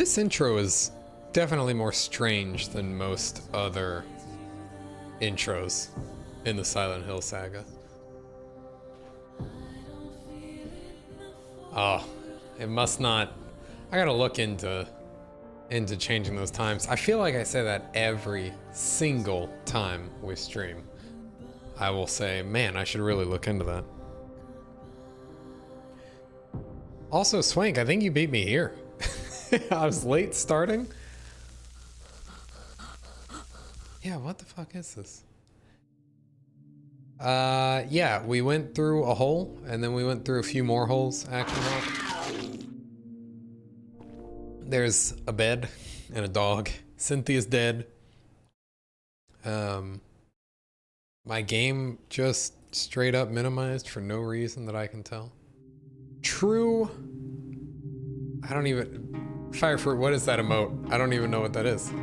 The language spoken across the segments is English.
This intro is definitely more strange than most other intros in the Silent Hill saga. Oh, it must not. I gotta look into changing those times. I feel like I say that every single time we stream. I will say, man, I should really look into that. Also, Swank, I think you beat me here. I was late starting. Yeah, what the fuck is this? Yeah, we went through a hole, and then we went through a few more holes, actually. There's a bed and a dog. Cynthia's dead. My game just straight up minimized for no reason that I can tell. True. I don't even... Firefruit, what is that emote? I don't even know what that is.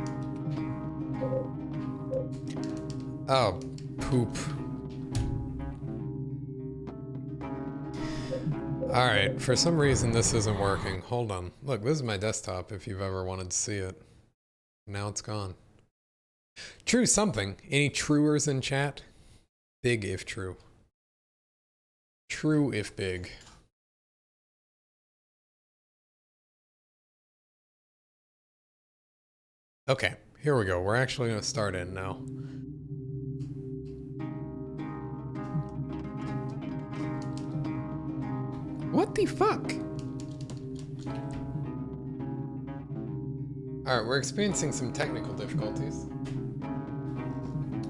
Oh, poop. Alright, for some reason this isn't working. Hold on. Look, this is my desktop if you've ever wanted to see it. Now it's gone. True something. Any truers in chat? Big if true. True if big. Okay, here we go. We're actually going to start in now. What the fuck? Alright, we're experiencing some technical difficulties.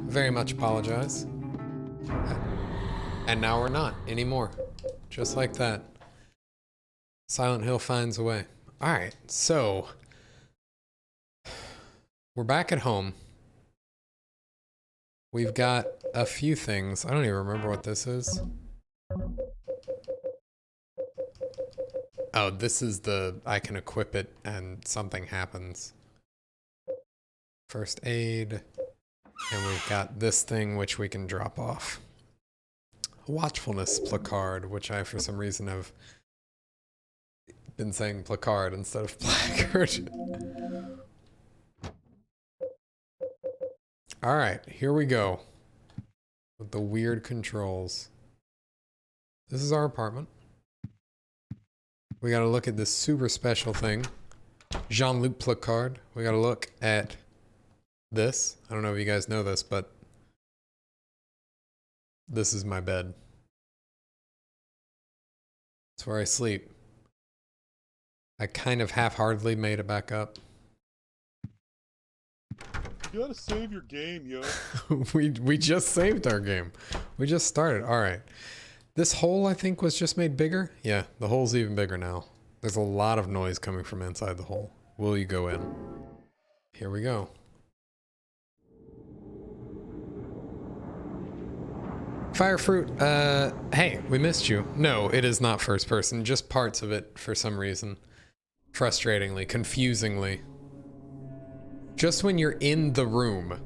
Very much apologize. And now we're not anymore. Just like that. Silent Hill finds a way. Alright, so... we're back at home. We've got a few things. I don't even remember what this is. Oh, this is the... I can equip it and something happens. First aid. And we've got this thing which we can drop off. A watchfulness placard, which I for some reason have been saying placard instead of placard. Alright, here we go. With the weird controls. This is our apartment. We gotta look at this super special thing. Jean-Luc placard. We gotta look at this. I don't know if you guys know this, but this is my bed. It's where I sleep. I kind of half-heartedly made it back up. You gotta save your game, yo. we just saved our game. We just started. All right. This hole, I think, was just made bigger. Yeah, the hole's even bigger now. There's a lot of noise coming from inside the hole. Will you go in? Here we go. Firefruit, hey, we missed you. No, it is not first person, just parts of it for some reason. Frustratingly, confusingly. Just when you're in the room,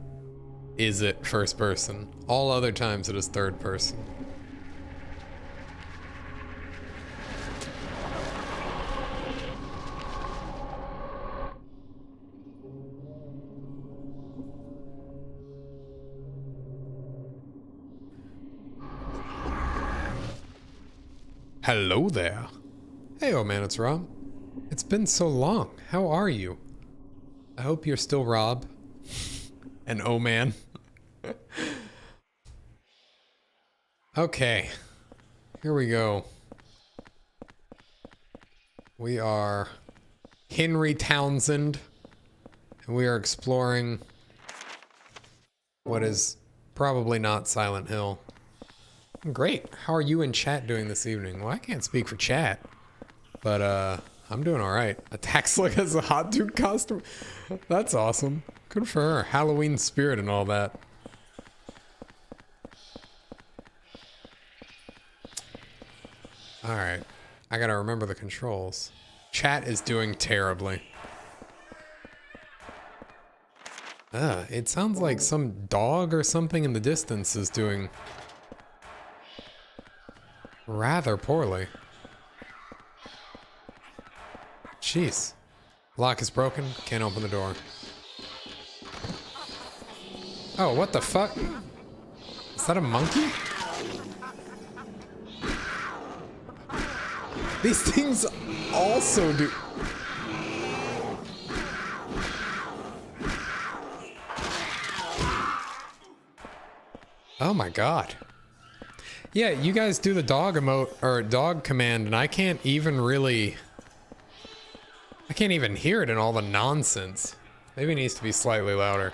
is it first person. All other times it is third person. Hello there. Hey, old man, it's Rob. It's been so long. How are you? I hope you're still Rob. And oh man. Okay. Here we go. We are Henry Townsend. And we are exploring what is probably not Silent Hill. Great. How are you in chat doing this evening? Well, I can't speak for chat. But, I'm doing alright. Attack Slick as a hot dude costume? That's awesome. Good for her. Halloween spirit and all that. Alright. I gotta remember the controls. Chat is doing terribly. It sounds like some dog or something in the distance is doing rather poorly. Jeez. Lock is broken. Can't open the door. Oh, what the fuck? Is that a monkey? These things also do... Oh my god. Yeah, you guys do the dog emote, or dog command, and I can't even really... I can't even hear it in all the nonsense. Maybe it needs to be slightly louder.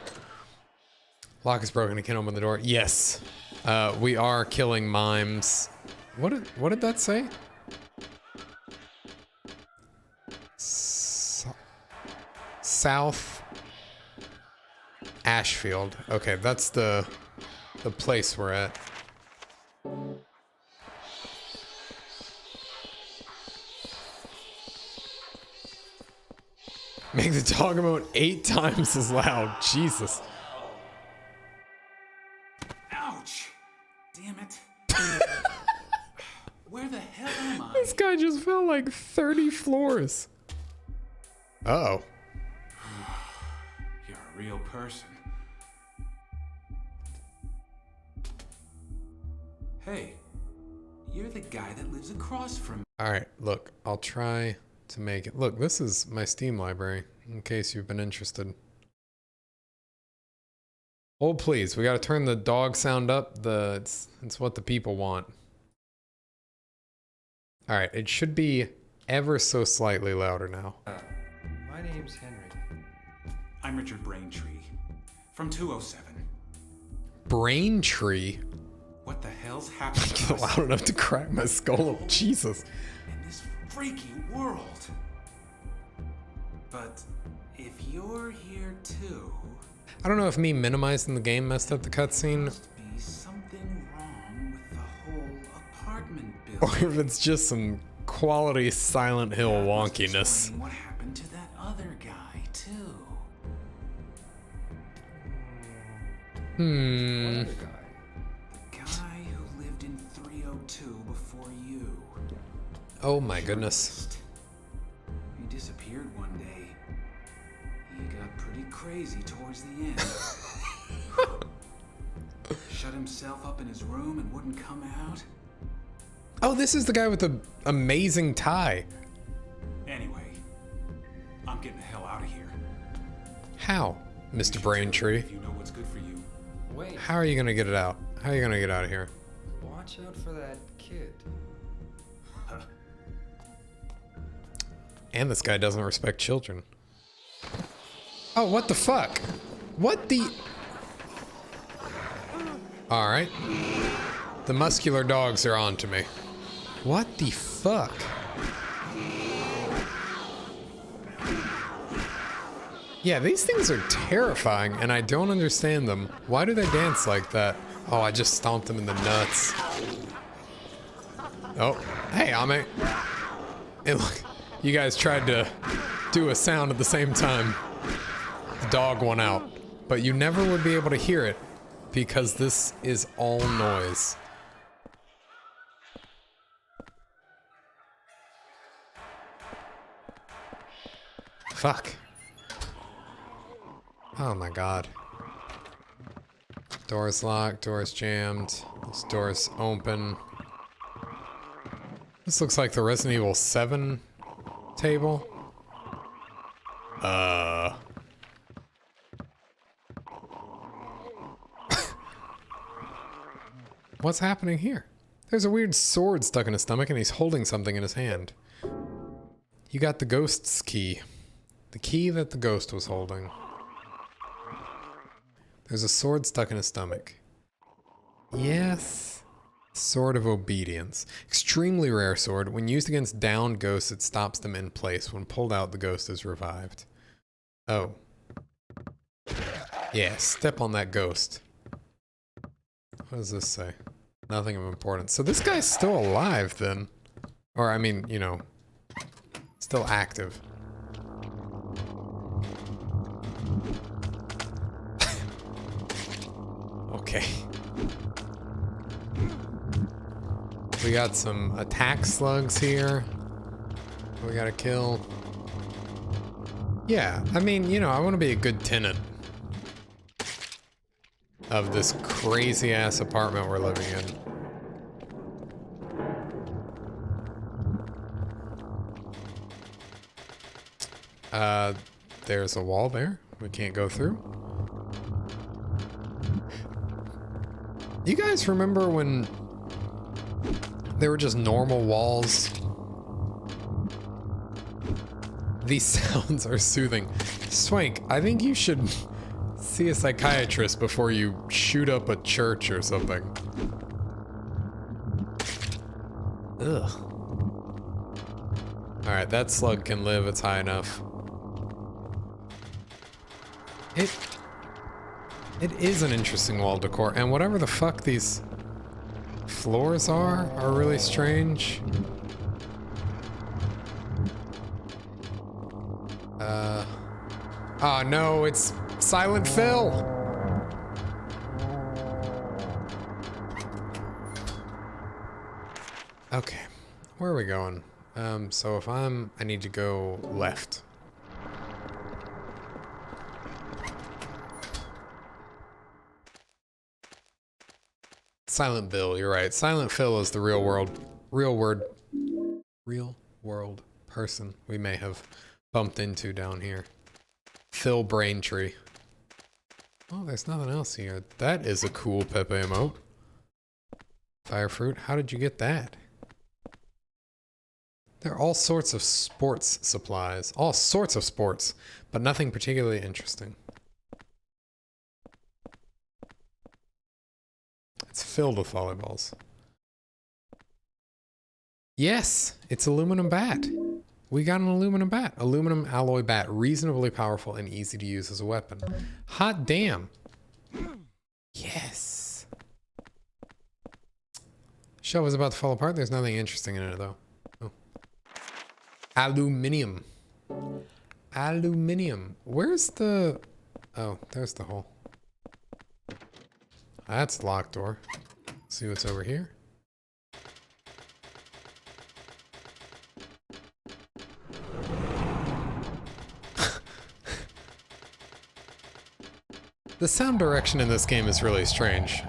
Lock is broken, I can't open the door. Yes. We are killing mimes. What did that say? South Ashfield. Okay, that's the place we're at. Make the dog emote 8 times as loud. Jesus. Ouch! Damn it. Where the hell am I? This guy just fell like 30 floors. Uh-oh. You're a real person. Hey, you're the guy that lives across from me. Alright, look, I'll try to make it. Look, this is my Steam library, in case you've been interested. Oh, please, we gotta turn the dog sound up. It's what the people want. Alright, it should be ever so slightly louder now. My name's Henry. I'm Richard Braintree, from 207. Braintree? What the hell's happened to Get us loud enough to crack my skull. Jesus. in this freaky world? But if you're here too, I don't know if me minimizing the game messed up the cutscene, must be something wrong with the whole apartment or building. if it's just some quality Silent Hill That must wonkiness. explain what happened to that other guy too. Hmm. Other guy. The guy who lived in 302 before you. Oh my goodness. He disappeared one day. He got pretty crazy towards the end. Shut himself up in his room and wouldn't come out. Oh, this is the guy with the amazing tie. Anyway, I'm getting the hell out of here. How, You Mr. should Braintree? If you know what's good for you. Wait, How are you gonna get it out? How are you gonna get out of here? watch out for that kid. And this guy doesn't respect children. Oh, what the fuck? What the... Alright. The muscular dogs are on to me. What the fuck? Yeah, these things are terrifying, and I don't understand them. Why do they dance like that? Oh, I just stomped them in the nuts. Oh, hey, Ame. Hey, look. You guys tried to do a sound at the same time. The dog won out. But you never would be able to hear it because this is all noise. Fuck. Oh my god. Door's locked, door's jammed. This door's open. This looks like the Resident Evil 7 table. What's happening here? There's a weird sword stuck in his stomach and he's holding something in his hand. You got the ghost's key. The key that the ghost was holding. There's a sword stuck in his stomach. Yes. Sword of Obedience. Extremely rare sword. When used against downed ghosts, it stops them in place. When pulled out, the ghost is revived. Oh. Yeah, step on that ghost. What does this say? Nothing of importance. So this guy's still alive then. Or, I mean, you know, still active. Okay. We got some attack slugs here. We gotta kill. Yeah, I mean, you know, I want to be a good tenant of this crazy ass apartment we're living in. There's a wall there we can't go through. You guys remember when they were just normal walls? These sounds are soothing. Swank, I think you should see a psychiatrist before you shoot up a church or something. Ugh. Alright, that slug can live, it's high enough. It is an interesting wall decor, and whatever the fuck these floors are really strange. Oh no, it's Silent Phil! Okay, where are we going? So if I need to go left. Silent Bill, you're right. Silent Phil is the real world person we may have bumped into down here. Phil Braintree. Oh, there's nothing else here. That is a cool Pepe emote. Fire fruit, how did you get that? There are all sorts of sports supplies. All sorts of sports, but nothing particularly interesting. It's filled with volleyballs. Yes, it's aluminum bat. We got an aluminum bat. Aluminum alloy bat, reasonably powerful and easy to use as a weapon. Hot damn. Yes. Shelf is about to fall apart. There's nothing interesting in it though. Oh. Aluminium. Aluminium. Where's the... Oh, there's the hole. That's the locked door. See what's over here. The sound direction in this game is really strange.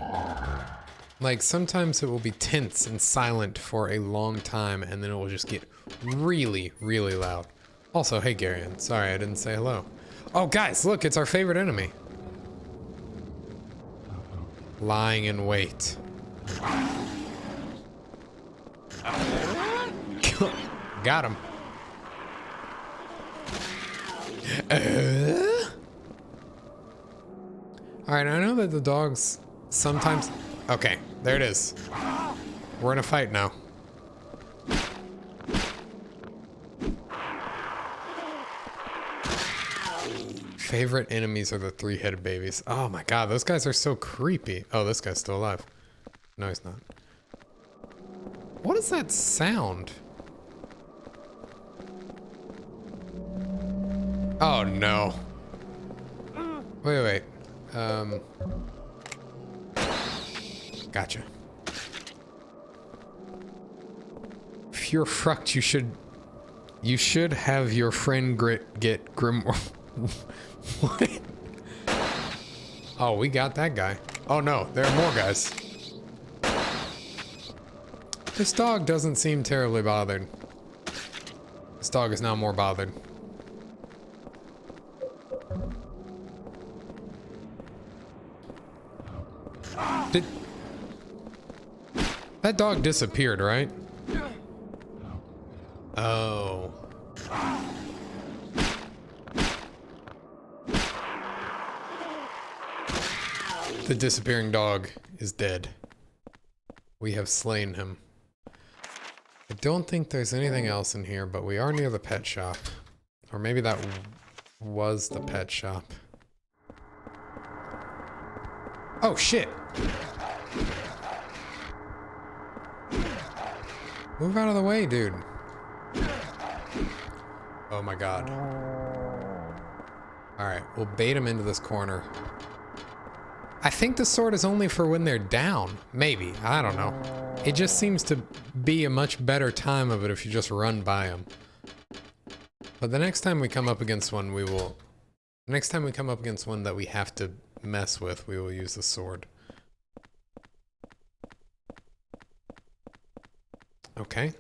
Like, sometimes it will be tense and silent for a long time, and then it will just get really, really loud. Also, hey Garion, sorry I didn't say hello. Oh guys, look, it's our favorite enemy. Lying in wait. Got him. Alright, I know that the dogs sometimes... Okay, there it is. We're in a fight now. Favorite enemies are the three-headed babies. Oh my god, those guys are so creepy. Oh, this guy's still alive. No, he's not. What is that sound? Oh no. Wait. Gotcha. If you're fucked, you should have your friend get Grimoire. What? Oh, we got that guy. Oh no, there are more guys. This dog doesn't seem terribly bothered. This dog is now more bothered. That dog disappeared, right? Oh. The disappearing dog is dead. We have slain him. I don't think there's anything else in here, but we are near the pet shop. Or maybe that was the pet shop. Oh shit! Move out of the way, dude. Oh my god. Alright, we'll bait him into this corner. I think the sword is only for when they're down. Maybe. I don't know. It just seems to be a much better time of it if you just run by them. But the next time we come up against one, we will... Next time we come up against one that we have to mess with, we will use the sword. Okay.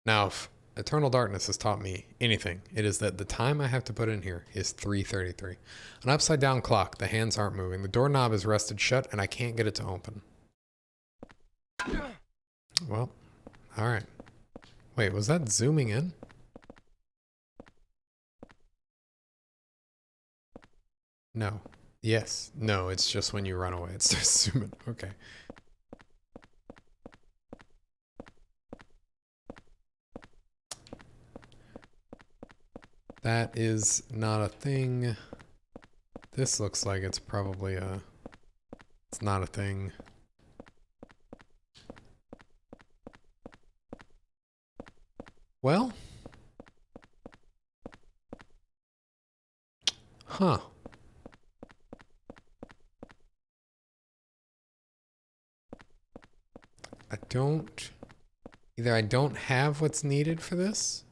Now, if Eternal Darkness has taught me anything, it is that the time I have to put in here is 3:33. An upside down clock. The hands aren't moving. The doorknob is rested shut and I can't get it to open. Well, alright. Wait, was that zooming in? No. Yes. No, it's just when you run away. It starts zooming. Okay. That is not a thing. This looks like it's probably a... It's not a thing. Well. Huh. Either I don't have what's needed for this,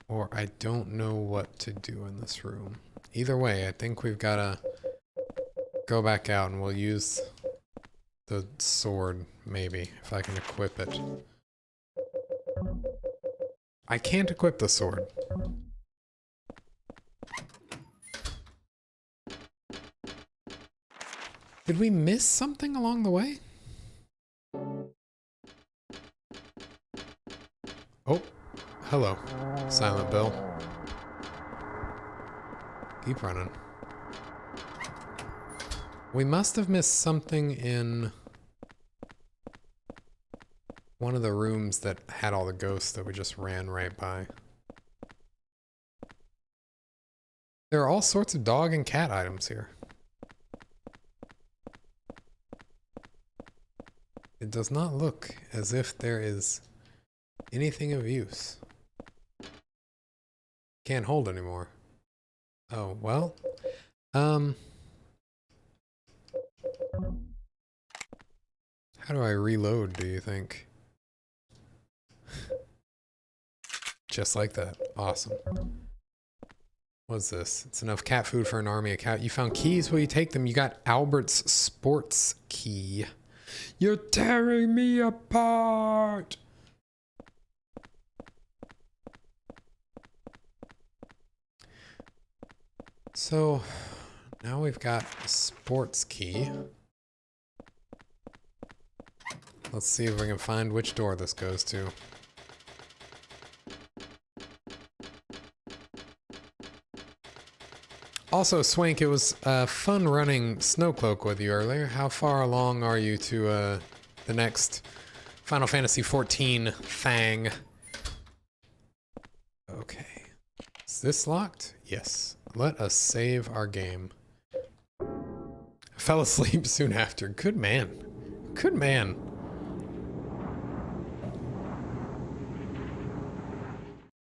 or I don't know what to do in this room. Either way, I think we've got to go back out and we'll use the sword, maybe, if I can equip it. I can't equip the sword. Did we miss something along the way? Oh, hello, Silent Bill. Keep running. We must have missed something in one of the rooms that had all the ghosts that we just ran right by. There are all sorts of dog and cat items here. It does not look as if there is anything of use. Can't hold anymore. Oh, well. How do I reload, do you think? Just like that. Awesome. What's this? It's enough cat food for an army of cat. You found keys? Will you take them? You got Albert's sports key. You're tearing me apart! So, now we've got a sports key. Let's see if we can find which door this goes to. Also, Swank, it was fun running Snowcloak with you earlier. How far along are you to the next Final Fantasy XIV thing? Okay. Is this locked? Yes. Let us save our game. I fell asleep soon after. Good man. Good man.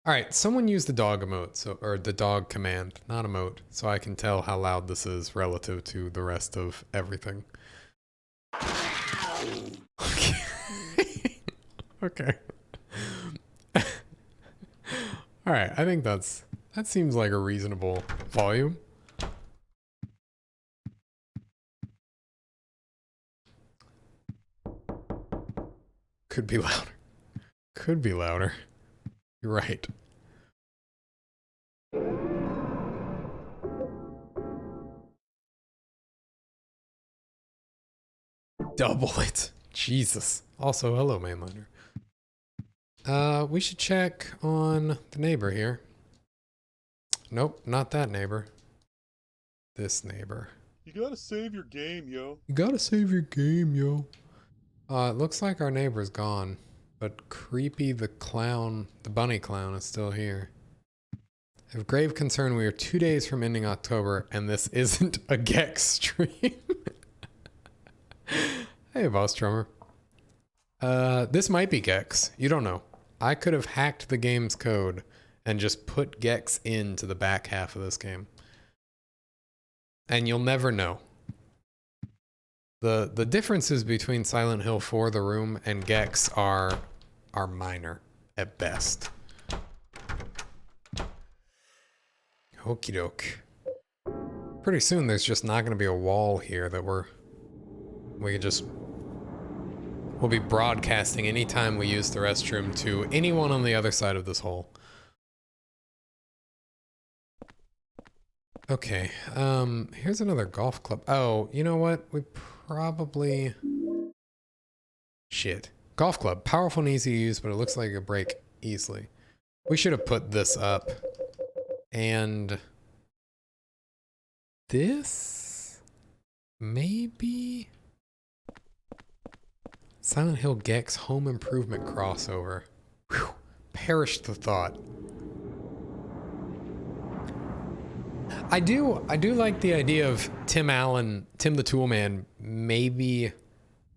Alright, someone use the dog emote, or the dog command, not emote, so I can tell how loud this is relative to the rest of everything. Okay. Okay. Alright, I think that seems like a reasonable volume. Could be louder. Could be louder. You're right. Double it. Jesus. Also, hello, mainliner. We should check on the neighbor here. Nope, not that neighbor. This neighbor. You gotta save your game, yo. You gotta save your game, yo. It looks like our neighbor's gone. But Creepy the clown, the bunny clown, is still here. I have grave concern we are 2 days from ending October, and this isn't a Gex stream. Hey, Boss Drummer. This might be Gex. You don't know. I could have hacked the game's code and just put Gex into the back half of this game. And you'll never know. The differences between Silent Hill 4, The Room, and Gex are minor at best. Okie doke. Pretty soon there's just not going to be a wall here that we can just... We'll be broadcasting anytime we use the restroom to anyone on the other side of this hole. Okay, here's another golf club. Oh, you know what? We probably... Shit. Golf club. Powerful and easy to use, but it looks like it'll break easily. We should have put this up. And... this? Maybe? Silent Hill Gex Home Improvement crossover. Whew. Perished the thought. I do like the idea of Tim Allen, Tim the Toolman, maybe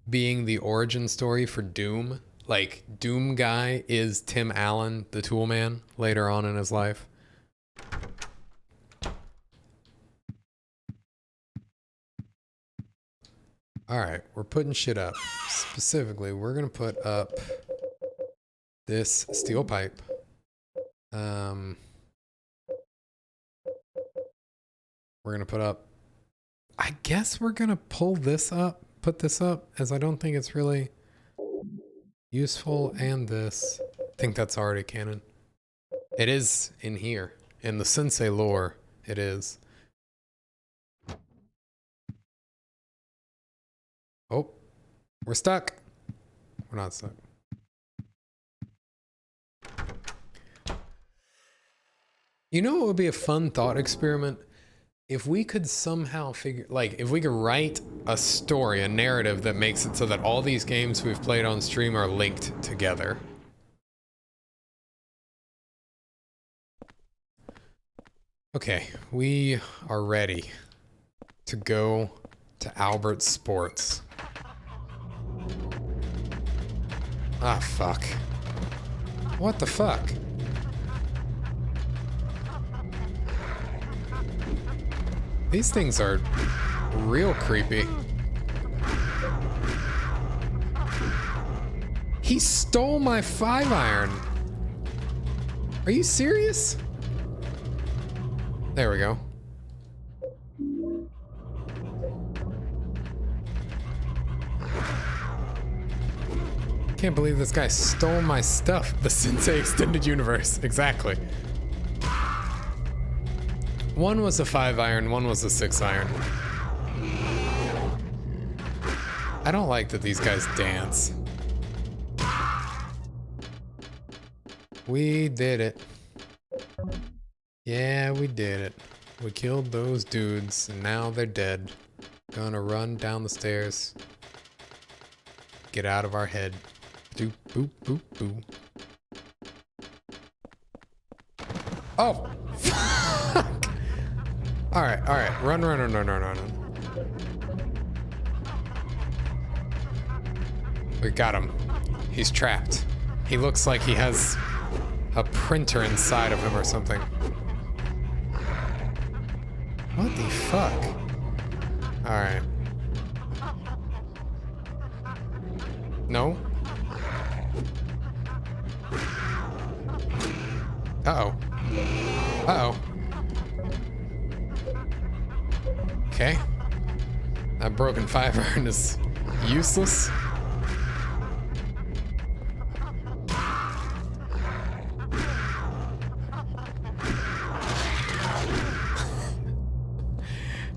being the origin story for Doom. Like, Doom guy is Tim Allen, the Toolman, later on in his life. Alright, we're putting shit up. Specifically, we're gonna put up this steel pipe. We're gonna put up... I guess we're gonna pull this up, put this up, as I don't think it's really useful, and this. I think that's already canon. It is in here. In the Sensei lore, it is. Oh, we're stuck. We're not stuck. You know what would be a fun thought experiment? If we could somehow figure, like, if we could write a story, a narrative that makes it so that all these games we've played on stream are linked together. Okay, we are ready to go to Albert Sports. Ah, fuck. What the fuck? These things are real creepy. He stole my 5-iron. Are you serious? There we go. Can't believe this guy stole my stuff. The Sensei Extended Universe. Exactly. One was a 5-iron, one was a 6-iron. I don't like that these guys dance. We did it. Yeah, we did it. We killed those dudes, and now they're dead. Gonna run down the stairs. Get out of our head. Doop, boop, boop, boo. Oh! Fuck! Alright, alright. Run, run, run, run, run, run. We got him. He's trapped. He looks like he has a printer inside of him or something. What the fuck? Alright. No? Uh-oh. Uh-oh. Okay. That broken 5-iron is useless.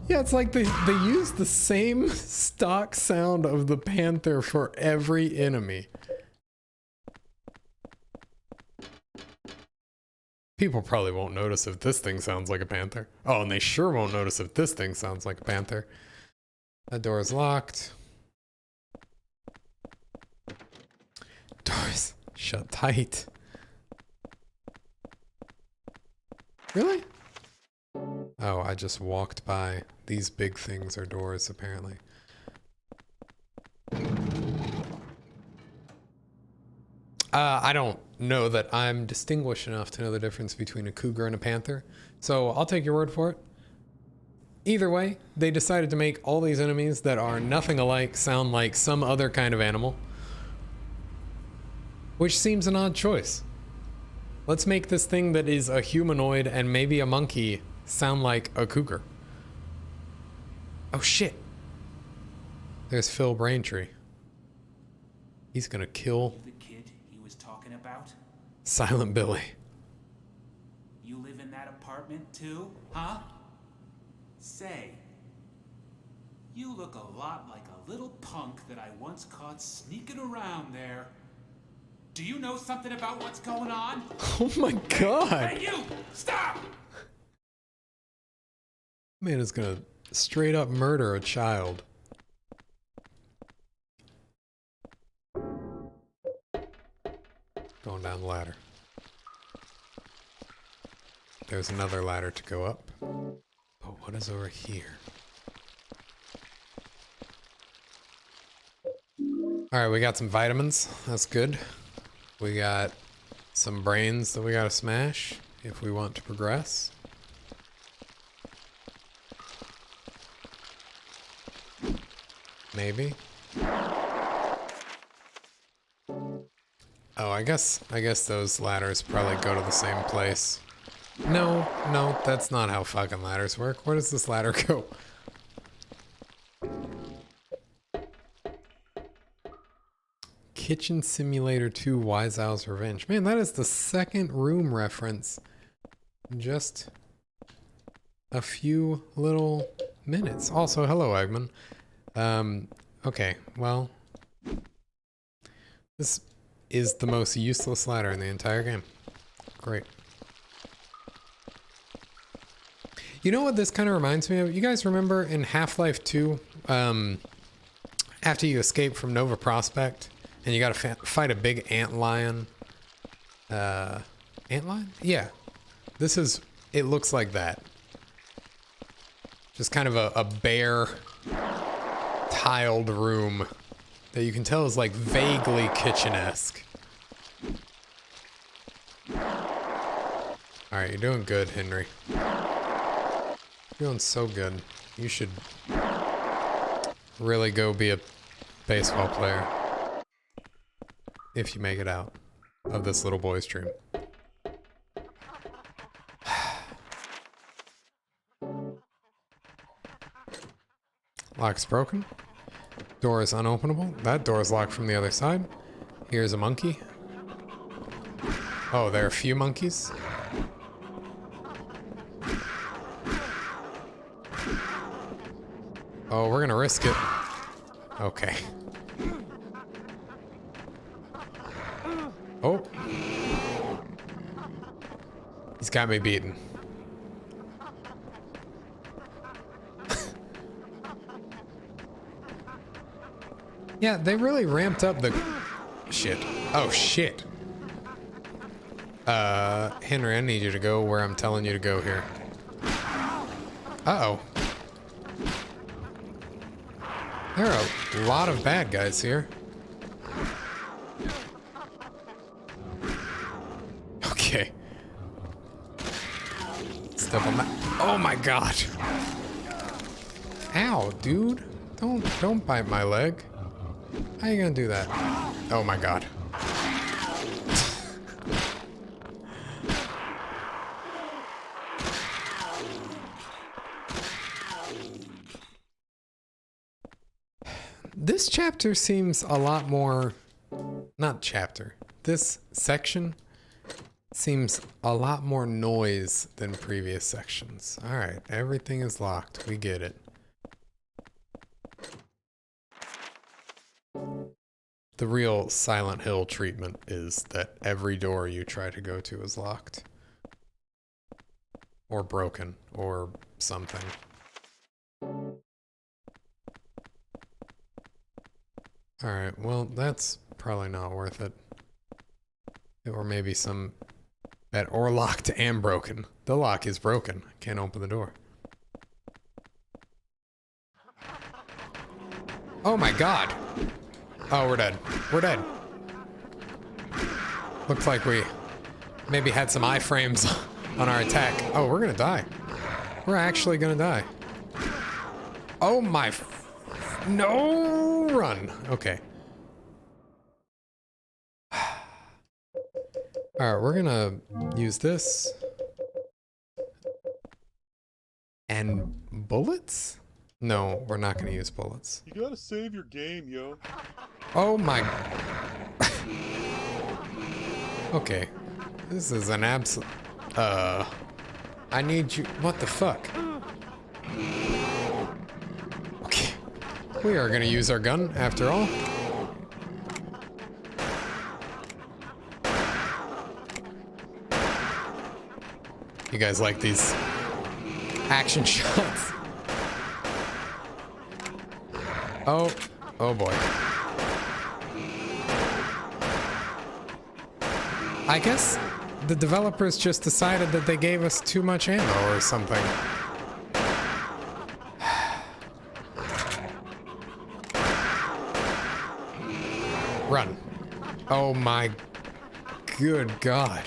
Yeah, it's like they use the same stock sound of the panther for every enemy. People probably won't notice if this thing sounds like a panther. Oh, and they sure won't notice if this thing sounds like a panther. That door is locked. Doors shut tight. Really? Oh, I just walked by. These big things are doors, apparently. I don't know that I'm distinguished enough to know the difference between a cougar and a panther, so I'll take your word for it. Either way, they decided to make all these enemies that are nothing alike sound like some other kind of animal, which seems an odd choice. Let's make this thing that is a humanoid and maybe a monkey sound like a cougar. Oh shit. There's Phil Braintree. He's gonna kill You the kid he was talking about? Silent Billy. You live in that apartment too, huh? Say, you look a lot like a little punk that I once caught sneaking around there. Do you know something about what's going on? Oh my god. Hey, you! Stop! Man is gonna straight up murder a child. Going down the ladder. There's another ladder to go up. But what is over here? Alright, we got some vitamins. That's good. We got some brains that we gotta smash if we want to progress. Maybe. Oh, I guess those ladders probably go to the same place. No, that's not how fucking ladders work. Where does this ladder go? Kitchen Simulator 2 Wise Owl's Revenge. Man, that is the second room reference in just a few little minutes. Also, hello, Eggman. Okay, well, this is the most useless ladder in the entire game. Great. You know what this kind of reminds me of? You guys remember in Half-Life 2, after you escape from Nova Prospect, and you gotta fight a big ant lion? Ant lion? Yeah. This is, it looks like that. Just kind of a bare, tiled room that you can tell is like vaguely kitchen-esque. Alright, you're doing good, Henry. You're doing so good. You should really go be a baseball player. If you make it out of this little boy's dream. Lock's broken. Door is unopenable. That door is locked from the other side. Here's a monkey. Oh, there are a few monkeys. Oh, we're gonna risk it. Okay. Oh. He's got me beaten. Yeah, they really ramped up the shit. Oh shit. Henry, I need you to go where I'm telling you to go here. Uh-oh. There are a lot of bad guys here. Okay. Step on that. Oh my god. Ow, dude. Don't bite my leg. How you gonna do that? Oh my god. This chapter seems a lot more... Not chapter. This section seems a lot more noise than previous sections. Alright, everything is locked. We get it. The real Silent Hill treatment is that every door you try to go to is locked. Or broken, or something. Alright, well, that's probably not worth it. Or maybe some... Or locked and broken. The lock is broken. I can't open the door. Oh my god! Oh, we're dead. We're dead. Looks like we maybe had some iframes on our attack. Oh, we're gonna die. We're actually gonna die. Oh my... No! Run! Okay. Alright, we're gonna use this. And bullets? No, we're not going to use bullets. You gotta save your game, yo. Oh my... Okay. This is an absolute... I need you... What the fuck? Okay. We are going to use our gun, after all. You guys like these action shots? Oh. Oh boy. I guess the developers just decided that they gave us too much ammo or something. Run. Oh my good God.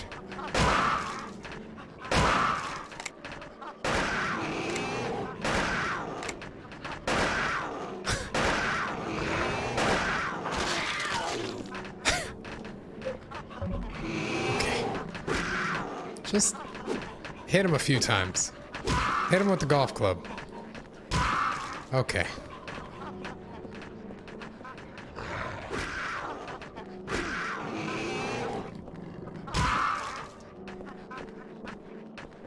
Just hit him a few times. Hit him with the golf club. Okay.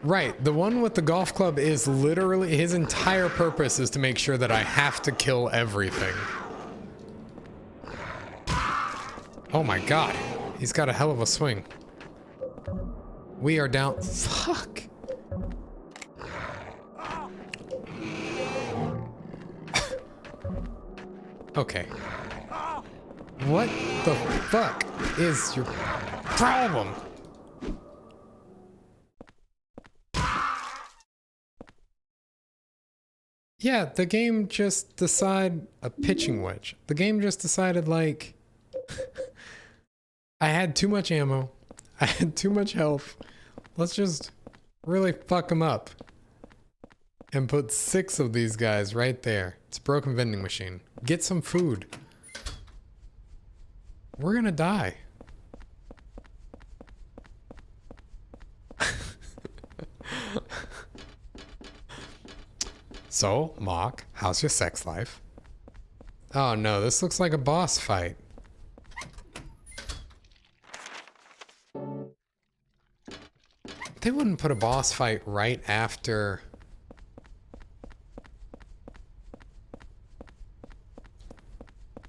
Right, the one with the golf club is literally, his entire purpose is to make sure that I have to kill everything. Oh my God, he's got a hell of a swing. We are down. Fuck. Okay. What the fuck is your problem? Yeah, the game just decided a pitching wedge. The game just decided like I had too much ammo. I had too much health. Let's just really fuck them up. And put 6 of these guys right there. It's a broken vending machine. Get some food. We're gonna die. So, Mock, how's your sex life? Oh no, this looks like a boss fight. They wouldn't put a boss fight right after...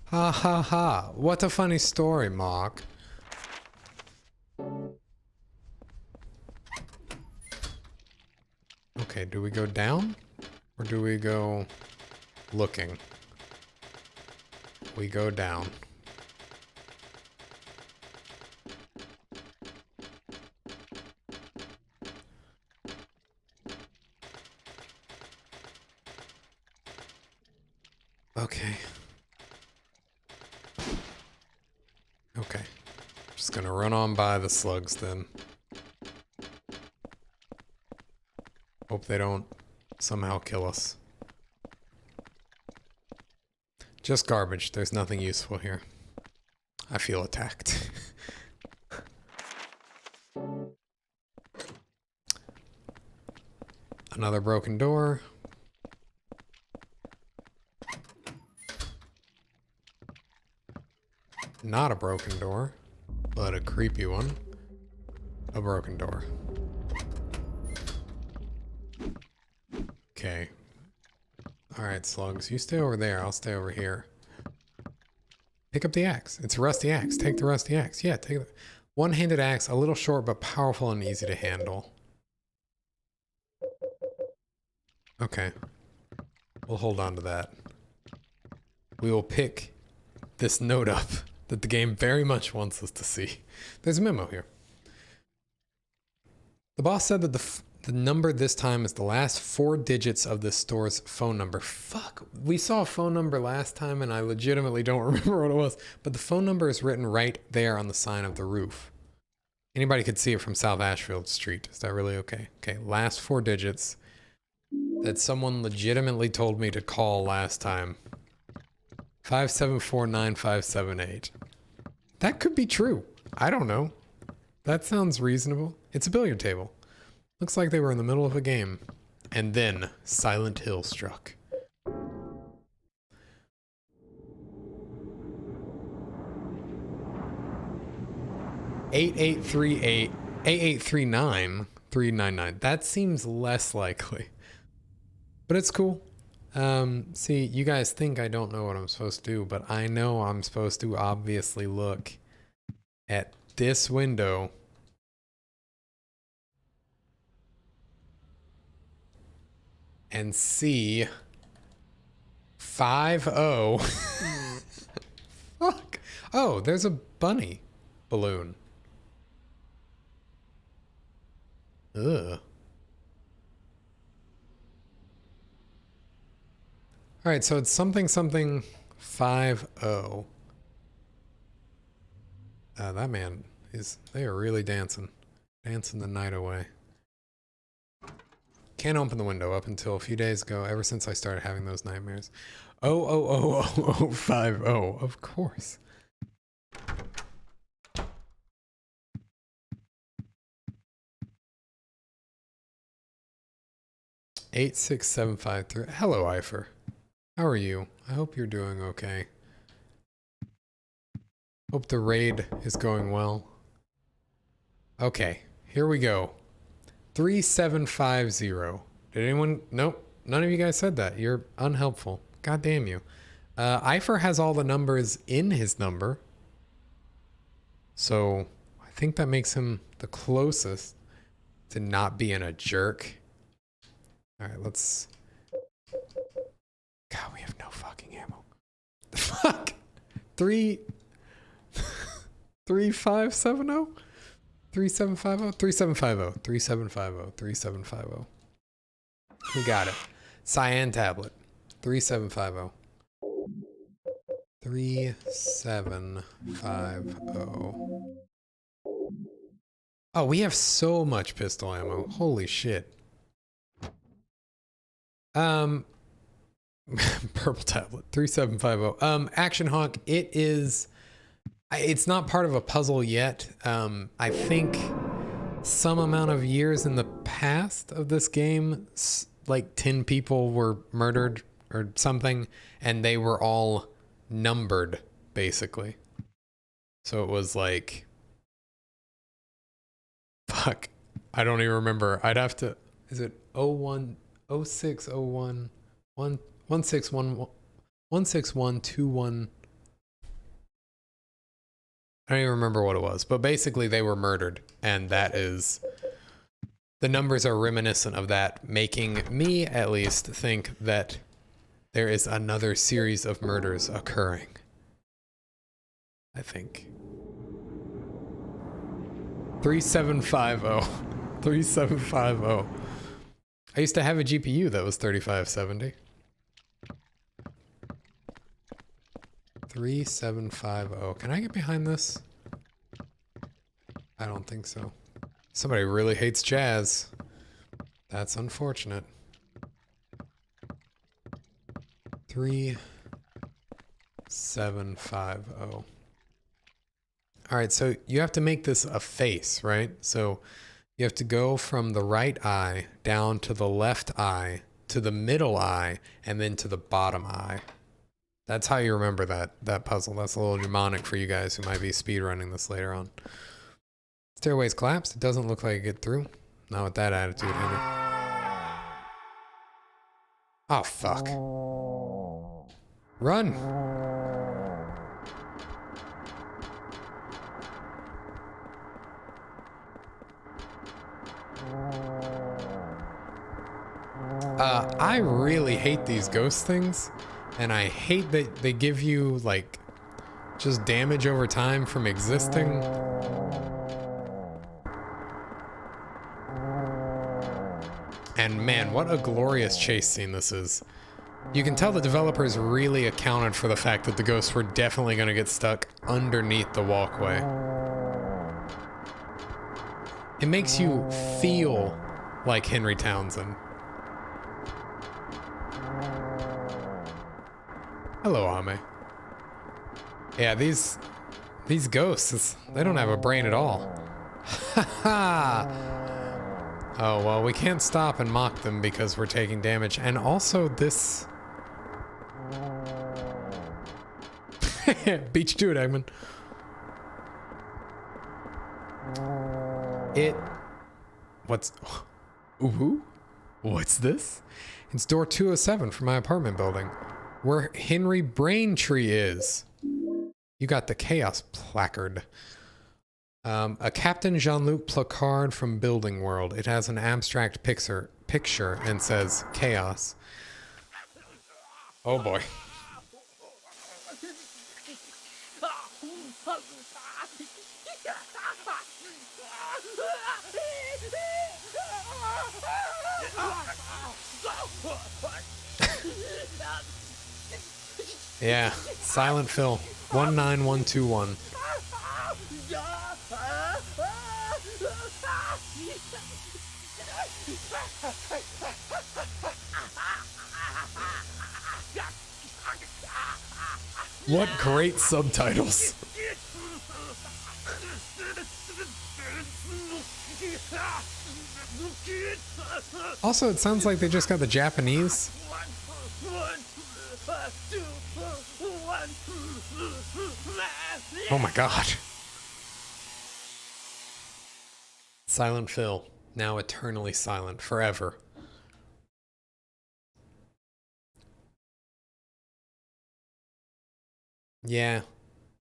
Ha ha ha. What a funny story, Mark. Okay, do we go down? Or do we go looking? We go down. Okay. Okay. Just gonna run on by the slugs then. Hope they don't somehow kill us. Just garbage. There's nothing useful here. I feel attacked. Another broken door. Not a broken door, but a creepy one. A broken door. Okay. Alright, slugs. You stay over there. I'll stay over here. Pick up the axe. It's a rusty axe. Take the rusty axe. Yeah, take it. One-handed axe, a little short but powerful and easy to handle. Okay. We'll hold on to that. We will pick this note up that the game very much wants us to see. There's a memo here. The boss said that the number this time is the last 4 digits of the store's phone number. Fuck, we saw a phone number last time and I legitimately don't remember what it was, but the phone number is written right there on the sign of the roof. Anybody could see it from South Ashfield Street. Is that really okay? Okay, last 4 digits that someone legitimately told me to call last time. 5749578. That could be true. I don't know. That sounds reasonable. It's a billiard table. Looks like they were in the middle of a game. And then Silent Hill struck. $8838-8839-399. That seems less likely. But it's cool. See, you guys think I don't know what I'm supposed to do, but I know I'm supposed to obviously look at this window and see 50. Fuck. Oh, there's a bunny balloon. Ugh. All right, so it's something 50. That man they are really dancing the night away. Can't open the window up until a few days ago, ever since I started having those nightmares. 50, of course. $86753. Hello, Eifer. How are you? I hope you're doing okay. Hope the raid is going well. Okay, here we go. 3750. Did anyone? Nope. None of you guys said that. You're unhelpful. God damn you. Eifer has all the numbers in his number. So I think that makes him the closest to not being a jerk. All right, let's... God, we have no fucking ammo. Fuck. 3570? 3750? 3750. 3750. 3750. We got it. Cyan tablet. 3750. 3750. Oh, we have so much pistol ammo. Holy shit. Purple tablet. 3750. Action Hawk. It's not part of a puzzle yet. I think some amount of years in the past of this game, like 10 people were murdered or something, and they were all numbered, basically. So it was like, fuck, I don't even remember. I'd have to, is it 01, 0601, 16121? I don't even remember what it was, but basically they were murdered, and that is, the numbers are reminiscent of that, making me at least think that there is another series of murders occurring. I think. 3750. 3750. I used to have a GPU that was 3570. 3750. Can I get behind this? I don't think so. Somebody really hates jazz. That's unfortunate. 3750. All right, so you have to make this a face, right? So you have to go from the right eye down to the left eye, to the middle eye, and then to the bottom eye. That's how you remember that puzzle. That's a little mnemonic for you guys who might be speedrunning this later on. Stairways collapsed. It doesn't look like it get through. Not with that attitude, Henry. Oh, fuck. Run! I really hate these ghost things, and I hate that they give you, like, just damage over time from existing. And man, what a glorious chase scene this is. You can tell the developers really accounted for the fact that the ghosts were definitely going to get stuck underneath the walkway. It makes you feel like Henry Townsend. Hello, Ame. Yeah, these ghosts, they don't have a brain at all. Ha ha! Oh, well, we can't stop and mock them because we're taking damage. And also this... Beat you to it, Eggman. What's... Ooh? What's this? It's door 207 from my apartment building, where Henry Braintree is. You got the Chaos placard. A Captain Jean-Luc placard from Building World. It has an abstract picture and says Chaos. Oh boy. Yeah, Silent Phil. 19121. What great subtitles. Also, it sounds like they just got the Japanese. Oh my god. Silent Phil, now eternally silent, forever. Yeah.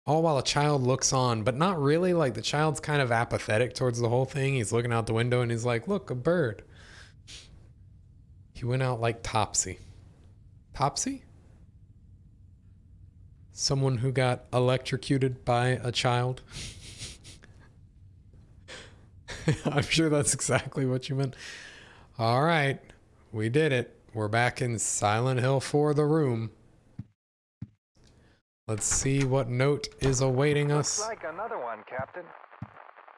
All while a child looks on, but not really. Like, the child's kind of apathetic towards the whole thing. He's looking out the window and he's like, look, a bird. He went out like Topsy. Topsy? Someone who got electrocuted by a child? I'm sure that's exactly what you meant. All right. We did it. We're back in Silent Hill 4, The Room. Let's see what note is awaiting us. Looks like another one, Captain.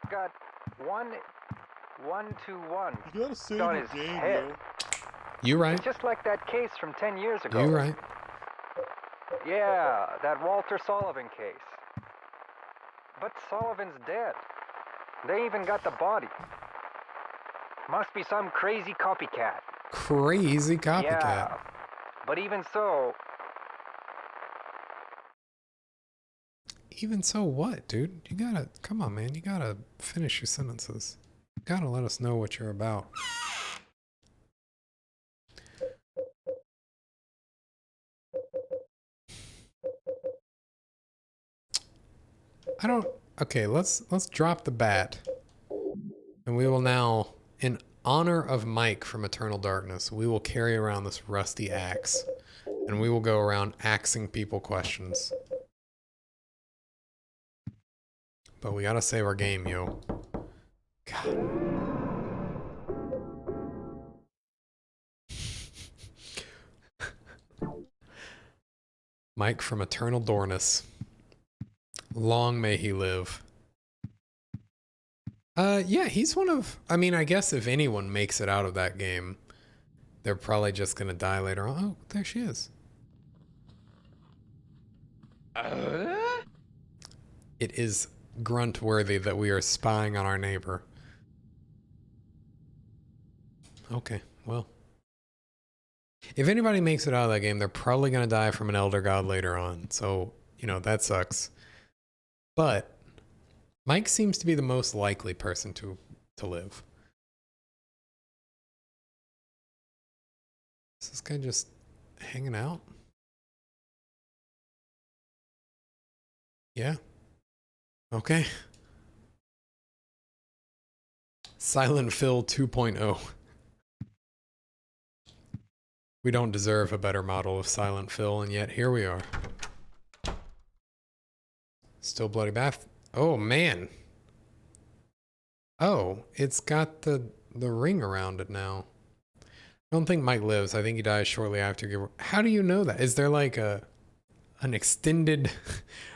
Got 121 You gotta save on your his game, head. yo. You right. Just like that case from 10 years ago. You right. Yeah, that Walter Sullivan case. But Sullivan's dead. They even got the body. Must be some crazy copycat. Crazy copycat. Yeah, but even so... Even so what, dude? You gotta... Come on, man. You gotta finish your sentences. You gotta let us know what you're about. I don't... Okay, let's drop the bat. And we will now, in honor of Mike from Eternal Darkness, we will carry around this rusty axe. And we will go around axing people questions. But we gotta save our game, yo. God. Mike from Eternal Darkness. Long may he live. Yeah, he's one of... I mean, I guess if anyone makes it out of that game, they're probably just gonna die later on. Oh, there she is. It is grunt-worthy that we are spying on our neighbor. Okay, well. If anybody makes it out of that game, they're probably gonna die from an Elder God later on. So, you know, that sucks. But Mike seems to be the most likely person to live. Is this guy just hanging out? Yeah. Okay. Silent Phil 2.0. We don't deserve a better model of Silent Phil, and yet here we are. Still bloody bath. Oh, man. Oh, it's got the ring around it now. I don't think Mike lives. I think he dies shortly after. How do you know that? Is there like an extended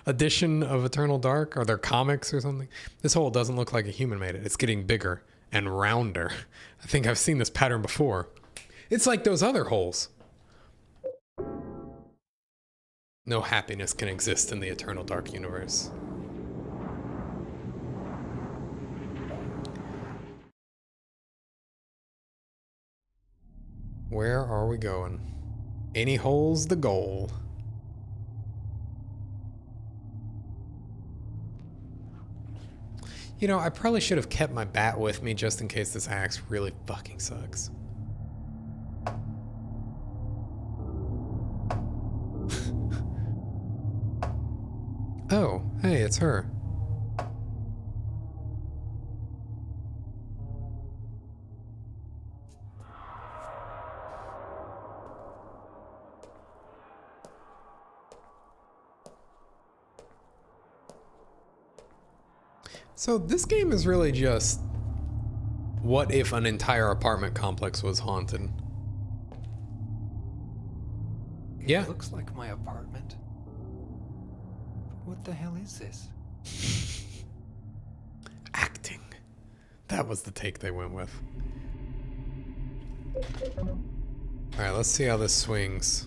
edition of Eternal Dark? Are there comics or something? This hole doesn't look like a human made it. It's getting bigger and rounder. I think I've seen this pattern before. It's like those other holes. No happiness can exist in the Eternal Dark universe. Where are we going? Any hole's the goal. You know, I probably should have kept my bat with me just in case this axe really fucking sucks. Oh, hey, it's her. So this game is really just, what if an entire apartment complex was haunted? Yeah. Looks like my apartment. What the hell is this? Acting. That was the take they went with. Alright, let's see how this swings.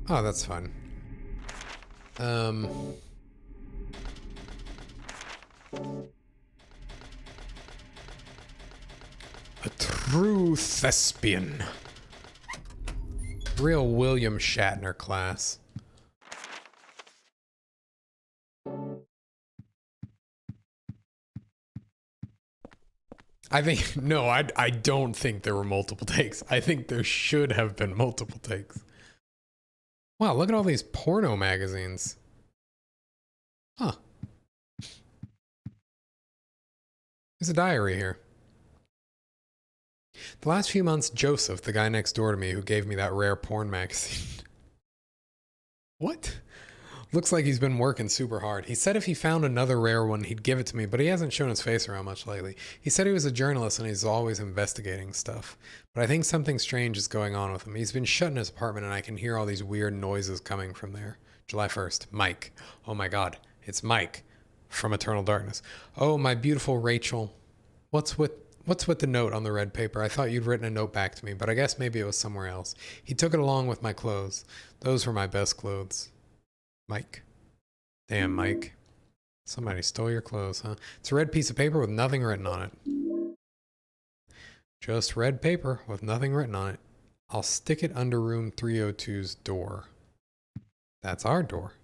Oh, that's fun. A true thespian. Real William Shatner class. I think, no, I don't think there were multiple takes. I think there should have been multiple takes. Wow, look at all these porno magazines. Huh. There's a diary here. The last few months, Joseph, the guy next door to me who gave me that rare porn magazine. What? Looks like he's been working super hard. He said if he found another rare one, he'd give it to me, but he hasn't shown his face around much lately. He said he was a journalist and he's always investigating stuff. But I think something strange is going on with him. He's been shut in his apartment and I can hear all these weird noises coming from there. July 1st, Mike. Oh my God, it's Mike from Eternal Darkness. Oh, my beautiful Rachel. What's with the note on the red paper? I thought you'd written a note back to me, but I guess maybe it was somewhere else. He took it along with my clothes. Those were my best clothes. Mike. Damn, Mike. Somebody stole your clothes, huh? It's a red piece of paper with nothing written on it. Just red paper with nothing written on it. I'll stick it under room 302's door. That's our door.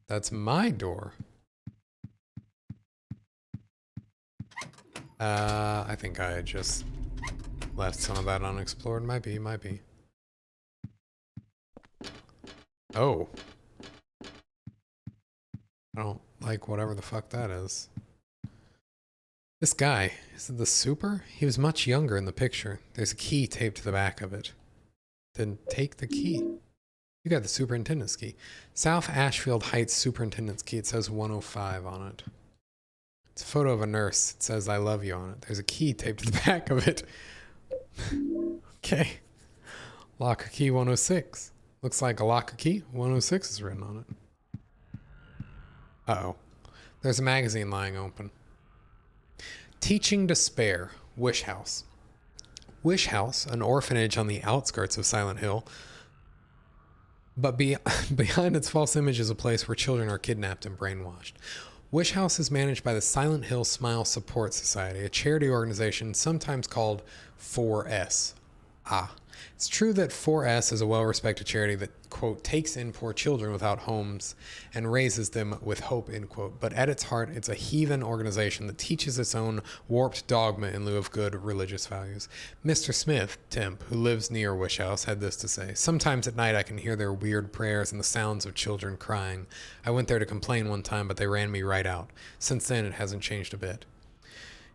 That's my door. I think I just left some of that unexplored. Might be. Oh. I don't like whatever the fuck that is. This guy, is it the super? He was much younger in the picture. There's a key taped to the back of it. Then take the key. You got the superintendent's key. South Ashfield Heights superintendent's key. It says 105 on it. It's a photo of a nurse. It says I love you on it. There's a key taped to the back of it. Okay. Locker key 106. Looks like a locker key 106 is written on it. Uh-oh. There's a magazine lying open. Teaching Despair, Wish House. Wish House, an orphanage on the outskirts of Silent Hill, but behind its false image is a place where children are kidnapped and brainwashed. Wish House is managed by the Silent Hill Smile Support Society, a charity organization sometimes called 4S. It's true that 4S is a well-respected charity that, quote, takes in poor children without homes and raises them with hope, end quote. But at its heart, it's a heathen organization that teaches its own warped dogma in lieu of good religious values. Mr. Smith, Temp, who lives near Wish House, had this to say. Sometimes at night I can hear their weird prayers and the sounds of children crying. I went there to complain one time, but they ran me right out. Since then, it hasn't changed a bit.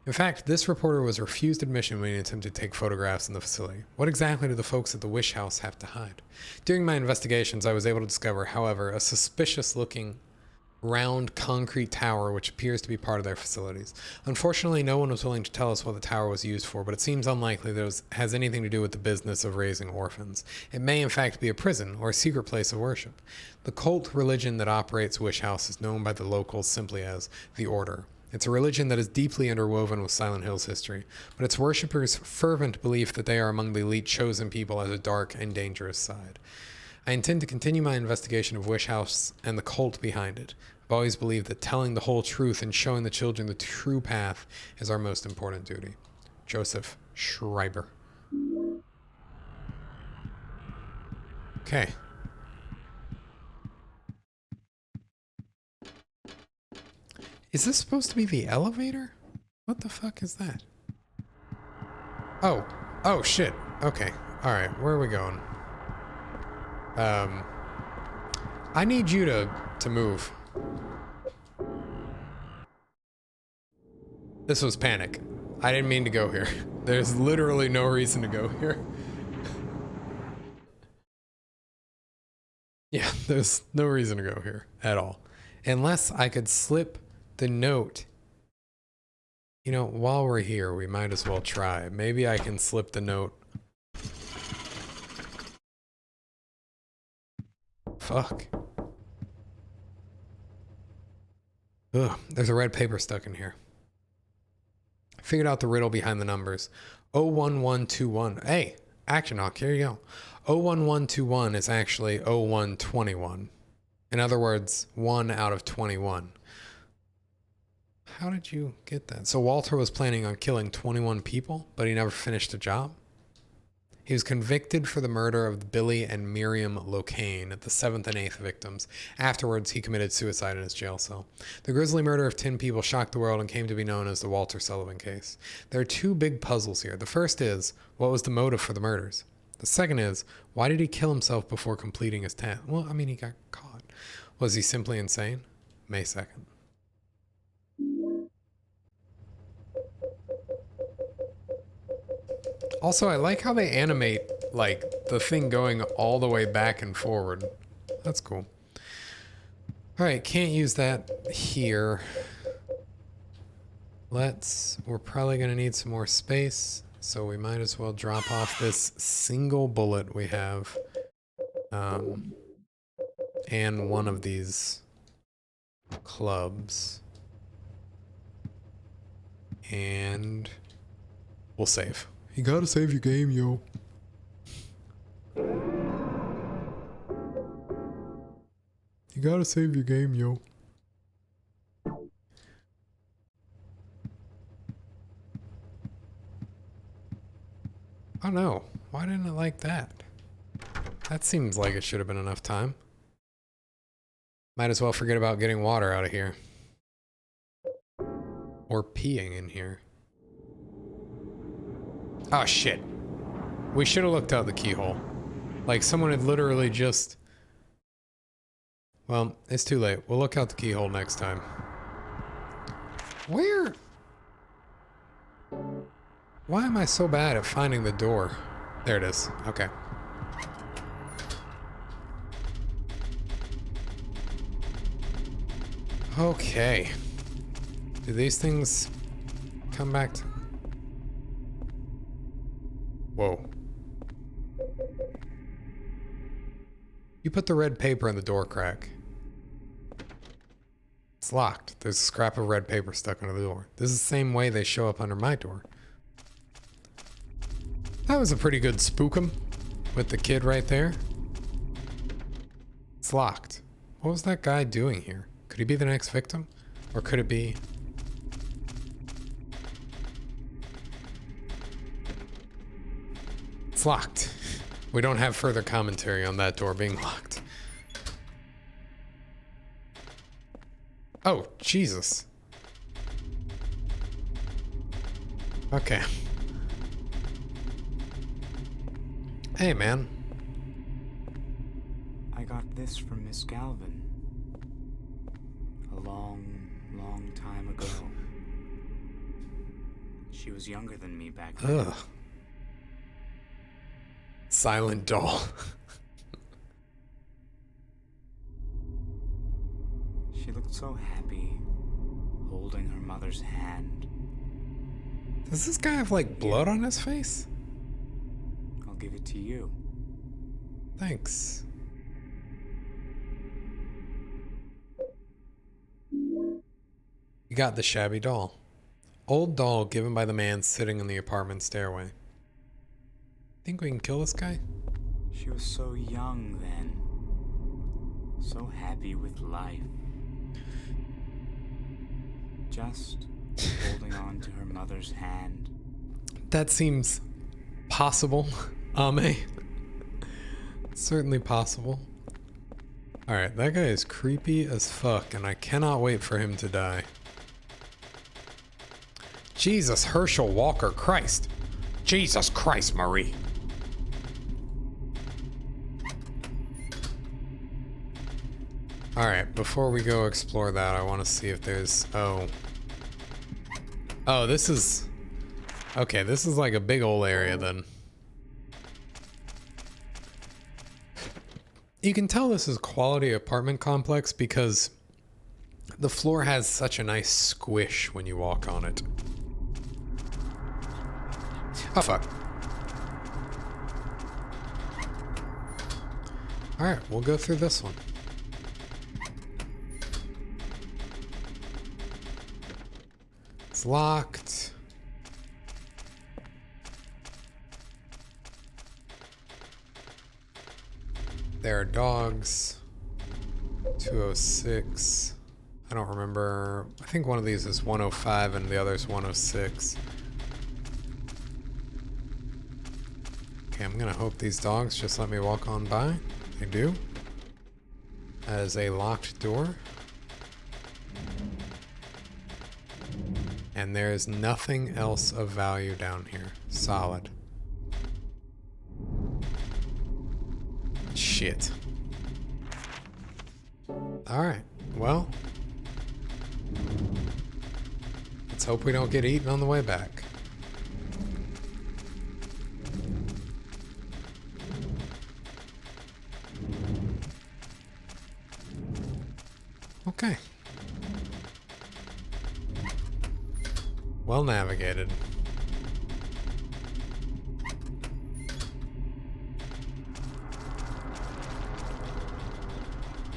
In fact, this reporter was refused admission when he attempted to take photographs in the facility. What exactly do the folks at the Wish House have to hide? During my investigations, I was able to discover, however, a suspicious-looking round concrete tower which appears to be part of their facilities. Unfortunately, no one was willing to tell us what the tower was used for, but it seems unlikely that it has anything to do with the business of raising orphans. It may in fact be a prison or a secret place of worship. The cult religion that operates Wish House is known by the locals simply as the Order. It's a religion that is deeply interwoven with Silent Hill's history, but its worshippers' fervent belief that they are among the elite chosen people has a dark and dangerous side. I intend to continue my investigation of Wish House and the cult behind it. I've always believed that telling the whole truth and showing the children the true path is our most important duty. Joseph Schreiber. Okay. Is this supposed to be the elevator? What the fuck is that? Oh. Oh, shit. Okay. Alright, where are we going? I need you to move. This was panic. I didn't mean to go here. There's literally no reason to go here. Yeah, there's no reason to go here at all. Unless I could slip the note. You know, while we're here, we might as well try. Maybe I can slip the note. Fuck. Ugh, there's a red paper stuck in here. Figured out the riddle behind the numbers. 01121. Hey, action knock, here you go. 01121 is actually 0121. In other words, 1 out of 21. How did you get that? So Walter was planning on killing 21 people, but he never finished the job? He was convicted for the murder of Billy and Miriam Locane, the 7th and 8th victims. Afterwards, he committed suicide in his jail cell. The grisly murder of 10 people shocked the world and came to be known as the Walter Sullivan case. There are two big puzzles here. The first is, what was the motive for the murders? The second is, why did he kill himself before completing his task? Well, I mean, he got caught. Was he simply insane? May 2nd. Also, I like how they animate, like, the thing going all the way back and forward. That's cool. Alright, can't use that here. We're probably gonna need some more space, so we might as well drop off this single bullet we have. And one of these clubs. And we'll save. You gotta save your game, yo. You gotta save your game, yo. Oh no, why didn't it like that? That seems like it should have been enough time. Might as well forget about getting water out of here. Or peeing in here. Oh shit. We should have looked out the keyhole. Like someone had literally just... Well, it's too late. We'll look out the keyhole next time. Where? Why am I so bad at finding the door? There it is. Okay. Okay. Do these things come back to... Whoa. You put the red paper in the door crack. It's locked. There's a scrap of red paper stuck under the door. This is the same way they show up under my door. That was a pretty good spookum with the kid right there. It's locked. What was that guy doing here? Could he be the next victim? Or could it be... It's locked. We don't have further commentary on that door being locked. Oh, Jesus. Okay. Hey, man. I got this from Miss Galvin. A long, long time ago. She was younger than me back then. Ugh. Silent doll. She looked so happy, holding her mother's hand. Does this guy have, like, blood on his face? I'll give it to you. Thanks. You got the shabby doll. Old doll given by the man sitting in the apartment stairway. Think we can kill this guy? She was so young then. So happy with life. Just holding on to her mother's hand. That seems possible, Ame. Certainly possible. Alright, that guy is creepy as fuck, and I cannot wait for him to die. Jesus, Herschel Walker, Christ. Jesus Christ, Marie. Alright, before we go explore that, I want to see if there's... Oh, this is... Okay, this is like a big old area then. You can tell this is a quality apartment complex because the floor has such a nice squish when you walk on it. Oh, fuck. Alright, we'll go through this one. It's locked. There are dogs. 206. I don't remember. I think one of these is 105 and the other's 106. Okay, I'm gonna hope these dogs just let me walk on by. They do. That is a locked door. And there is nothing else of value down here. Solid. Shit. Alright, well. Let's hope we don't get eaten on the way back. Okay. Well navigated.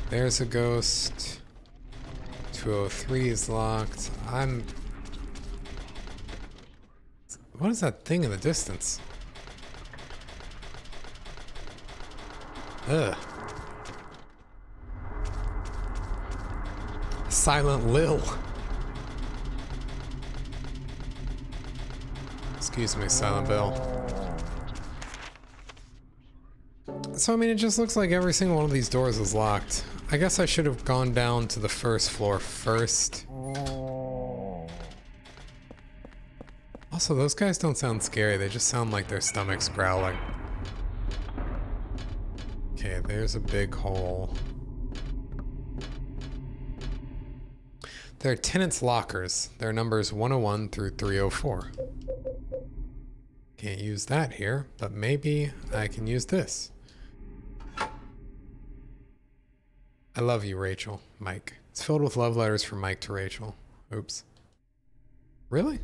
There's a ghost. 203 is locked. What is that thing in the distance? Ugh. Silent Lil. Excuse me, Silent Bill. So, I mean, it just looks like every single one of these doors is locked. I guess I should have gone down to the first floor first. Also, those guys don't sound scary. They just sound like their stomachs growling. Okay, there's a big hole. There are tenants' lockers. Their numbers 101 through 304. Can't use that here, but maybe I can use this. I love you, Rachel. Mike. It's filled with love letters from Mike to Rachel. Oops. Really?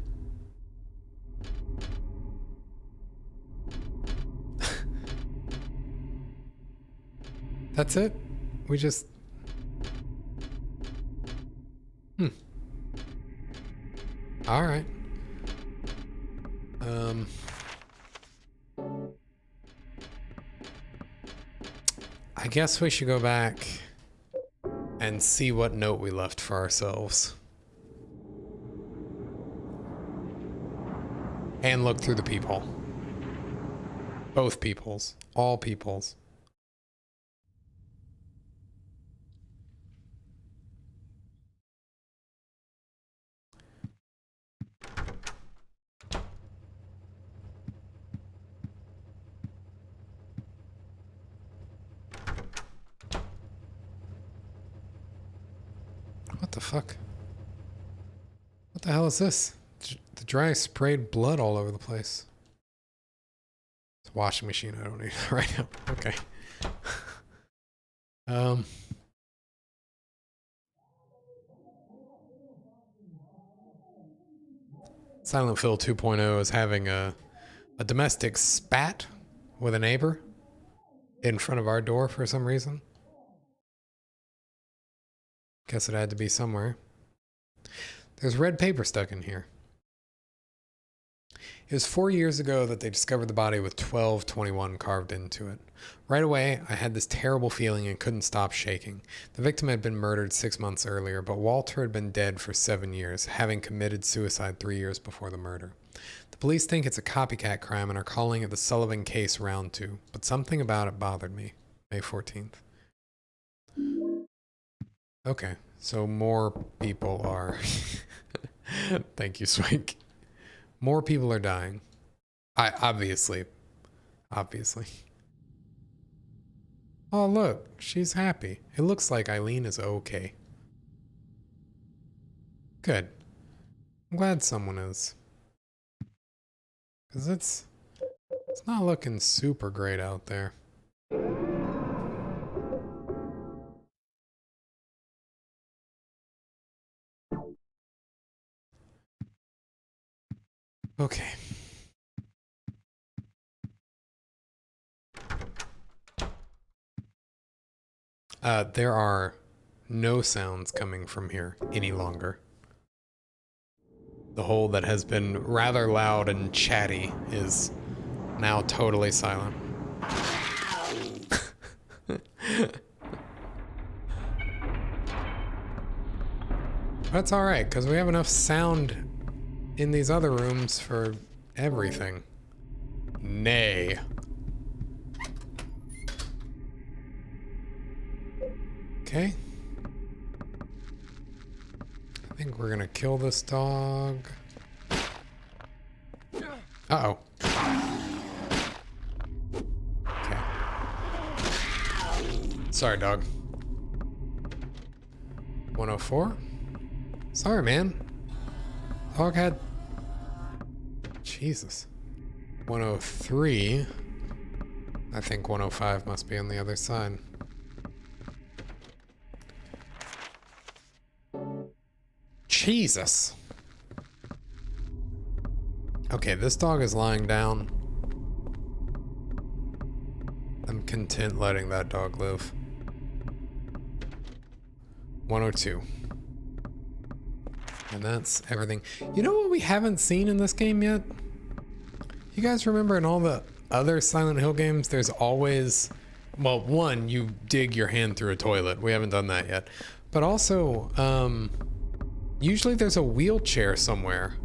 That's it? We just... Alright. I guess we should go back and see what note we left for ourselves. And look through the peephole. Both peepholes. All peepholes. What the fuck? What the hell is this? The dry sprayed blood all over the place. It's a washing machine. I don't need it right now. Okay. Silent Phil 2.0 is having a domestic spat with a neighbor in front of our door for some reason. Guess it had to be somewhere. There's red paper stuck in here. It was 4 years ago that they discovered the body with 12/21 carved into it. Right away, I had this terrible feeling and couldn't stop shaking. The victim had been murdered 6 months earlier, but Walter had been dead for 7 years, having committed suicide 3 years before the murder. The police think it's a copycat crime and are calling it the Sullivan Case Round 2, but something about it bothered me. May 14th. Okay, so more people are... Thank you, Swink. More people are dying. Obviously. Oh, look, she's happy. It looks like Eileen is okay. Good. I'm glad someone is. Because it's not looking super great out there. Okay. There are no sounds coming from here any longer. The hole that has been rather loud and chatty is now totally silent. That's alright, because we have enough sound in these other rooms for everything. Nay. Okay. I think we're gonna kill this dog. Uh-oh. Okay. Sorry, dog. 104? Sorry, man. Dog had... Jesus. 103. I think 105 must be on the other side. Jesus. Okay, this dog is lying down. I'm content letting that dog live. 102. And that's everything. You know what we haven't seen in this game yet? You guys remember in all the other Silent Hill games, there's always... Well, one, you dig your hand through a toilet. We haven't done that yet. But also, usually there's a wheelchair somewhere.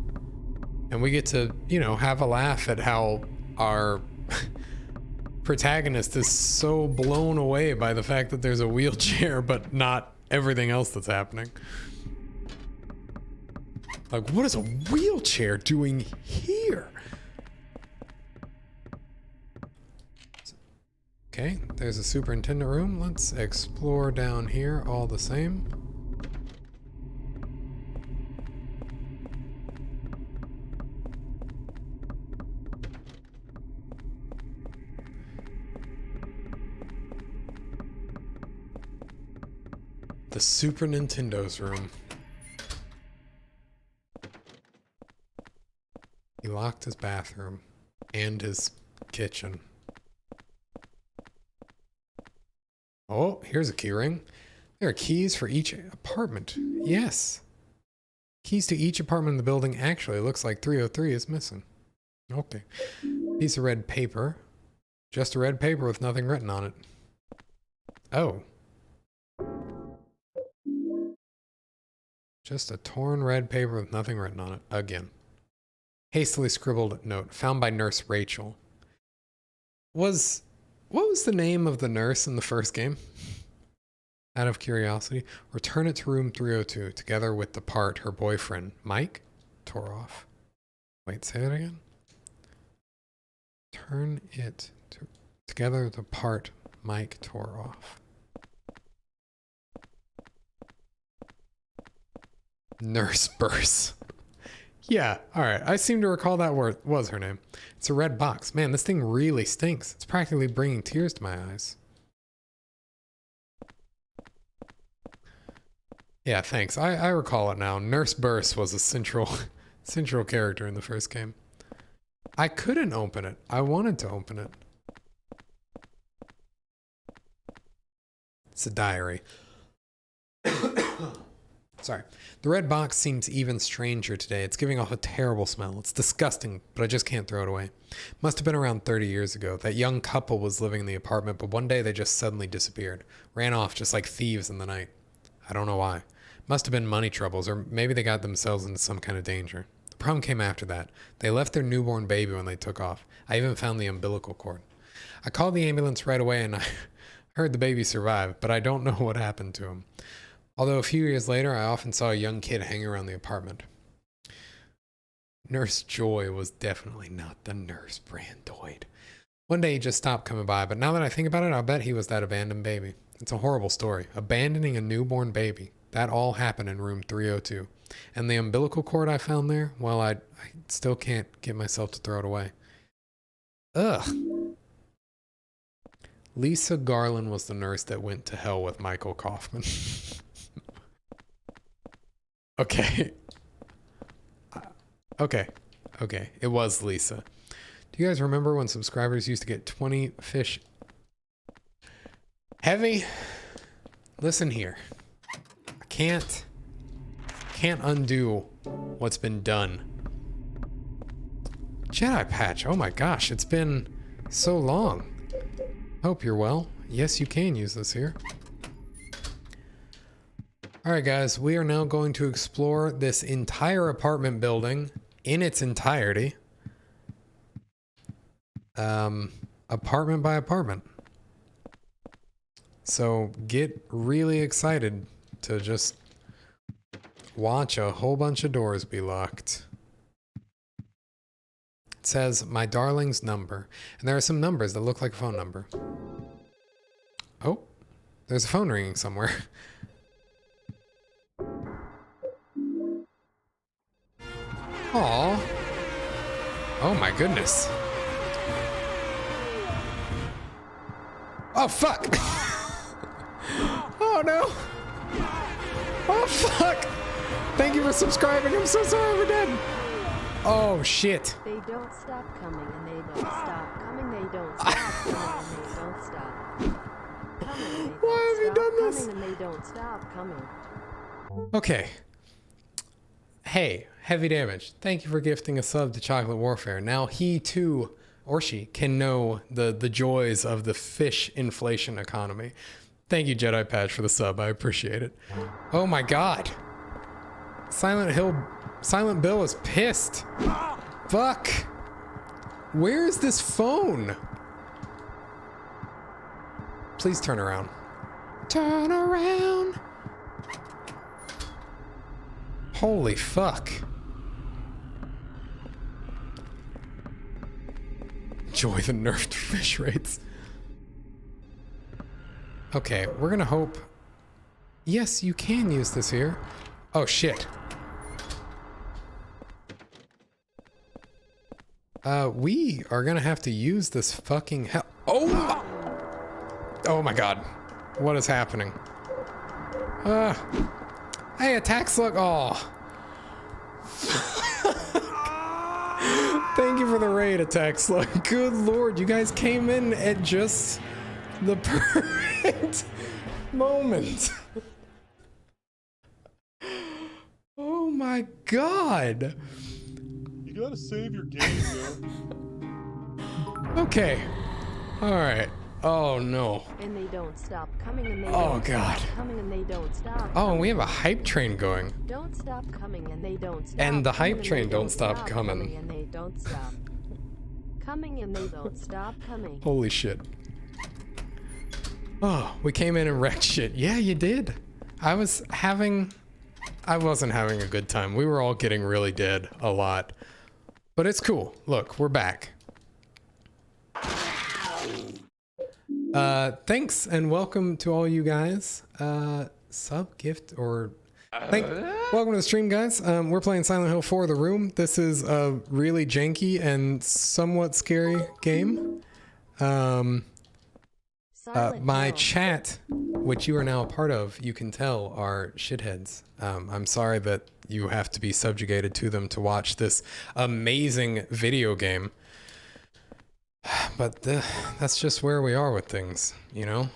And we get to, you know, have a laugh at how our protagonist is so blown away by the fact that there's a wheelchair, but not everything else that's happening. Like, what is a wheelchair doing here? Okay, there's a superintendent room. Let's explore down here all the same. The Super Nintendo's room. He locked his bathroom and his kitchen. Oh, here's a key ring. There are keys for each apartment. Yes. Keys to each apartment in the building. Actually, it looks like 303 is missing. Okay. Piece of red paper. Just a red paper with nothing written on it. Oh. Just a torn red paper with nothing written on it. Again. Hastily scribbled note. Found by Nurse Rachel. What was the name of the nurse in the first game? Out of curiosity. Return it to room 302 together with the part her boyfriend, Mike, tore off. Wait, say that again? Turn it together with the part Mike tore off. Nurse Burse. Yeah, alright. I seem to recall that was her name. It's a red box. Man, this thing really stinks. It's practically bringing tears to my eyes. Yeah, thanks. I recall it now. Nurse Burse was a central character in the first game. I couldn't open it. I wanted to open it. It's a diary. Sorry. The red box seems even stranger today. It's giving off a terrible smell. It's disgusting, but I just can't throw it away. Must have been around 30 years ago. That young couple was living in the apartment, but one day they just suddenly disappeared. Ran off just like thieves in the night. I don't know why. Must have been money troubles, or maybe they got themselves into some kind of danger. The problem came after that. They left their newborn baby when they took off. I even found the umbilical cord. I called the ambulance right away, and I Heard the baby survived, but I don't know what happened to him. Although a few years later, I often saw a young kid hanging around the apartment. Nurse Joy was definitely not the nurse Brandoid. One day he just stopped coming by, but now that I think about it, I'll bet he was that abandoned baby. It's a horrible story. Abandoning a newborn baby. That all happened in room 302. And the umbilical cord I found there, well, I still can't get myself to throw it away. Ugh. Lisa Garland was the nurse that went to hell with Michael Kaufman. Okay. Okay. It was Lisa. Do you guys remember when subscribers used to get 20 fish? Heavy, listen here. I can't undo what's been done. Jedi Patch, oh my gosh, it's been so long. Hope you're well. Yes, you can use this here. Alright guys, we are now going to explore this entire apartment building in its entirety. Apartment by apartment. So get really excited to just watch a whole bunch of doors be locked. It says, my darling's number. And there are some numbers that look like a phone number. Oh, there's a phone ringing somewhere. Aw. Oh my goodness. Oh fuck! Oh no! Oh fuck! Thank you for subscribing, I'm so sorry we're dead! Oh shit! They don't stop coming and they don't stop coming, they don't stop coming and they don't stop coming. Why have you done this? And they don't stop coming. Okay. Hey, Heavy Damage, thank you for gifting a sub to Chocolate Warfare. Now he too, or she, can know the joys of the fish inflation economy. Thank you, Jedi Patch, for the sub. I appreciate it. Oh my god. Silent Bill is pissed. Fuck. Where is this phone? Please turn around. Turn around. Holy fuck. Enjoy the nerfed fish rates. Okay, we're gonna hope. Yes, you can use this here. Oh shit. We are gonna have to use this fucking hell. Oh my god. What is happening? Hey, attack slug. Oh. Thank you for the raid, attack slug. Good lord, you guys came in at just the perfect moment. Oh my god. You gotta save your game, yo. Okay. Alright. Oh no. And they don't stop coming and they Oh don't god. stop coming and they don't stop. Oh, and we have a hype train going. Don't stop coming and they don't stop. And the coming hype and train they don't stop coming. coming and they don't stop. Coming and they don't stop coming. Holy shit. Oh, we came in and wrecked shit. Yeah, you did. I wasn't having a good time. We were all getting really dead a lot. But it's cool. Look, we're back. Thanks and welcome to all you guys. Sub gift or welcome to the stream, guys. We're playing Silent Hill 4 The Room. This is a really janky and somewhat scary game. My chat, which you are now a part of, you can tell are shitheads. I'm sorry that you have to be subjugated to them to watch this amazing video game. But that's just where we are with things, you know?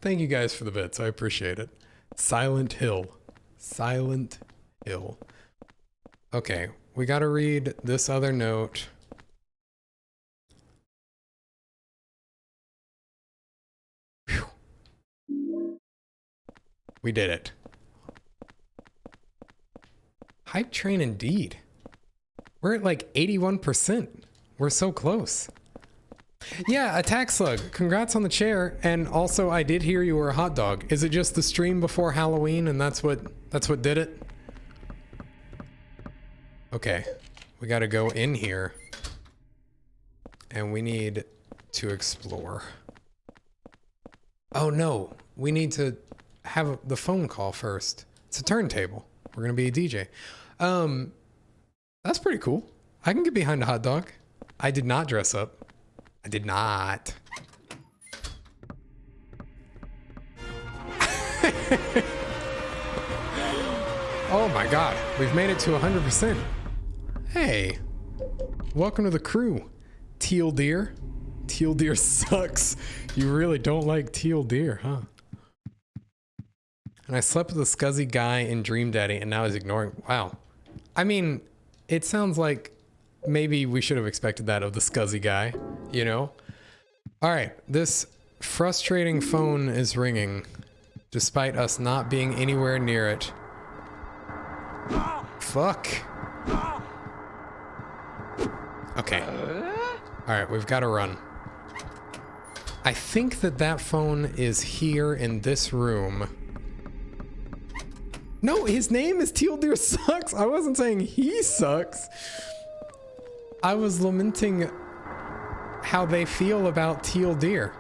Thank you guys for the bits. I appreciate it. Silent Hill. Silent Hill. Okay, we gotta read this other note. Whew. We did it. Hype train indeed. We're at like 81%. We're so close. Yeah, Attack Slug. Congrats on the chair. And also, I did hear you were a hot dog. Is it just the stream before Halloween, and that's what did it? Okay, we got to go in here, and we need to explore. Oh no, we need to have the phone call first. It's a turntable. We're gonna be a DJ. That's pretty cool. I can get behind a hot dog. I did not dress up. I did not. Oh my god, we've made it to 100%. Hey, welcome to the crew, Teal Deer. Teal Deer sucks. You really don't like Teal Deer, huh? And I slept with a scuzzy guy in Dream Daddy, and now he's ignoring. Wow. I mean, it sounds like maybe we should have expected that of the scuzzy guy, you know? All right, this frustrating phone is ringing, despite us not being anywhere near it. Fuck. Okay. All right, we've got to run. I think that phone is here in this room. No, his name is Teal Deer Sucks. I wasn't saying he sucks. I was lamenting how they feel about Teal Deer.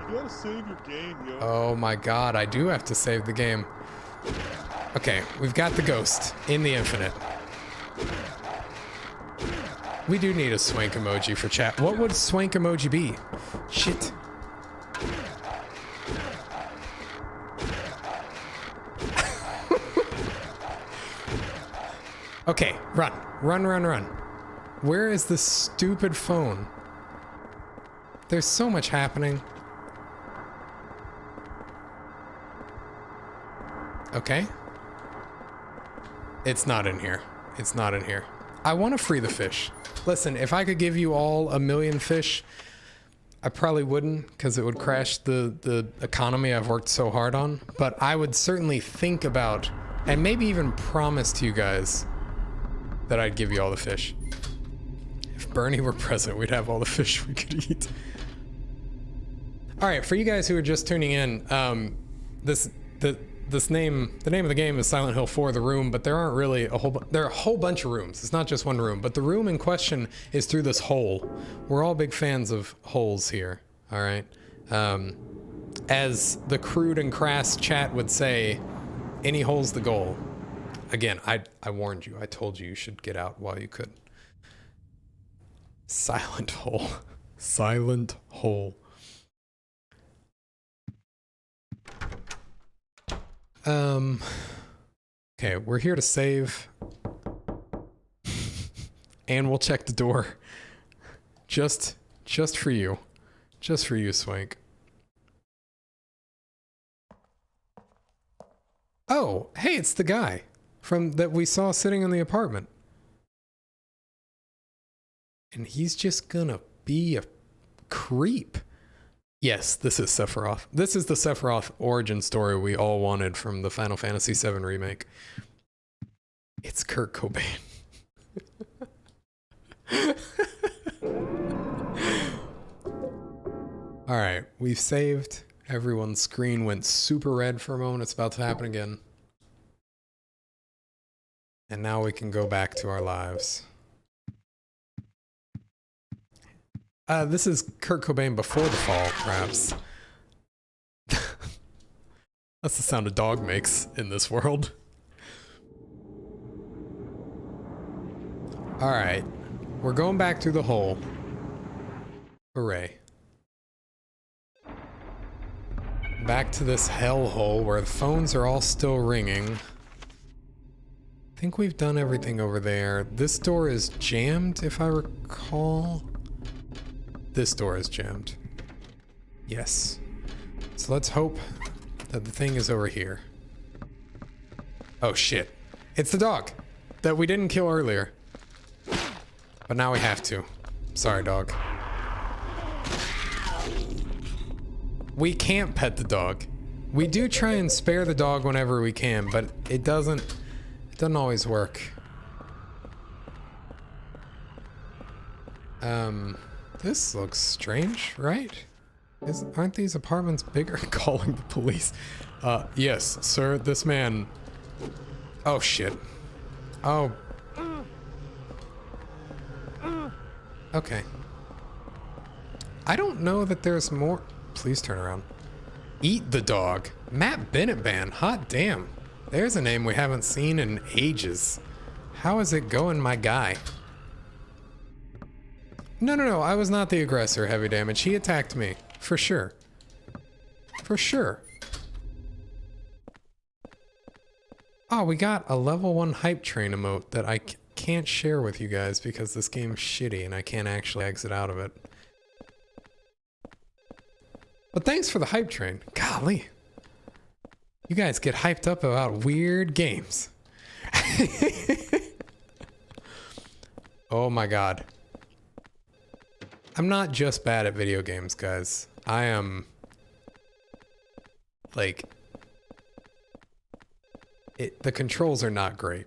You gotta save your game, yo. Oh my god, I do have to save the game. Okay, we've got the ghost in the infinite. We do need a swank emoji for chat. What would swank emoji be? Shit. Okay, run. Run, run, run. Where is this stupid phone? There's so much happening. Okay. It's not in here. It's not in here. I want to free the fish. Listen, if I could give you all 1,000,000 fish, I probably wouldn't, because it would crash the economy I've worked so hard on. But I would certainly think about, and maybe even promise to you guys, that I'd give you all the fish. If Bernie were present, we'd have all the fish we could eat. All right, for you guys who are just tuning in, the name of the game is Silent Hill 4: The Room, but there aren't really there are a whole bunch of rooms. It's not just one room, but the room in question is through this hole. We're all big fans of holes here, all right? As the crude and crass chat would say, any hole's the goal. Again, I warned you. I told you should get out while you could. Silent hole. Silent hole. Okay, we're here to save. And we'll check the door. Just for you. Just for you, Swank. Oh, hey, it's the guy from that we saw sitting in the apartment. And he's just gonna be a creep. Yes, this is Sephiroth. This is the Sephiroth origin story we all wanted from the Final Fantasy VII Remake. It's Kurt Cobain. All right, we've saved. Everyone's screen went super red for a moment. It's about to happen again. And now we can go back to our lives. This is Kurt Cobain before the fall, perhaps. That's the sound a dog makes in this world. All right, we're going back through the hole. Hooray. Back to this hellhole where the phones are all still ringing. I think we've done everything over there. This door is jammed, if I recall. This door is jammed. Yes. So let's hope that the thing is over here. Oh shit. It's the dog that we didn't kill earlier. But now we have to. Sorry, dog. We can't pet the dog. We do try and spare the dog whenever we can, but it doesn't always work. This looks strange, right? Aren't these apartments bigger? Calling the police. Yes, sir, this man... Oh, shit. Oh. Okay. I don't know that there's more... Please turn around. Eat the dog. Matt Bennett Band. Hot damn. There's a name we haven't seen in ages. How is it going, my guy? No. I was not the aggressor, Heavy Damage. He attacked me. For sure. For sure. Oh, we got a level 1 hype train emote that I can't share with you guys because this game's shitty and I can't actually exit out of it. But thanks for the hype train. Golly. You guys get hyped up about weird games. Oh my god. I'm not just bad at video games, guys. I am... like... the controls are not great.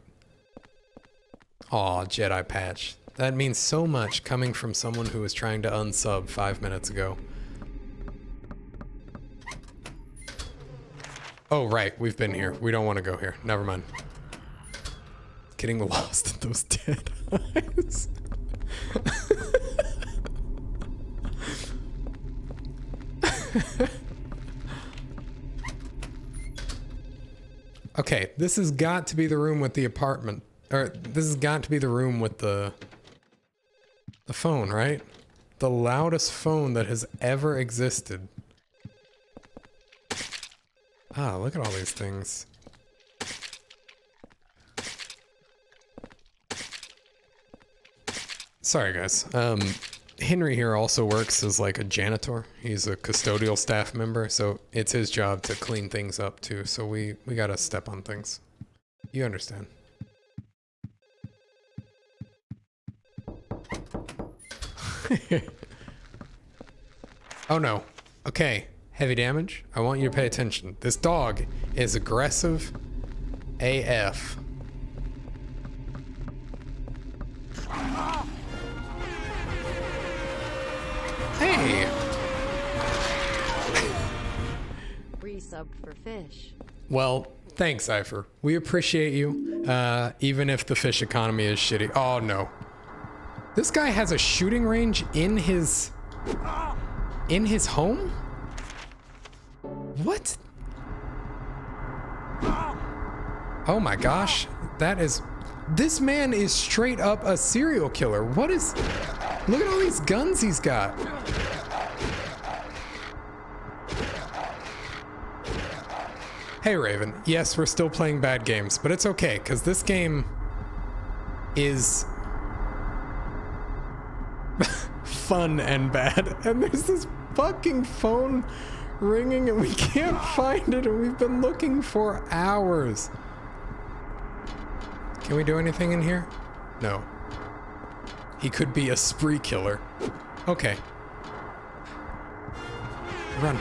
Aw, Jedi patch. That means so much coming from someone who was trying to unsub 5 minutes ago. Oh, right. We've been here. We don't want to go here. Never mind. Getting lost in those dead eyes. Okay, this has got to be the room with the apartment. Or, this has got to be the room with the phone, right? The loudest phone that has ever existed. Ah, look at all these things. Sorry, guys. Henry here also works as like a janitor. He's a custodial staff member, so it's his job to clean things up too. So we gotta step on things. You understand. Oh no. Okay. Heavy Damage. I want you to pay attention. This dog is aggressive AF. Hey! Resubbed for fish. Well, thanks, Cypher. We appreciate you, even if the fish economy is shitty. Oh, no. This guy has a shooting range in his home? What? Oh my gosh. This man is straight up a serial killer. What is... Look at all these guns he's got. Hey Raven, yes, we're still playing bad games, but it's okay, because this game is fun and bad. And there's this fucking phone ringing and we can't find it, and we've been looking for hours. Can we do anything in here? No. He could be a spree killer. Okay. Run.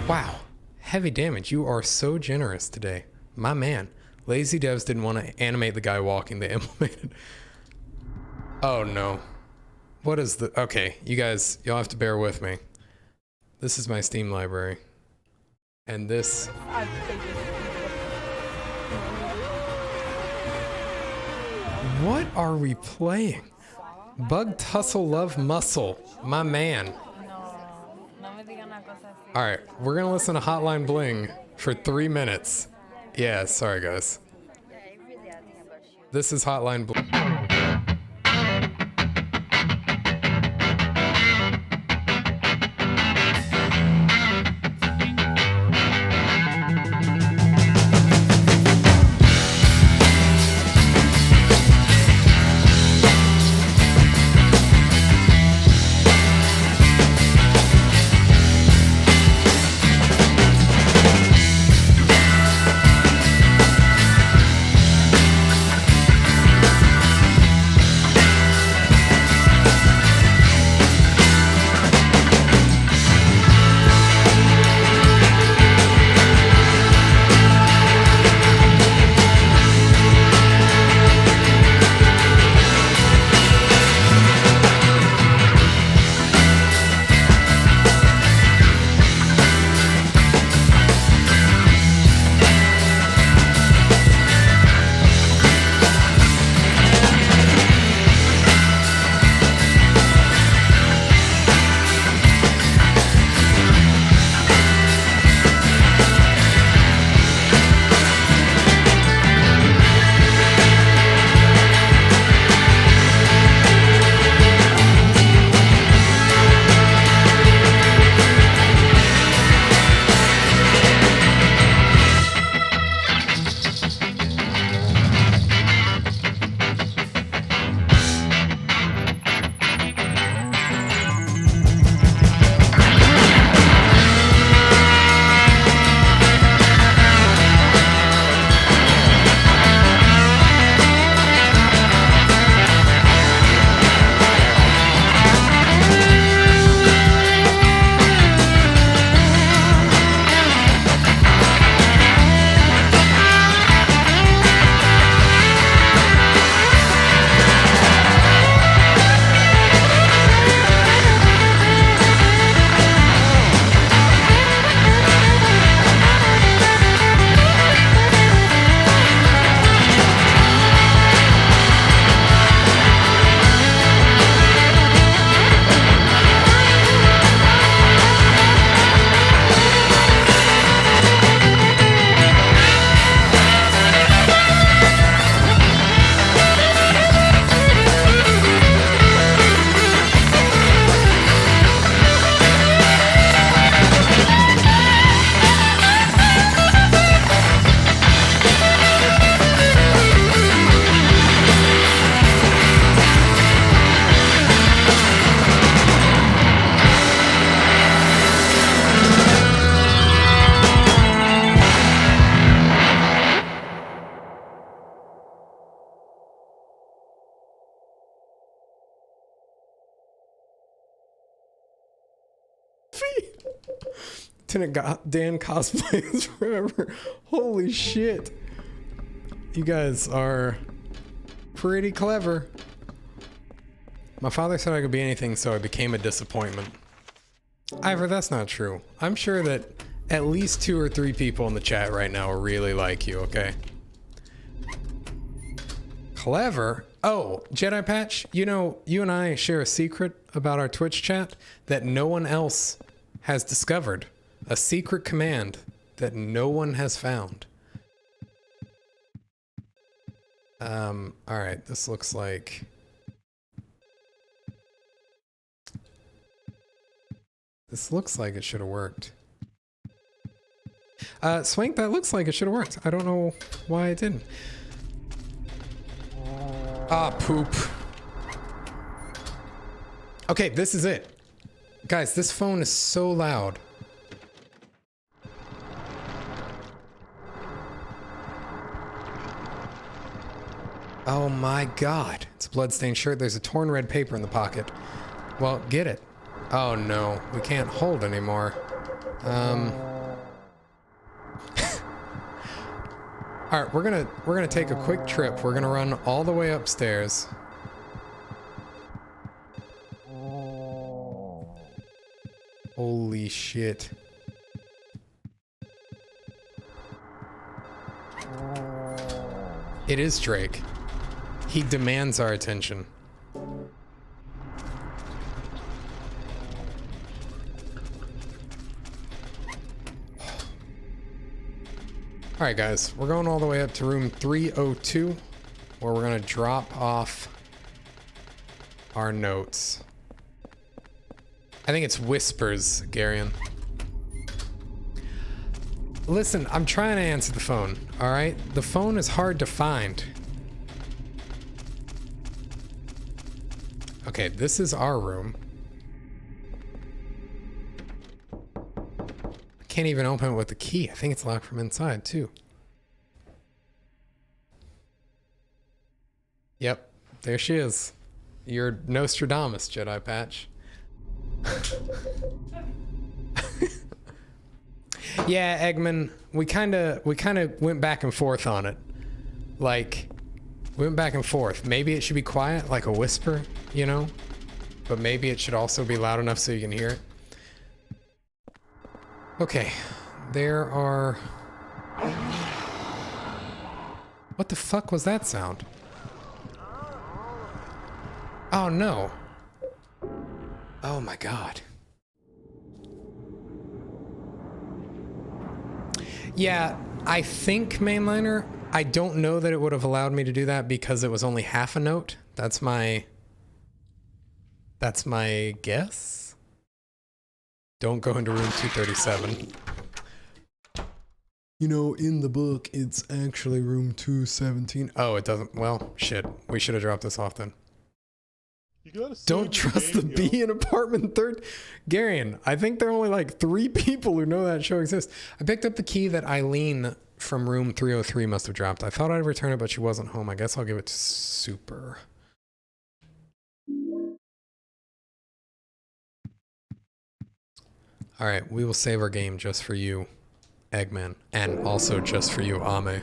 Wow. Heavy Damage, you are so generous today. My man. Lazy devs didn't want to animate the guy walking, they implemented. Oh no. What is the... Okay, you guys, you'll have to bear with me. This is my Steam library. And this... What are we playing? Bug Tussle Love Muscle. My man. Alright, we're gonna listen to Hotline Bling for 3 minutes. Yeah, sorry guys. This is Hotline Bling. Dan cosplays forever. Holy shit. You guys are pretty clever. My father said I could be anything, so I became a disappointment. Ivor, that's not true. I'm sure that at least 2 or 3 people in the chat right now really like you, okay? Clever? Oh, Jedi Patch, you know, you and I share a secret about our Twitch chat that no one else has discovered. A secret command that no one has found. Alright, this looks like... This looks like it should have worked. Swank, that looks like it should have worked. I don't know why it didn't. Ah, poop. Okay, this is it. Guys, this phone is so loud. Oh my god. It's a bloodstained shirt. There's a torn red paper in the pocket. Well, get it. Oh no, we can't hold anymore. Alright, we're gonna take a quick trip. We're gonna run all the way upstairs. Holy shit. It is Drake. He demands our attention. Alright guys, we're going all the way up to room 302, where we're going to drop off our notes. I think it's Whispers, Garion. Listen, I'm trying to answer the phone, alright? The phone is hard to find. Okay, this is our room. I can't even open it with the key. I think it's locked from inside, too. Yep, there she is. You're Nostradamus, Jedi Patch. Yeah, Eggman, we kind of went back and forth on it. Like, we went back and forth. Maybe it should be quiet, like a whisper, you know? But maybe it should also be loud enough so you can hear it. Okay, there are... What the fuck was that sound? Oh no. Oh my god. Yeah, I think mainliner, I don't know that it would have allowed me to do that because it was only half a note. That's my guess. Don't go into room 237. You know, in the book, it's actually room 217. Oh, it doesn't. Well, shit. We should have dropped this off then. You gotta save Don't your trust the game, bee in apartment third. Garion, I think there are only like 3 people who know that show exists. I picked up the key that Eileen from room 303 must have dropped. I thought I'd return it, but she wasn't home. I guess I'll give it to Super. All right, we will save our game just for you, Eggman, and also just for you, Ame.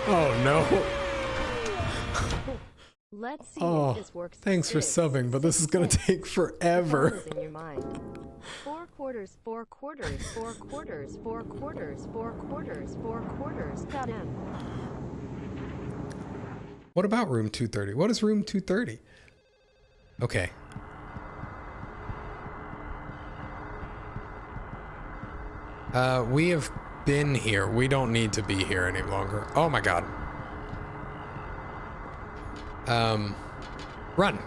Oh no. Let's see Oh, if this works. thanks for subbing, but this is gonna take forever. In your mind. 4 quarters, 4 quarters, 4 quarters, 4 quarters, 4 quarters, 4 quarters. Got him. What about room 230? What is room 230? Okay. We have been here. We don't need to be here any longer. Oh my god. Run.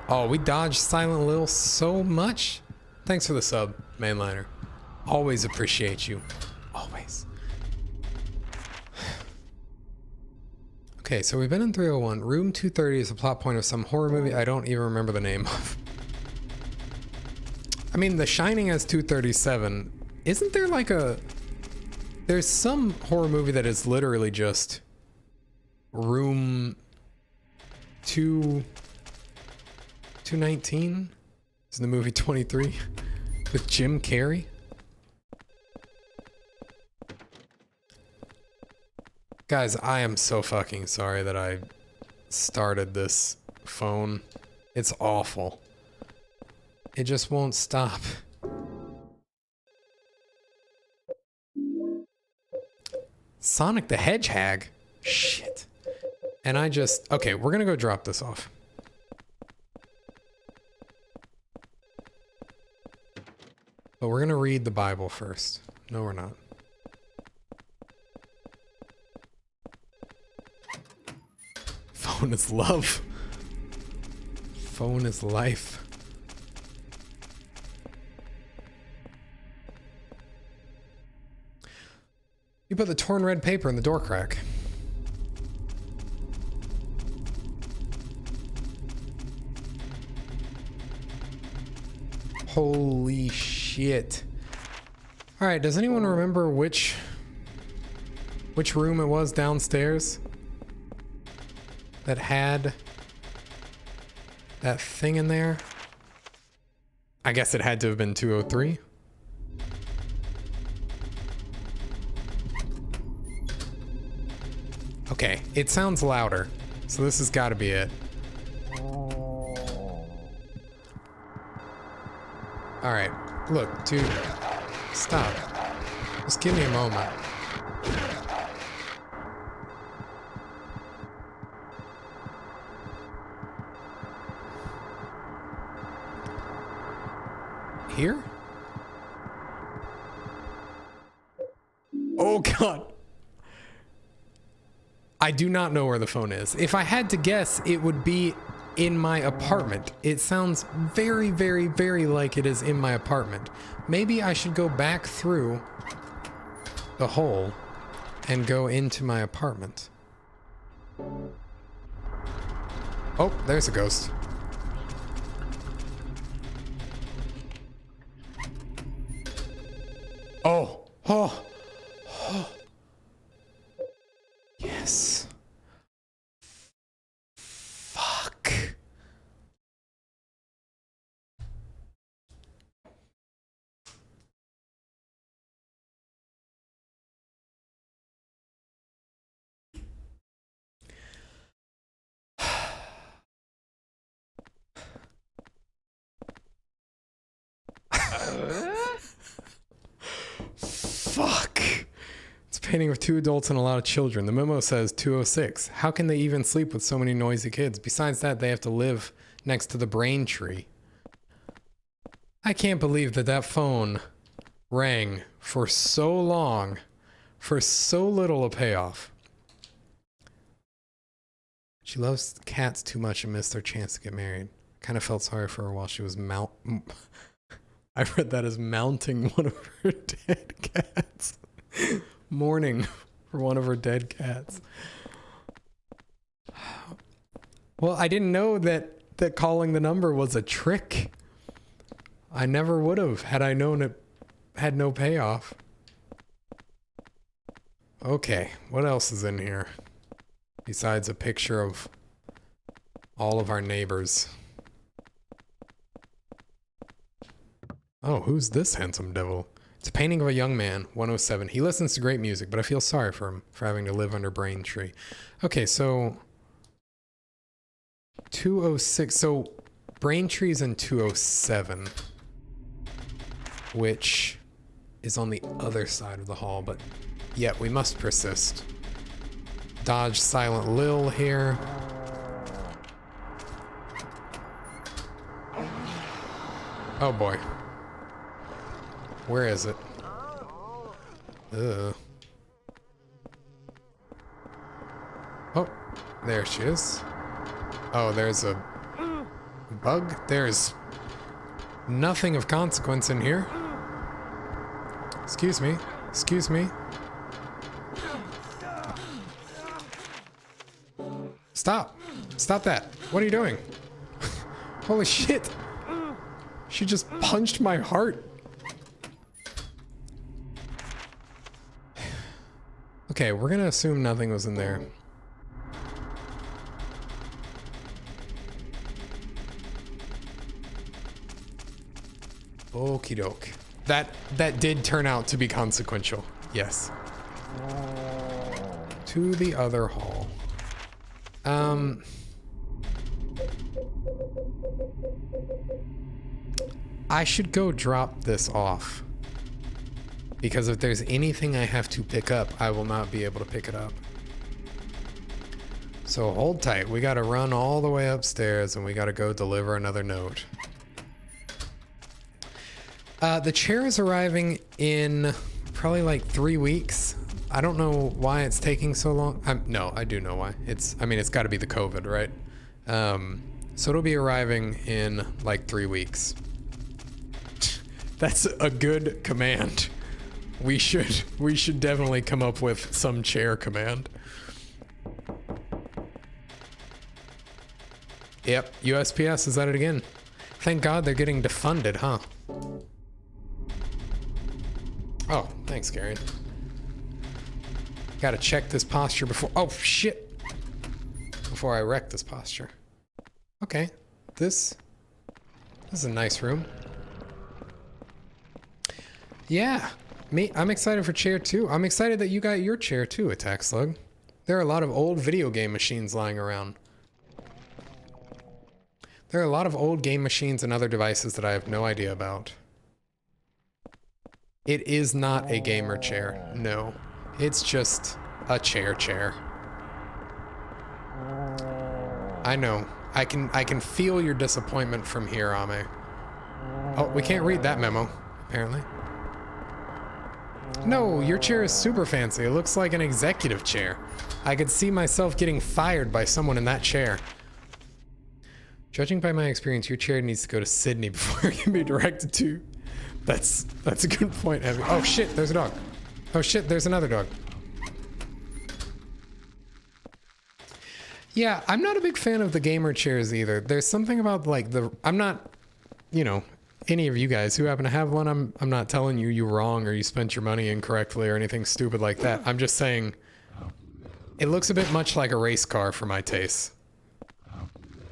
Oh, we dodged Silent Lil so much. Thanks for the sub, mainliner. Always appreciate you. Always. Okay, so we've been in 301. Room 230 is a plot point of some horror movie I don't even remember the name of. I mean, The Shining has 237. Isn't there like a... There's some horror movie that is literally just room 219. Is the movie 23 with Jim Carrey? Guys, I am so fucking sorry that I started this phone. It's awful. It just won't stop. Sonic the Hedgehog? Shit. And I just... Okay, we're gonna go drop this off. But we're gonna read the Bible first. No, we're not. Phone is love. Phone is life. You put the torn red paper in the door crack. Holy shit. All right, does anyone remember which room it was downstairs that had that thing in there? I guess it had to have been 203. Okay, it sounds louder, so this has got to be it. All right, look, dude, stop. Just give me a moment. Here? Oh, God. I do not know where the phone is. If I had to guess, it would be in my apartment. It sounds very, very, very like it is in my apartment. Maybe I should go back through the hole and go into my apartment. Oh, there's a ghost. Oh, oh, oh. Yes. Fuck. Fuck. It's a painting of 2 adults and a lot of children. The memo says 206. How can they even sleep with so many noisy kids? Besides that, they have to live next to the brain tree. I can't believe that that phone rang for so long, for so little a payoff. She loves cats too much and missed their chance to get married. Kind of felt sorry for her while she was I read that as mounting one of her dead cats. Mourning for one of her dead cats. Well, I didn't know that calling the number was a trick. I never would have had I known it had no payoff. Okay, what else is in here? Besides a picture of all of our neighbors. Oh, who's this handsome devil? It's a painting of a young man, 107. He listens to great music, but I feel sorry for him for having to live under Braintree. Okay, so 206. So Braintree's in 207, which is on the other side of the hall, but yet we must persist. Dodge Silent Lil here. Oh boy. Where is it? Ugh. Oh, there she is. Oh, there's a bug. There's nothing of consequence in here. Excuse me. Excuse me. Stop. Stop that. What are you doing? Holy shit. She just punched my heart. Okay, we're gonna assume nothing was in there. Okie doke. That did turn out to be consequential. Yes. To the other hall. I should go drop this off. Because if there's anything I have to pick up, I will not be able to pick it up. So hold tight. We gotta run all the way upstairs and we gotta go deliver another note. The chair is arriving in probably like 3 weeks. I don't know why it's taking so long. No, I do know why. It's gotta be the COVID, right? So it'll be arriving in like 3 weeks. That's a good command. We should definitely come up with some chair command. Yep, USPS is at it again. Thank God they're getting defunded, huh? Oh, thanks, Gary. Gotta check this posture before. Oh, shit! Before I wreck this posture. Okay, this is a nice room. Yeah, I'm excited for chair 2. I'm excited that you got your chair too, Attack Slug. There are a lot of old video game machines lying around. There are a lot of old game machines and other devices that I have no idea about. It is not a gamer chair, no. It's just a chair. I know. I can feel your disappointment from here, Ame. Oh, we can't read that memo, apparently. No, your chair is super fancy. It looks like an executive chair. I could see myself getting fired by someone in that chair. Judging by my experience, your chair needs to go to Sydney before it can be directed to. That's a good point, Abby. Oh shit, there's a dog. Oh shit, there's another dog. Yeah, I'm not a big fan of the gamer chairs either. There's something about like I'm not, you know, any of you guys who happen to have one, I'm not telling you you're wrong or you spent your money incorrectly or anything stupid like that. I'm just saying it looks a bit much like a race car for my taste.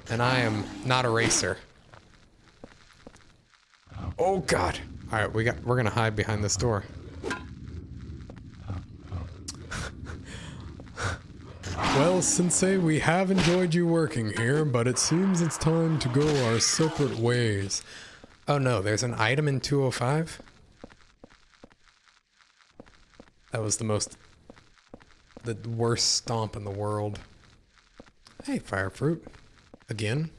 And I am not a racer. Oh god. All right, we're gonna hide behind this door. Well, Sensei, we have enjoyed you working here, but it seems it's time to go our separate ways. Oh no, there's an item in 205? That was the worst stomp in the world. Hey, fire fruit. Again.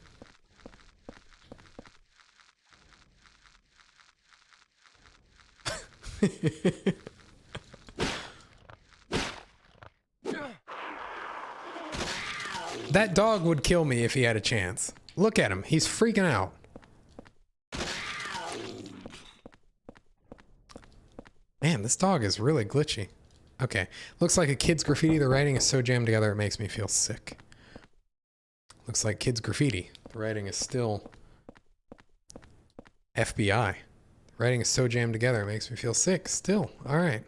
That dog would kill me if he had a chance. Look at him. He's freaking out. Man, this dog is really glitchy. Okay. Looks like a kid's graffiti. The writing is so jammed together it makes me feel sick. Looks like kid's graffiti. The writing is still FBI. The writing is so jammed together it makes me feel sick. Still. Alright.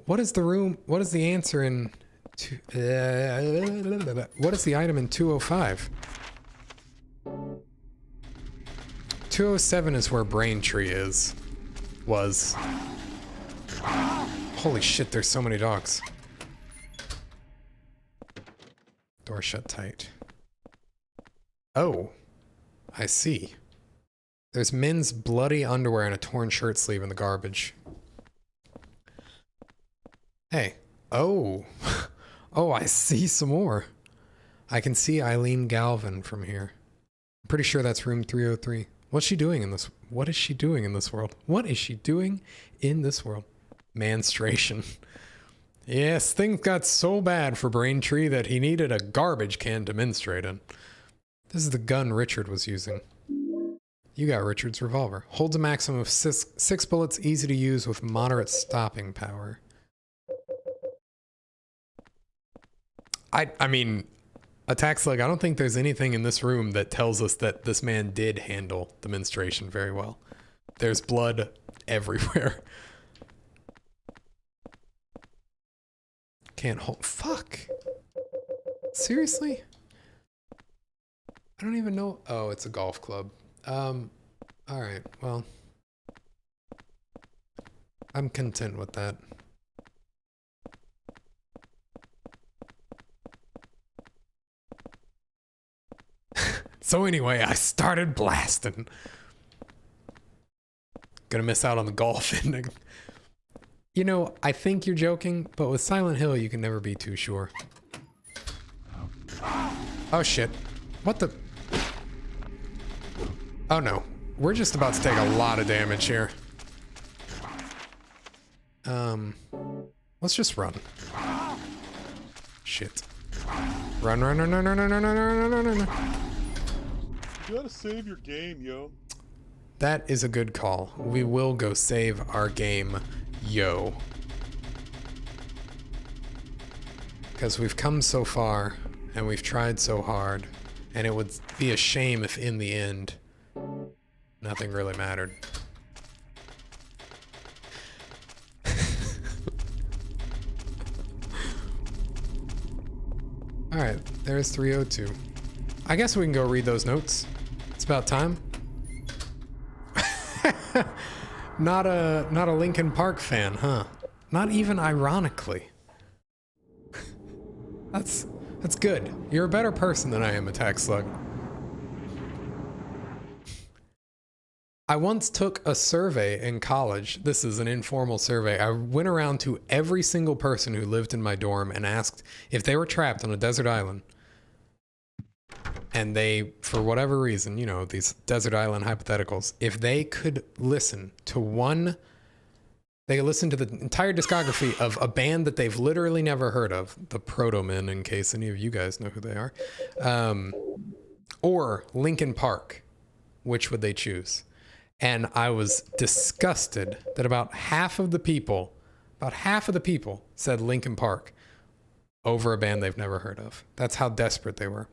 What is the room? What is the answer in... what is the item in 205? 207 is where Braintree is. Was. Holy shit, there's so many dogs. Door shut tight. Oh. I see. There's men's bloody underwear and a torn shirt sleeve in the garbage. Hey. Oh. Oh, I see some more. I can see Eileen Galvin from here. I'm pretty sure that's room 303. What's she doing in this? What is she doing in this world? What is she doing in this world? Menstruation. Yes, things got so bad for Braintree that he needed a garbage can to menstruate in. This is the gun Richard was using. You got Richard's revolver. Holds a maximum of six bullets, easy to use with moderate stopping power. I mean, Attack Slug, I don't think there's anything in this room that tells us that this man did handle the menstruation very well. There's blood everywhere. can't hold. Fuck. Seriously? I don't even know. Oh, it's a golf club. Alright, well. I'm content with that. So anyway, I started blasting. Gonna miss out on the golf ending. You know, I think you're joking, but with Silent Hill, you can never be too sure. Oh shit. What the? Oh no. We're just about to take a lot of damage here. Let's just run. Shit. Run, run, run, run, run, run, run, run, run, run, run, run. You gotta save your game, yo. That is a good call. We will go save our game, yo. Because we've come so far, and we've tried so hard, and it would be a shame if in the end, nothing really mattered. Alright, there's 302. I guess we can go read those notes. It's about time. Not a Linkin Park fan, huh? Not even ironically. That's good. You're a better person than I am, Attack Slug. I once took a survey in college. This is an informal survey. I went around to every single person who lived in my dorm and asked if they were trapped on a desert island. And they, for whatever reason, you know, these desert island hypotheticals, if they could listen to they could listen to the entire discography of a band that they've literally never heard of, the Proto-Men, in case any of you guys know who they are, or Linkin Park, which would they choose? And I was disgusted that about half of the people said Linkin Park over a band they've never heard of. That's how desperate they were.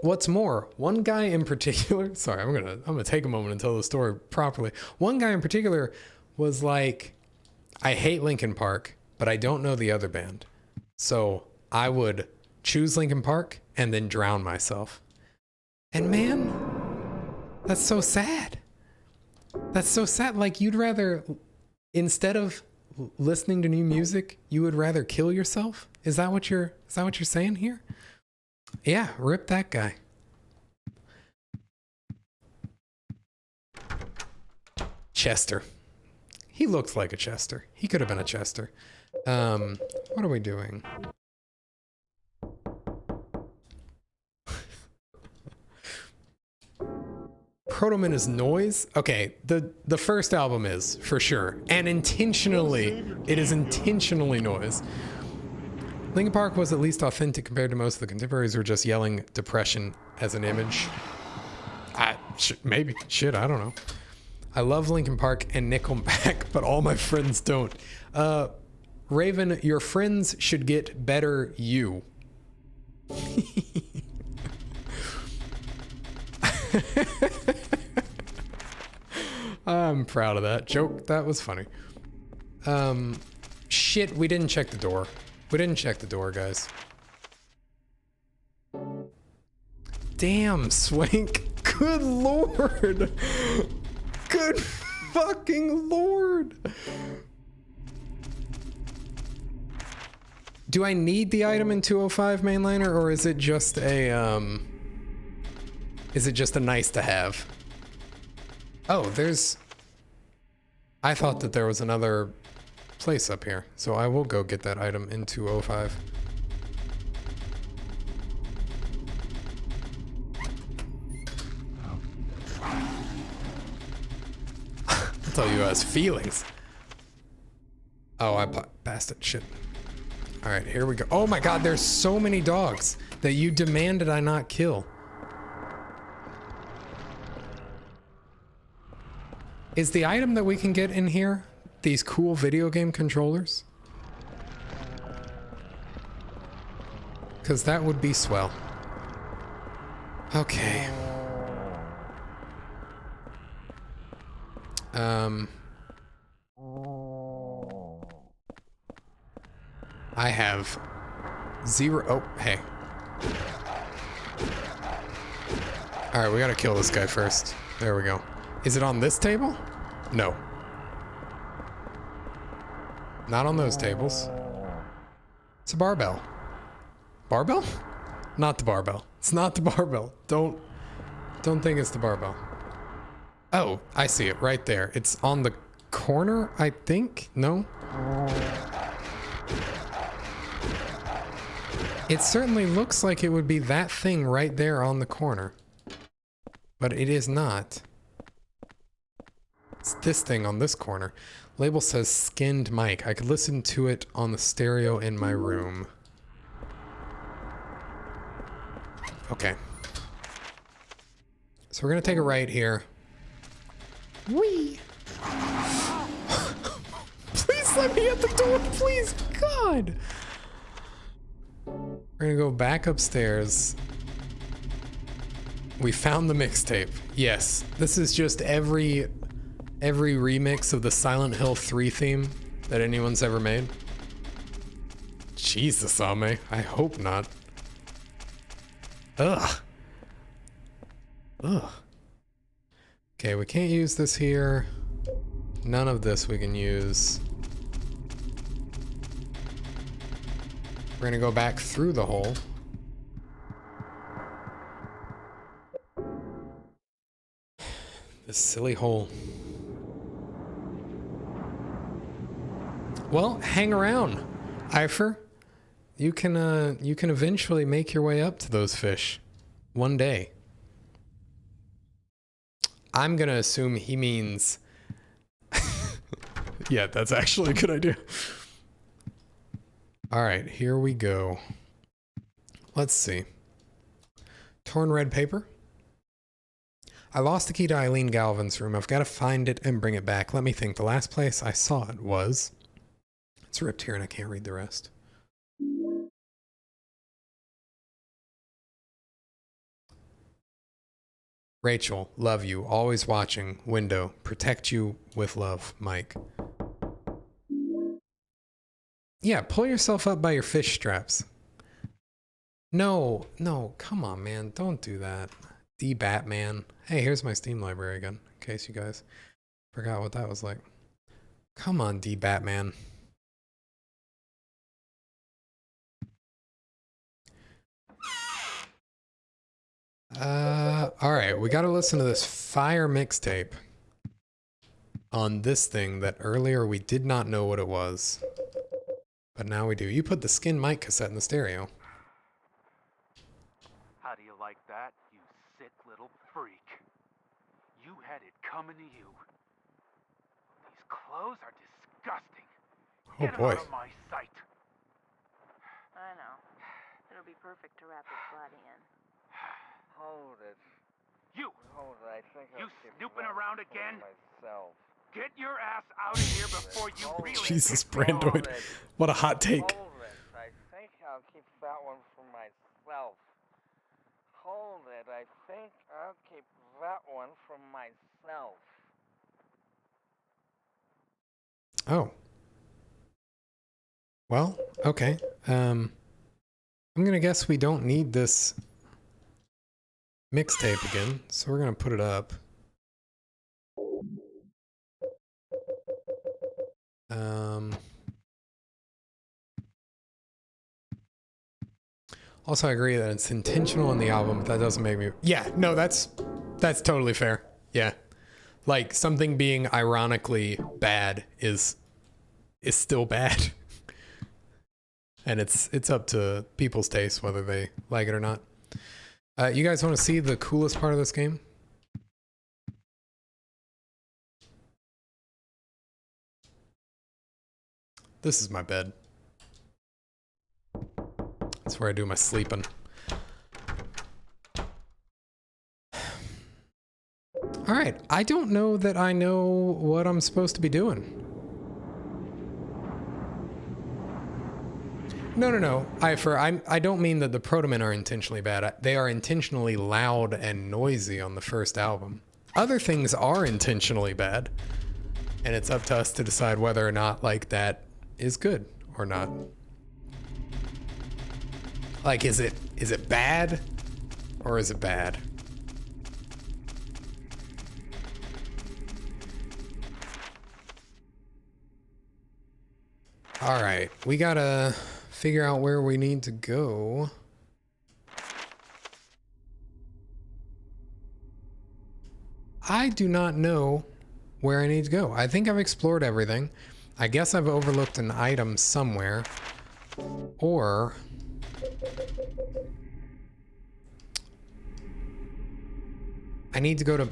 What's more, one guy in particular, sorry, I'm gonna take a moment and tell the story properly. One guy in particular was like, I hate Linkin Park, but I don't know the other band. So I would choose Linkin Park and then drown myself. And man, that's so sad. That's so sad. Like, you'd rather, instead of listening to new music, you would rather kill yourself? Is that what you're saying here? Yeah, rip that guy. Chester. He looked like a Chester. He could have been a Chester. What are we doing? Proto-Men is noise? Okay, the first album is, for sure. And intentionally, it is intentionally noise. Linkin Park was at least authentic compared to most of the contemporaries who were just yelling depression as an image. Maybe. Shit, I don't know. I love Linkin Park and Nickelback, but all my friends don't. Raven, your friends should get better you. I'm proud of that joke. That was funny. Shit, we didn't check the door. We didn't check the door, guys. Damn, Swank. Good lord. Good fucking lord. Do I need the item in 205 mainliner, or is it just a nice to have? Oh, I thought that there was another place up here, so I will go get that item in 205. I'll tell you who has feelings. Oh, I passed it. Shit. All right, here we go. Oh my god, there's so many dogs that you demanded I not kill. Is the item that we can get in here these cool video game controllers? Because that would be swell. Okay. I have zero. Oh, hey. All right, we gotta kill this guy first. There we go. Is it on this table? No. Not on those tables. It's a barbell. Barbell? Not the barbell. It's not the barbell. Don't think it's the barbell. Oh, I see it right there. It's on the corner, I think? No? It certainly looks like it would be that thing right there on the corner. But it is not. It's this thing on this corner. Label says skinned mic. I could listen to it on the stereo in my room. Okay. So we're gonna take a right here. Whee! Please let me at the door, please, God! We're gonna go back upstairs. We found the mixtape. Yes, this is just every remix of the Silent Hill 3 theme that anyone's ever made. Jesus, Ame. I hope not. Ugh. Ugh. Okay, we can't use this here. None of this we can use. We're gonna go back through the hole. This silly hole. Well, hang around, Eifer. You can eventually make your way up to those fish. One day. I'm gonna assume he means... Yeah, that's actually a good idea. Alright, here we go. Let's see. Torn red paper. I lost the key to Eileen Galvin's room. I've got to find it and bring it back. Let me think. The last place I saw it was... It's ripped here and I can't read the rest. Rachel, love you. Always watching. Window. Protect you with love. Mike. Yeah, pull yourself up by your fish straps. No, come on, man. Don't do that. D-Batman. Hey, here's my Steam library again, in case you guys forgot what that was like. Come on, D-Batman. Alright, we gotta listen to this fire mixtape on this thing that earlier we did not know what it was. But now we do. You put the skin mic cassette in the stereo. How do you like that, you sick little freak? You had it coming to you. These clothes are disgusting. Oh Get 'em boy. out of my sight. I know. It'll be perfect to wrap his body in. Hold it. You! Hold it. I think You I'll keep snooping that around for again? myself. Get your ass out of here before you really... Jesus, Brandoid. What a hot take. Hold it. I think I'll keep that one for myself. Hold it. I think I'll keep that one for myself. Oh. Well, okay. I'm gonna guess we don't need this mixtape again, so we're gonna put it up. Also, I agree that it's intentional in the album, but that doesn't make me... Yeah, no, that's totally fair. Yeah. Like, something being ironically bad is still bad. And it's up to people's taste whether they like it or not. You guys want to see the coolest part of this game? This is my bed. That's where I do my sleeping. All right, I don't know that I know what I'm supposed to be doing. No. I don't mean that the Protomen are intentionally bad. They are intentionally loud and noisy on the first album. Other things are intentionally bad. And it's up to us to decide whether or not, like, that is good or not. Like, is it bad? Or is it bad? All right, we gotta figure out where we need to go. I do not know where I need to go. I think I've explored everything. I guess I've overlooked an item somewhere. Or... I need to go to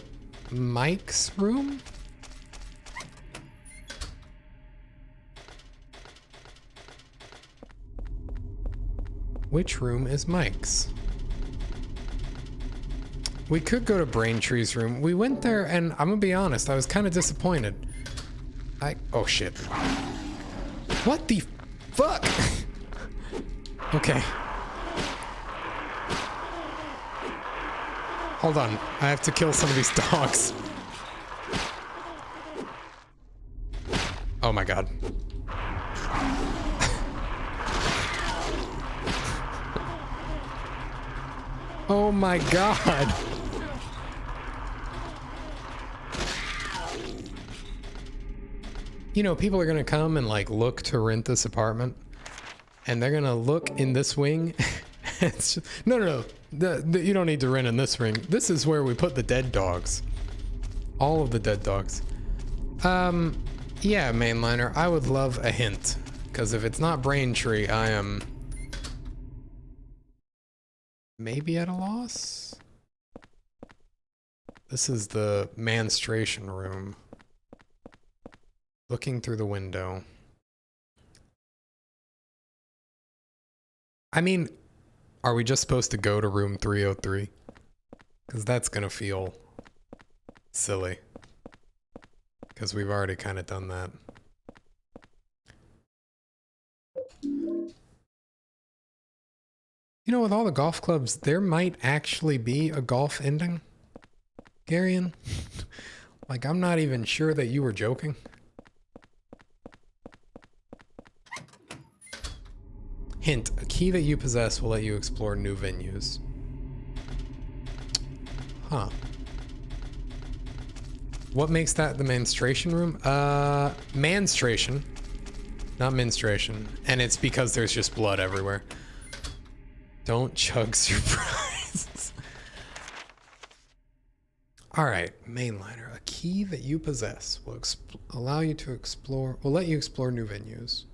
Mike's room? Which room is Mike's? We could go to Braintree's room. We went there and I'm gonna be honest, I was kind of disappointed. Oh shit. What the fuck? Okay. Hold on, I have to kill some of these dogs. Oh my god. Oh my god. You know, people are gonna come and like look to rent this apartment, and they're gonna look in this wing. It's just, no. You don't need to rent in this ring. This is where we put the dead dogs. All of the dead dogs. Yeah, mainliner, I would love a hint. Because if it's not Braintree, I am maybe at a loss? This is the menstruation room. Looking through the window. I mean, are we just supposed to go to room 303? Because that's gonna feel silly. Because we've already kind of done that. You know, with all the golf clubs, there might actually be a golf ending. Garion? Like, I'm not even sure that you were joking. Hint, a key that you possess will let you explore new venues. Huh. What makes that the menstruation room? Menstruation. Not menstruation. And it's because there's just blood everywhere. Don't chug surprise. Alright, mainliner. A key that you possess will allow you to explore, will let you explore new venues.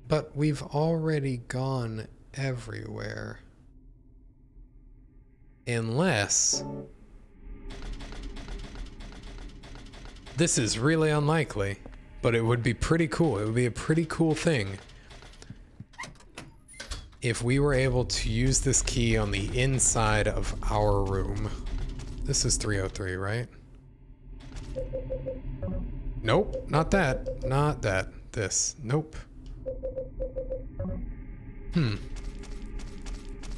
But we've already gone everywhere. Unless... This is really unlikely, but it would be pretty cool. It would be a pretty cool thing if we were able to use this key on the inside of our room. This is 303, right? Nope, not that. Not that. This. Nope.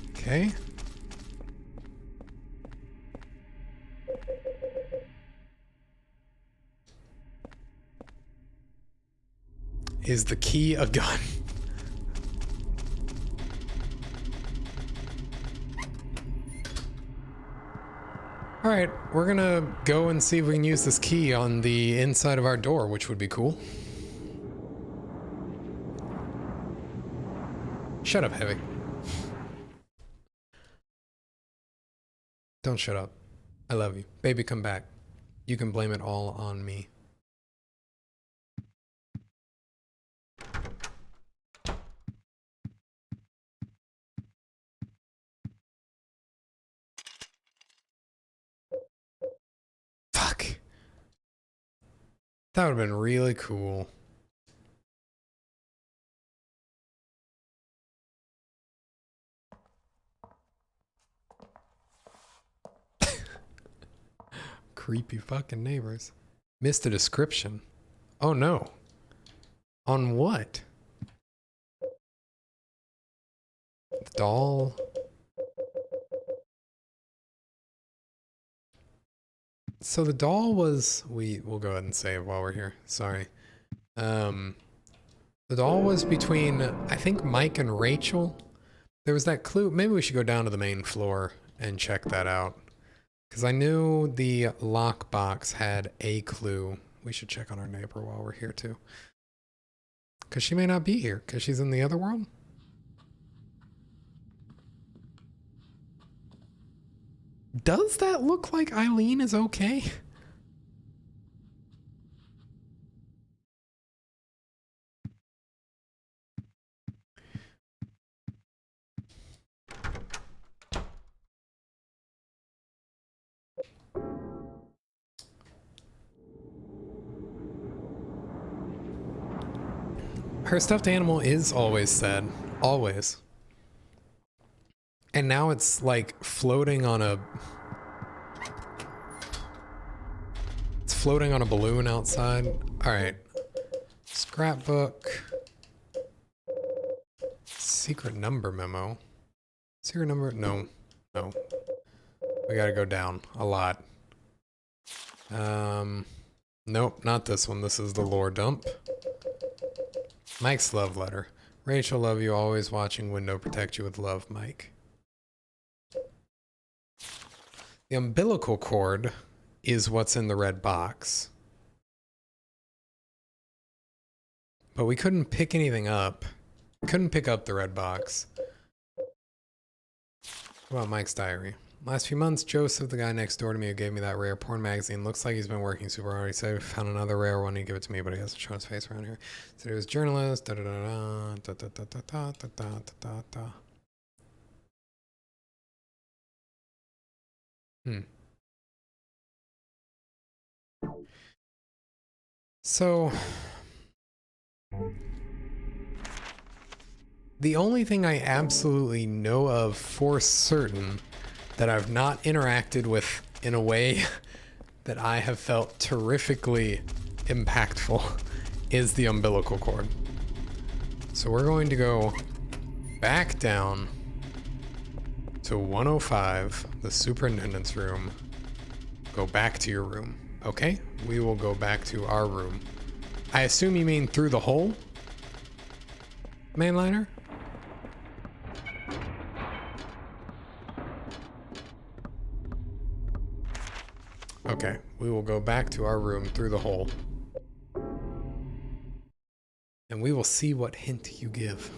Okay. Is the key a gun? All right, we're gonna go and see if we can use this key on the inside of our door, which would be cool. Shut up, Heavy. Don't shut up. I love you. Baby, come back. You can blame it all on me. Fuck. That would have been really cool. Creepy fucking neighbors. Missed a description. Oh no. On what? The doll. So the doll was, we'll go ahead and save while we're here. Sorry. The doll was between, I think, Mike and Rachel. There was that clue. Maybe we should go down to the main floor and check that out. Because I knew the lockbox had a clue. We should check on our neighbor while we're here too. Because she may not be here, because she's in the other world. Does that look like Eileen is okay? Her stuffed animal is always sad. Always. And now it's like floating on a... It's floating on a balloon outside. Alright. Scrapbook. Secret number memo. Secret number? No. No. We gotta go down a lot. Nope, not this one. This is the lore dump. Mike's love letter. Rachel, love you, always watching window, protect you with love, Mike. The umbilical cord is what's in the red box. But we couldn't pick anything up. Couldn't pick up the red box. What about Mike's diary? Last few months, Joseph, the guy next door to me who gave me that rare porn magazine, looks like he's been working super hard. He said he found another rare one, he'd give it to me, but he hasn't shown his face around here. Said he was a journalist, da da da da da da da da da da da da. So, the only thing I absolutely know of for certain that I've not interacted with in a way that I have felt terrifically impactful is the umbilical cord. So we're going to go back down to 105, the superintendent's room. Go back to your room. Okay, we will go back to our room. I assume you mean through the hole? Mainliner? Okay, we will go back to our room through the hole. And we will see what hint you give.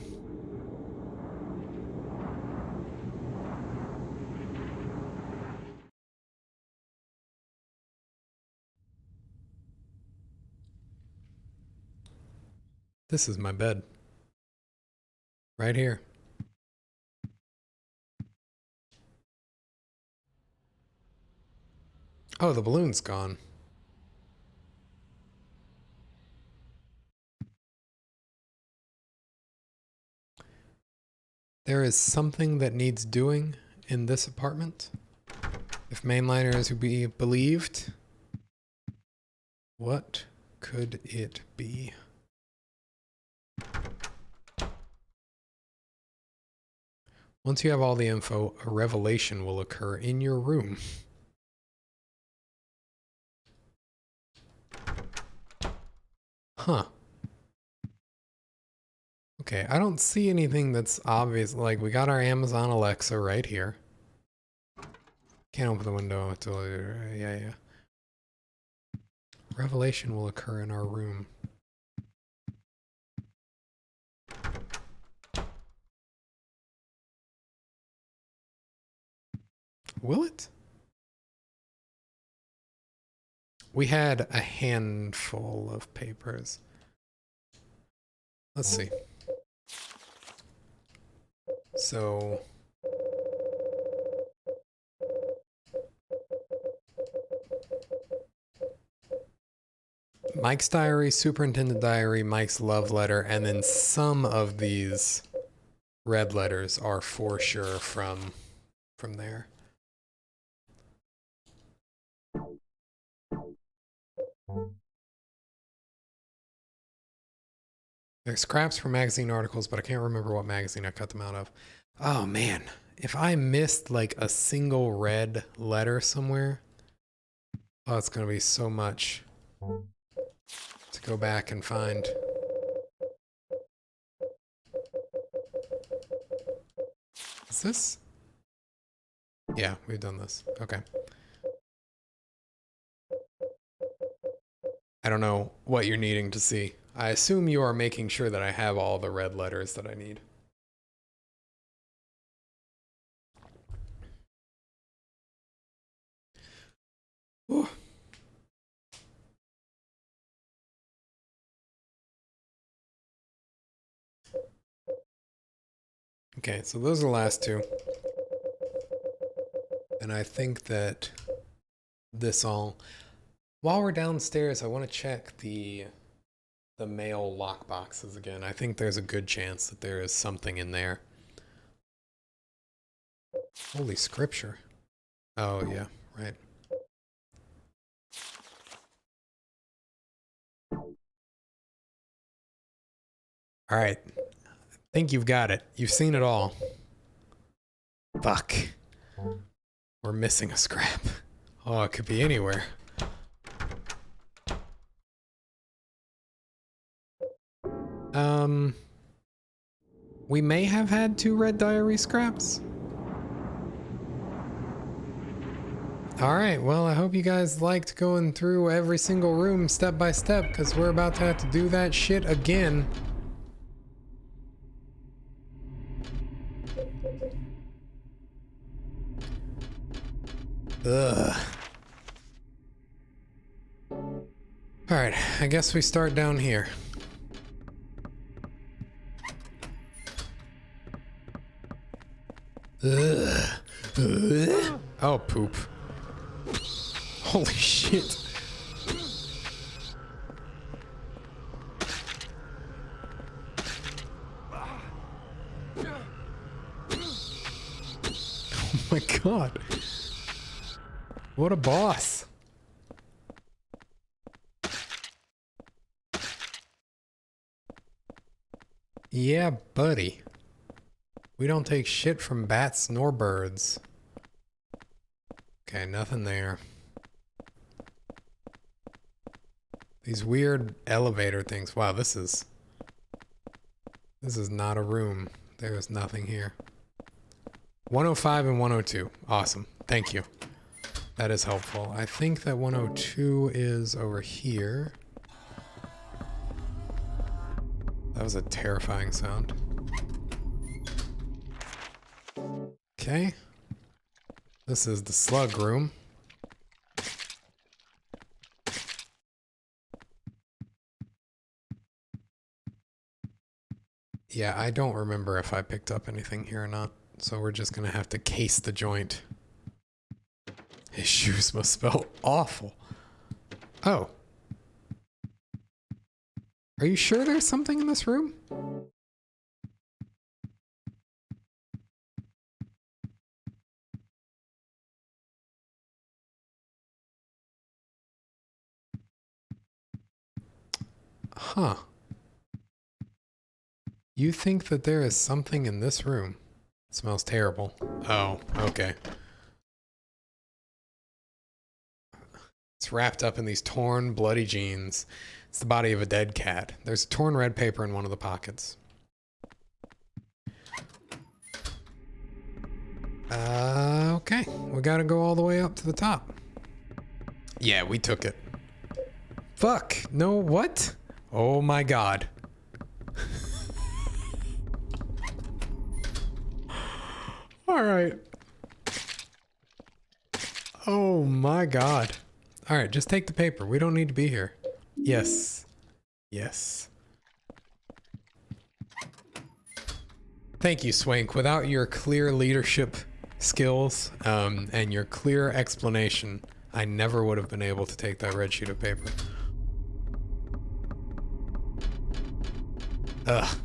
This is my bed. Right here. Oh, the balloon's gone. There is something that needs doing in this apartment. If mainliner is to be believed, what could it be? Once you have all the info, a revelation will occur in your room. Huh. Okay, I don't see anything that's obvious. Like, we got our Amazon Alexa right here. Can't open the window until... Yeah. Revelation will occur in our room. Will it? We had a handful of papers. Let's see. So... Mike's diary, superintendent diary, Mike's love letter, and then some of these red letters are for sure from there. There's scraps from magazine articles, but I can't remember what magazine I cut them out of. Oh man, if I missed like a single red letter somewhere, oh, it's gonna be so much to go back and find. this? Yeah, we've done this. Okay. I don't know what you're needing to see. I assume you are making sure that I have all the red letters that I need. Whew. Okay, so those are the last two. And I think that this all... While we're downstairs, I want to check the mail lock boxes again. I think there's a good chance that there is something in there. Holy scripture. Oh, yeah, right. All right. I think you've got it. You've seen it all. Fuck. We're missing a scrap. Oh, it could be anywhere. We may have had 2 red diary scraps. Alright, well, I hope you guys liked going through every single room step by step, because we're about to have to do that shit again. Ugh. Alright, I guess we start down here. Ugh. Ugh. Oh, poop. Holy shit. Oh my god. What a boss. Yeah, buddy. We don't take shit from bats nor birds. Okay, nothing there. These weird elevator things. Wow, this is not a room. There is nothing here. 105 and 102. Awesome. Thank you. That is helpful. I think that 102 is over here. That was a terrifying sound. Okay. This is the slug room. Yeah, I don't remember if I picked up anything here or not, so we're just gonna have to case the joint. His shoes must smell awful. Oh. Are you sure there's something in this room? Huh. You think that there is something in this room? It smells terrible. Oh, okay. It's wrapped up in these torn, bloody jeans. It's the body of a dead cat. There's torn red paper in one of the pockets. Okay. We gotta go all the way up to the top. Yeah, we took it. Fuck. No, what? Oh my god. Alright. Oh my god. Alright, just take the paper. We don't need to be here. Yes. Yes. Thank you, Swank. Without your clear leadership skills and your clear explanation, I never would have been able to take that red sheet of paper. Ugh.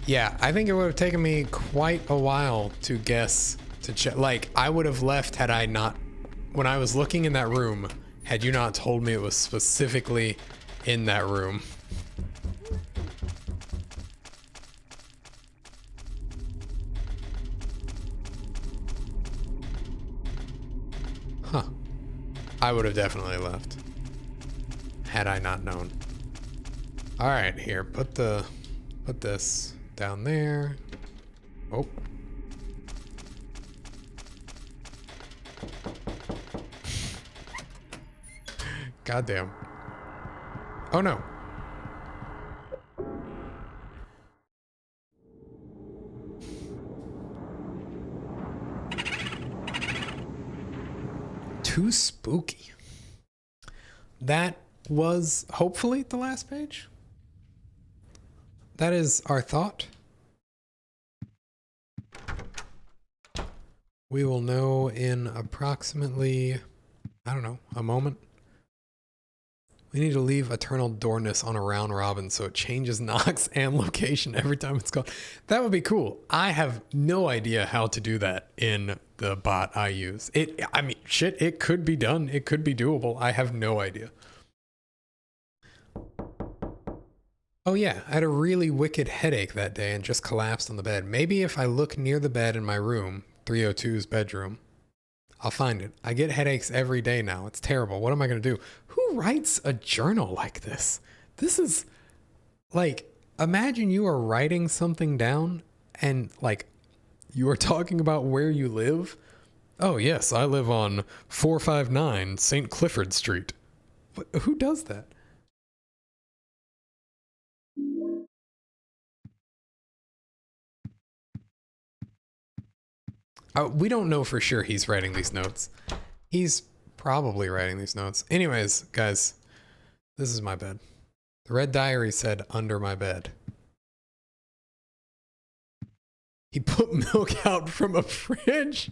Yeah, I think it would have taken me quite a while to guess, to check. Like, I would have left had I not, when I was looking in that room, had you not told me it was specifically in that room. Huh. I would have definitely left had I not known. All right, here, put the Put this down there. Oh. Goddamn. Oh no. Too spooky. That was hopefully the last page. That is our thought. We will know in approximately, I don't know, a moment. We need to leave Eternal Doorness on a round robin so it changes knocks and location every time it's called. That would be cool. I have no idea how to do that in the bot I use. I mean, shit, it could be done. It could be doable. I have no idea. Oh yeah, I had a really wicked headache that day and just collapsed on the bed. Maybe if I look near the bed in my room, 302's bedroom, I'll find it. I get headaches every day now. It's terrible. What am I going to do? Who writes a journal like this? This is like, imagine you are writing something down and like you are talking about where you live. Oh yes, I live on 459 St. Clifford Street. Who does that? We don't know for sure he's writing these notes. He's probably writing these notes. Anyways, guys, this is my bed. The red diary said under my bed. He put milk out from a fridge.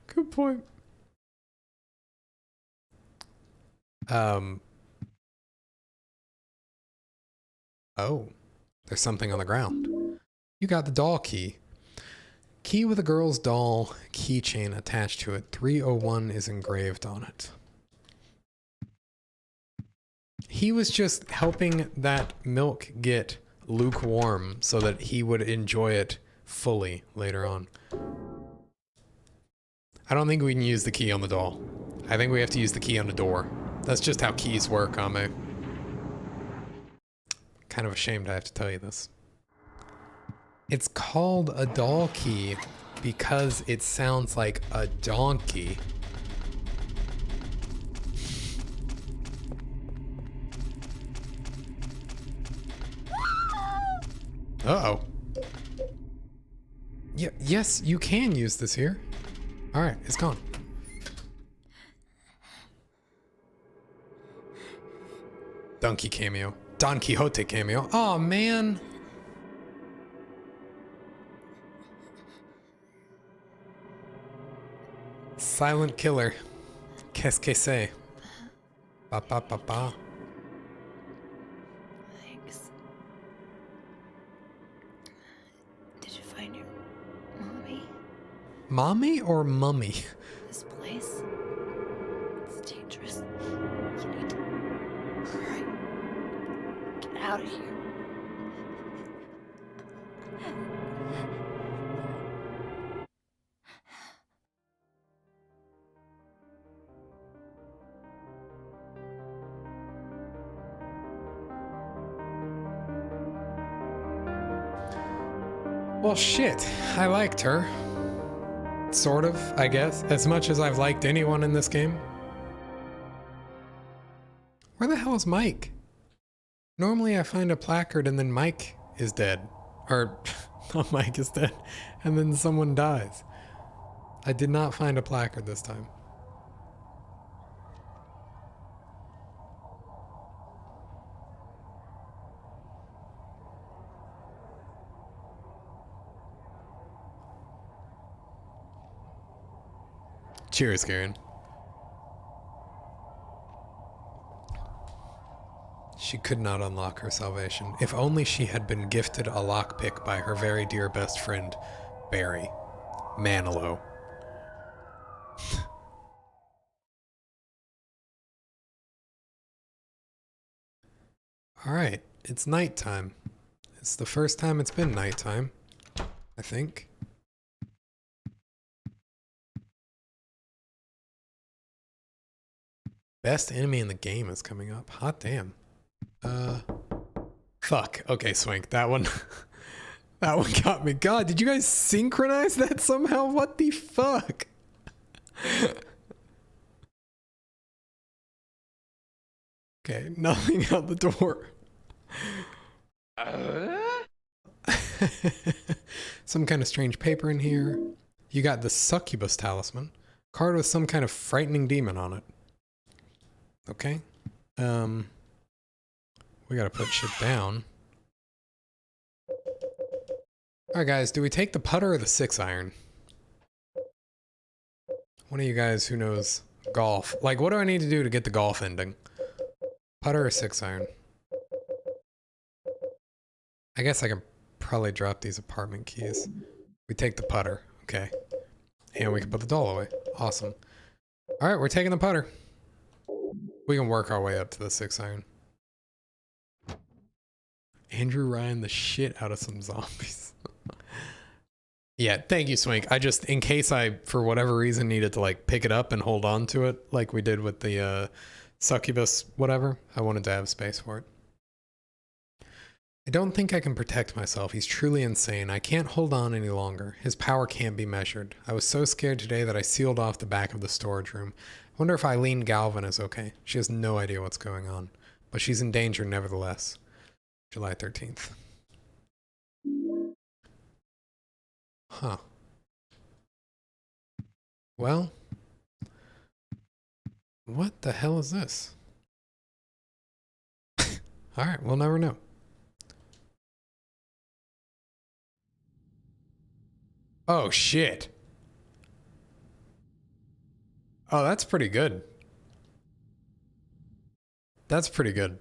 Good point. Oh, there's something on the ground. You got the doll key. Key with a girl's doll keychain attached to it. 301 is engraved on it. He was just helping that milk get lukewarm so that he would enjoy it fully later on. I don't think we can use the key on the doll. I think we have to use the key on the door. That's just how keys work, Ame. Kind of ashamed I have to tell you this. It's called a doll key because it sounds like a donkey. Uh-oh. Yeah, yes, you can use this here. All right, it's gone. Donkey cameo. Don Quixote cameo. Oh, man. Silent killer. Qu'est-ce que c'est? Ba ba ba ba. Thanks. Did you find your mommy? Mommy or mummy? This place? It's dangerous. You need to hurry. Get out of here. Well, shit. I liked her. Sort of, I guess. As much as I've liked anyone in this game. Where the hell is Mike? Normally I find a placard and then Mike is dead. Or, not Mike is dead. And then someone dies. I did not find a placard this time. Cheers, Karen. She could not unlock her salvation. If only she had been gifted a lockpick by her very dear best friend, Barry Manilow. All right, it's nighttime. It's the first time it's been nighttime, I think. Best enemy in the game is coming up. Hot damn. Fuck. Okay, Swink. That one. That one got me. God, did you guys synchronize that somehow? What the fuck? Okay, nothing out the door. Some kind of strange paper in here. You got the succubus talisman. Card with some kind of frightening demon on it. Okay. We gotta put shit down. Alright guys, do we take the putter or the 6-iron? One of you guys who knows golf. Like, what do I need to do to get the golf ending? Putter or 6-iron? I guess I can probably drop these apartment keys. We take the putter. Okay. And we can put the doll away. Awesome. Alright, we're taking the putter. We can work our way up to the 6-iron. Andrew Ryan the shit out of some zombies. Yeah, thank you, Swink. I just, in case I, for whatever reason, needed to like pick it up and hold on to it like we did with the succubus whatever, I wanted to have space for it. I don't think I can protect myself. He's truly insane. I can't hold on any longer. His power can't be measured. I was so scared today that I sealed off the back of the storage room. I wonder if Eileen Galvin is okay. She has no idea what's going on, but she's in danger nevertheless. July 13th. Huh. Well, what the hell is this? Alright, we'll never know. Oh, shit. Oh, that's pretty good. That's pretty good.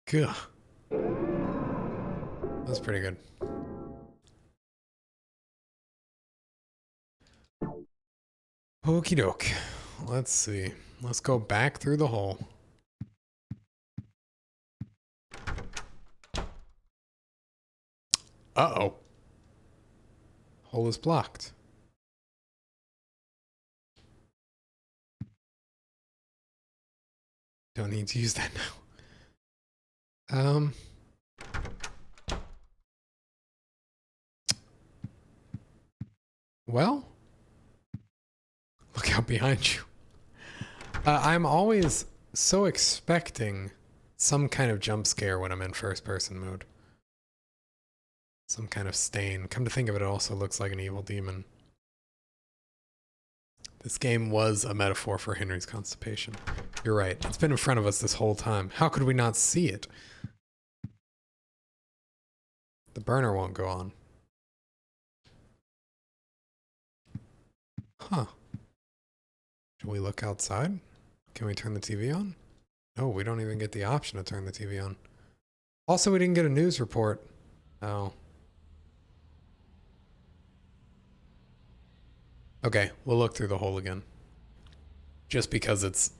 Gah. That's pretty good. Okie doke. Let's see. Let's go back through the hole. Uh-oh. Hole is blocked. Don't need to use that now. Well, look out behind you. I'm always so expecting some kind of jump scare when I'm in first person mode. Some kind of stain. Come to think of it, it also looks like an evil demon. This game was a metaphor for Henry's constipation. You're right. It's been in front of us this whole time. How could we not see it? The burner won't go on. Huh. Should we look outside? Can we turn the TV on? No, we don't even get the option to turn the TV on. Also, we didn't get a news report. Oh. Okay, we'll look through the hole again. Just because it's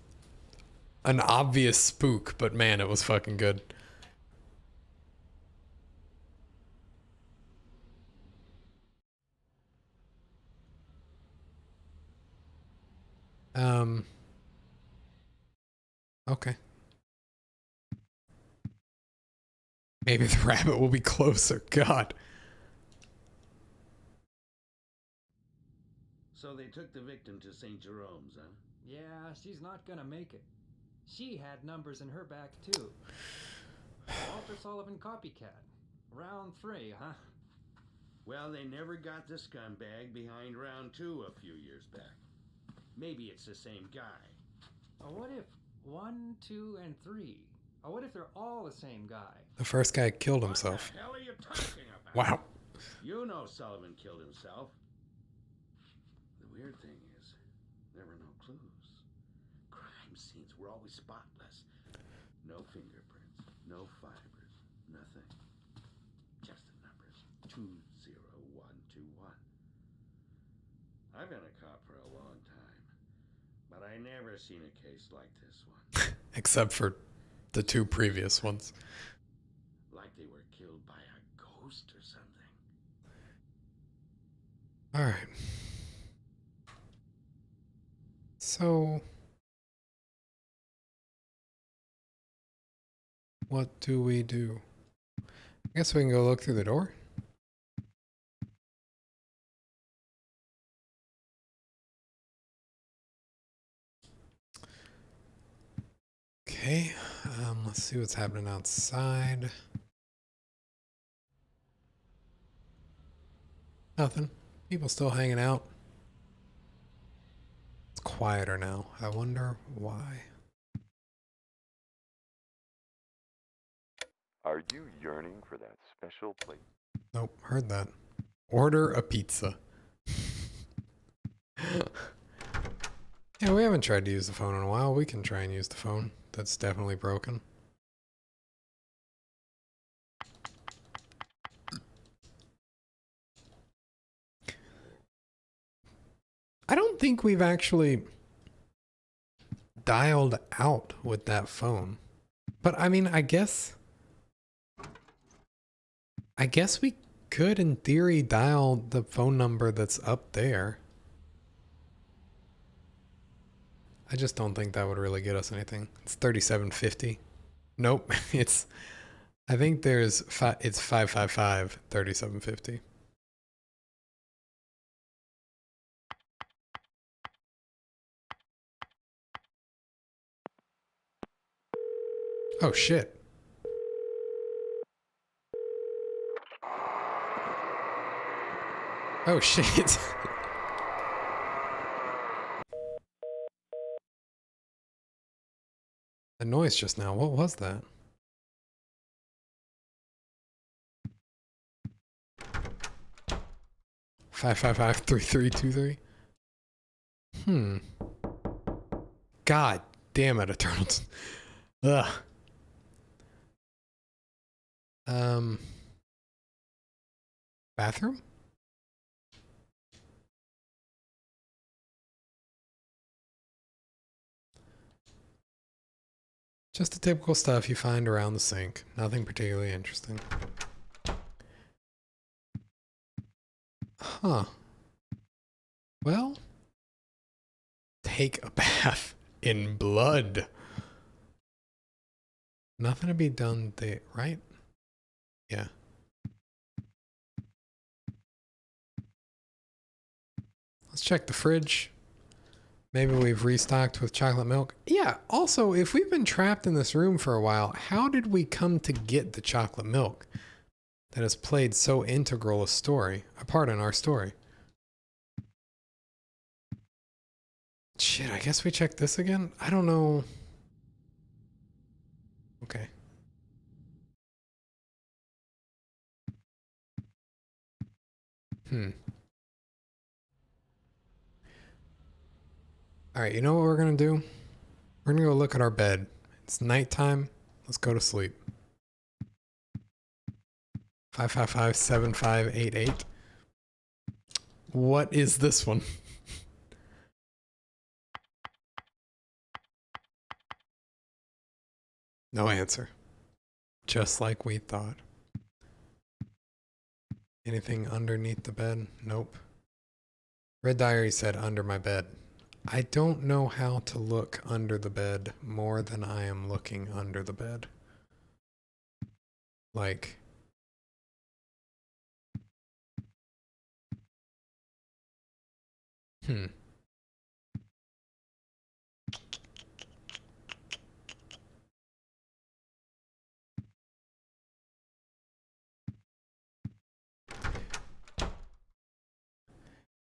an obvious spook, but man, it was fucking good. Okay. Maybe the rabbit will be closer. God. So they took the victim to St. Jerome's, huh? Yeah, she's not gonna make it. She had numbers in her back, too. Walter Sullivan copycat. Round 3, huh? Well, they never got the scumbag behind round 2 a few years back. Maybe it's the same guy. What if 1, 2, and 3? What if they're all the same guy? The first guy killed himself. What the hell are you talking about? Wow. You know Sullivan killed himself. The weird thing is, there were no clues. Crime scenes were always spotless. No fingerprints, no fibers, nothing. Just the numbers. 20121. I've been a cop for a long time, but I never seen a case like this one. Except for the 2 previous ones. Like they were killed by a ghost or something. Alright. So, what do we do? I guess we can go look through the door. Okay, let's see what's happening outside. Nothing. People still hanging out. It's quieter now. I wonder why. Are you yearning for that special plate? Nope, heard that. Order a pizza. Yeah, we haven't tried to use the phone in a while. We can try and use the phone. That's definitely broken. I don't think we've actually dialed out with that phone. But I mean, I guess we could in theory dial the phone number that's up there. I just don't think that would really get us anything. It's 3750. Nope, I think it's 555 3750. Oh shit. Oh shit. The noise just now, what was that? Five five five 3323. God damn it, Eternals. Ugh. Bathroom? Just the typical stuff you find around the sink. Nothing particularly interesting. Huh. Well, take a bath in blood. Nothing to be done there, right? Yeah. Let's check the fridge. Maybe we've restocked with chocolate milk. Yeah, also, if we've been trapped in this room for a while, how did we come to get the chocolate milk that has played so integral a part in our story? Shit, I guess we check this again? I don't know. Okay. Alright, you know what we're gonna do? We're gonna go look at our bed. It's nighttime. Let's go to sleep. 555-7588. What is this one? No answer. Just like we thought. Anything underneath the bed? Nope. Red Diary said under my bed. I don't know how to look under the bed more than I am looking under the bed. Like...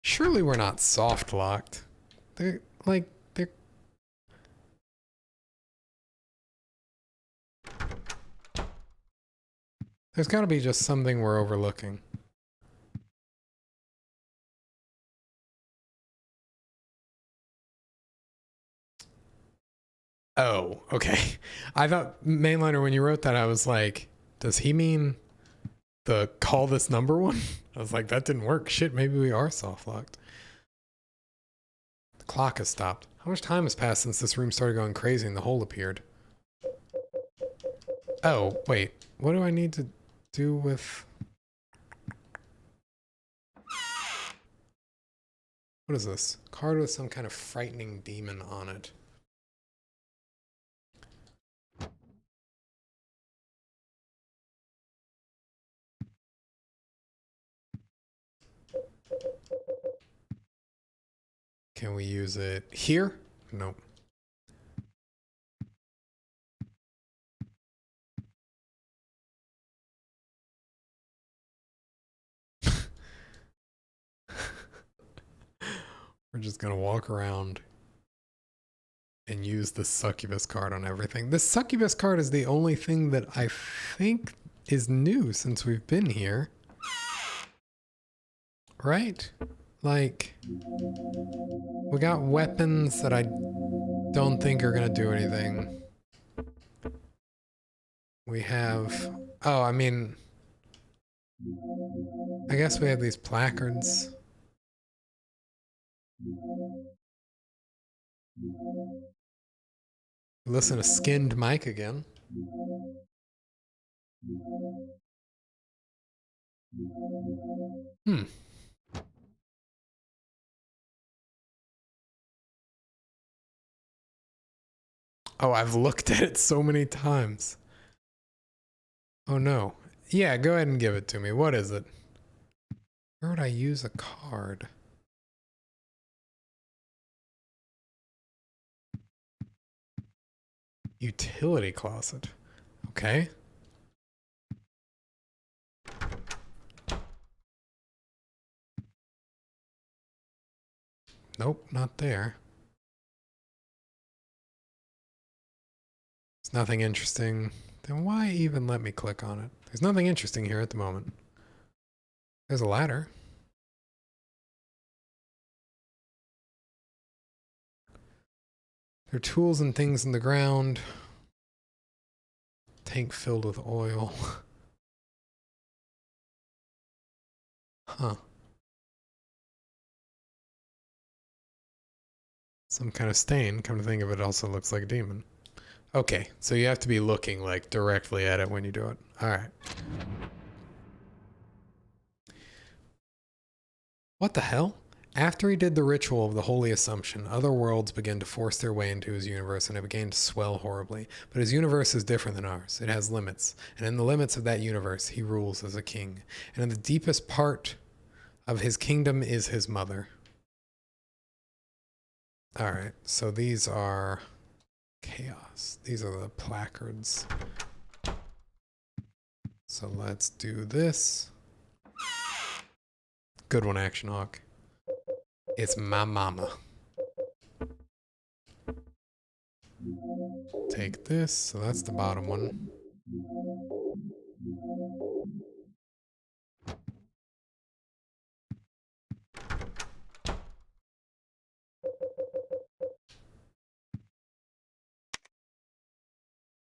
Surely we're not soft locked. They're... There's gotta be just something we're overlooking. Oh, okay. I thought, Mainliner, when you wrote that, I was like, does he mean the call this number one? I was like, that didn't work. Shit, maybe we are soft locked. The clock has stopped. How much time has passed since this room started going crazy and the hole appeared? Oh, wait. What do I need to do with... What is this? Card with some kind of frightening demon on it. Can we use it here? Nope. We're just gonna walk around and use the succubus card on everything. This succubus card is the only thing that I think is new since we've been here. Right? Like, we got weapons that I don't think are gonna do anything. We have, oh, I mean, I guess we have these placards. Listen to Skinned Mike again. Hmm. Oh, I've looked at it so many times. Oh no. Yeah, go ahead and give it to me. What is it? Where would I use a card? Utility closet. Okay. Nope, not there. There's nothing interesting. Then why even let me click on it? There's nothing interesting here at the moment. There's a ladder. There are tools and things in the ground. Tank filled with oil. Huh. Some kind of stain. Come to think of it, also looks like a demon. Okay, so you have to be looking like directly at it when you do it. All right. What the hell? After he did the ritual of the Holy Assumption, other worlds began to force their way into his universe, and it began to swell horribly. But his universe is different than ours. It has limits, and in the limits of that universe, he rules as a king. And in the deepest part of his kingdom is his mother. All right, so these are chaos. These are the placards. So let's do this. Good one, Action Hawk. It's my mama. Take this, so that's the bottom one.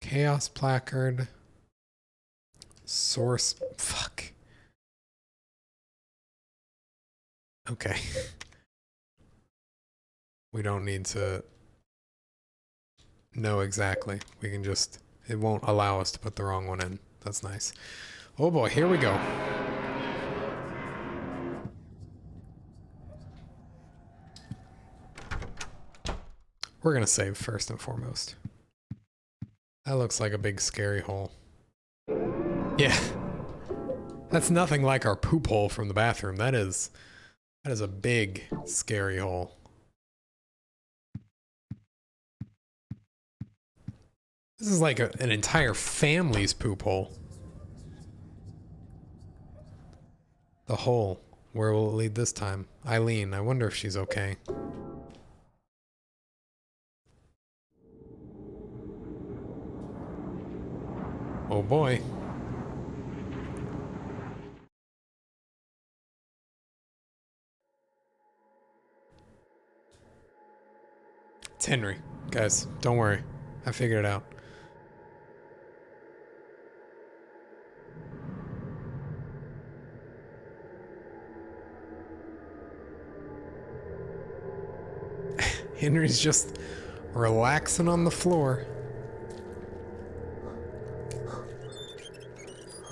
Chaos placard. Source. Fuck. Okay. We don't need to know exactly. We can just, it won't allow us to put the wrong one in. That's nice. Oh boy, here we go. We're gonna save first and foremost. That looks like a big scary hole. Yeah. That's nothing like our poop hole from the bathroom. That is a big scary hole. This is like an entire family's poop hole. The hole. Where will it lead this time? Eileen, I wonder if she's okay. Oh boy. It's Henry. Guys, don't worry. I figured it out. Henry's just relaxing on the floor.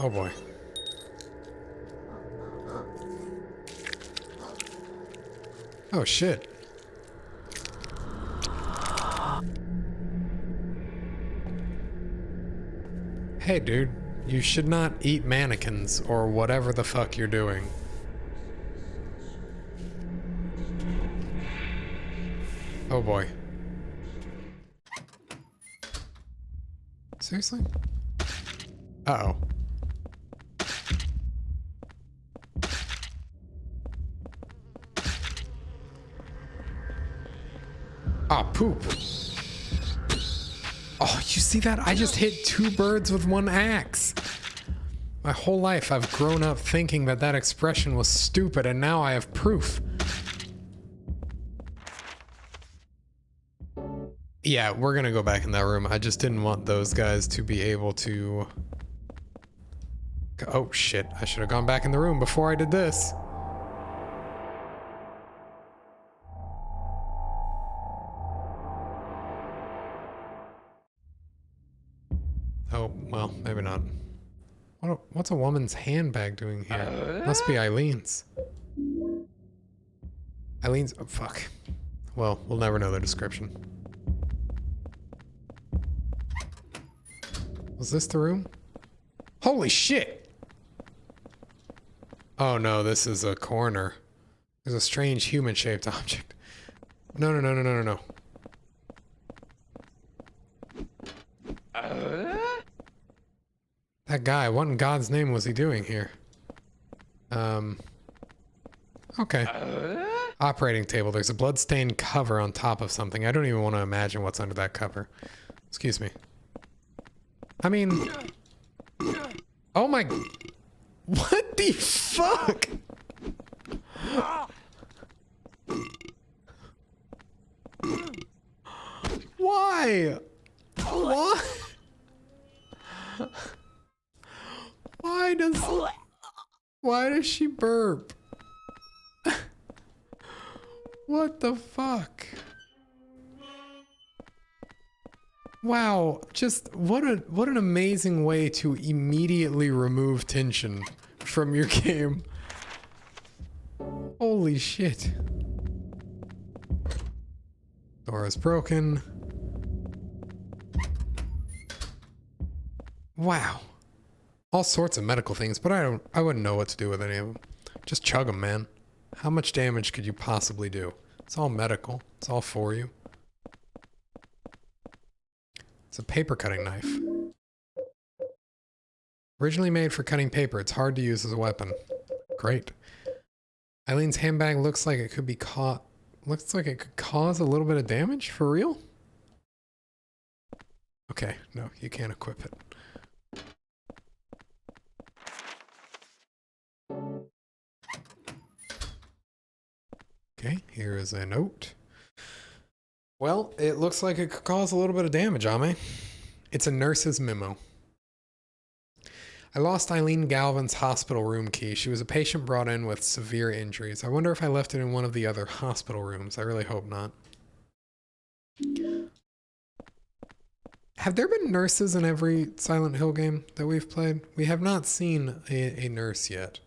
Oh boy. Oh shit. Hey dude, you should not eat mannequins or whatever the fuck you're doing. Oh boy. Seriously? Uh-oh. Ah, poop. Oh, you see that? I just hit 2 birds with 1 axe. My whole life I've grown up thinking that that expression was stupid, and now I have proof. Yeah, we're gonna go back in that room. I just didn't want those guys to be able to... Oh shit, I should have gone back in the room before I did this. Oh, well, maybe not. What's a woman's handbag doing here? Must be Eileen's. Eileen's... Oh, fuck. Well, we'll never know the description. Was this the room? Holy shit! Oh no, this is a corner. There's a strange human-shaped object. No, no, no, no, no, no, no. That guy, what in God's name was he doing here? Okay. Operating table. There's a bloodstained cover on top of something. I don't even want to imagine what's under that cover. Excuse me. I mean... Oh my... What the fuck? Why? Why? Why does she burp? What the fuck? Wow, just what an amazing way to immediately remove tension from your game. Holy shit. Door is broken. Wow. All sorts of medical things, but I wouldn't know what to do with any of them. Just chug them, man. How much damage could you possibly do? It's all medical. It's all for you. It's a paper cutting knife. Originally made for cutting paper, it's hard to use as a weapon. Great. Eileen's handbag looks like it could be caught. Looks like it could cause a little bit of damage? For real? Okay, no, you can't equip it. Okay, here is a note. Well, it looks like it could cause a little bit of damage, Ame. It's a nurse's memo. I lost Eileen Galvin's hospital room key. She was a patient brought in with severe injuries. I wonder if I left it in one of the other hospital rooms. I really hope not. Have there been nurses in every Silent Hill game that we've played? We have not seen a nurse yet.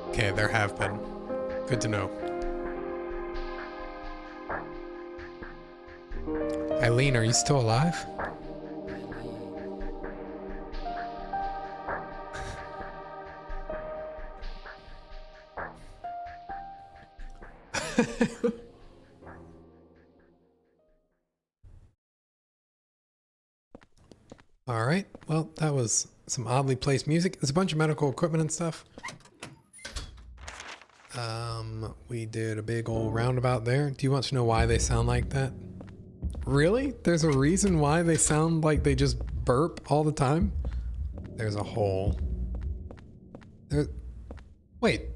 Okay, there have been. Good to know. Eileen, are you still alive? All right. Well, that was some oddly placed music. There's a bunch of medical equipment and stuff. We did a big old roundabout there. Do you want to know why they sound like that? Really? There's a reason why they sound like they just burp all the time? There's a hole. Wait.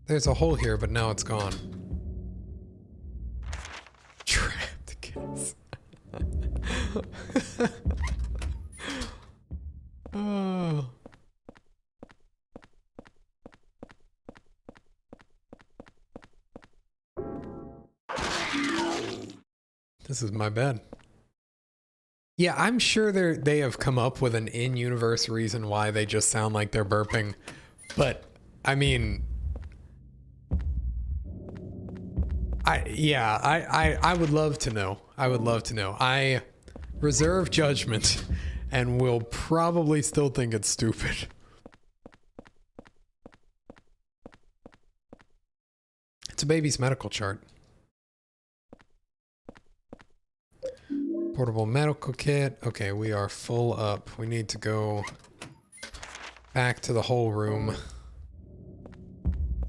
There's a hole here, but now it's gone. Trapped kids. Oh. This is my bed. Yeah, I'm sure they have come up with an in-universe reason why they just sound like they're burping. But, I mean... I would love to know. I would love to know. I reserve judgment and will probably still think it's stupid. It's a baby's medical chart. Portable medical kit. Okay, we are full up. We need to go back to the whole room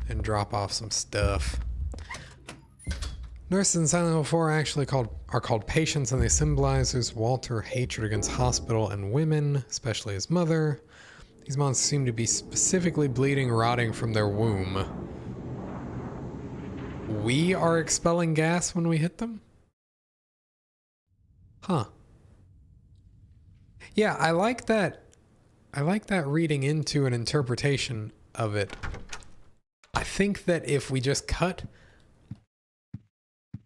and drop off some stuff. Nurses in Silent Hill 4 actually are called patients, and they symbolize Walter's hatred against hospital and women, especially his mother. These monsters seem to be specifically bleeding, rotting from their womb. We are expelling gas when we hit them? Huh. Yeah, I like that. I like that reading into an interpretation of it. I think that if we just cut...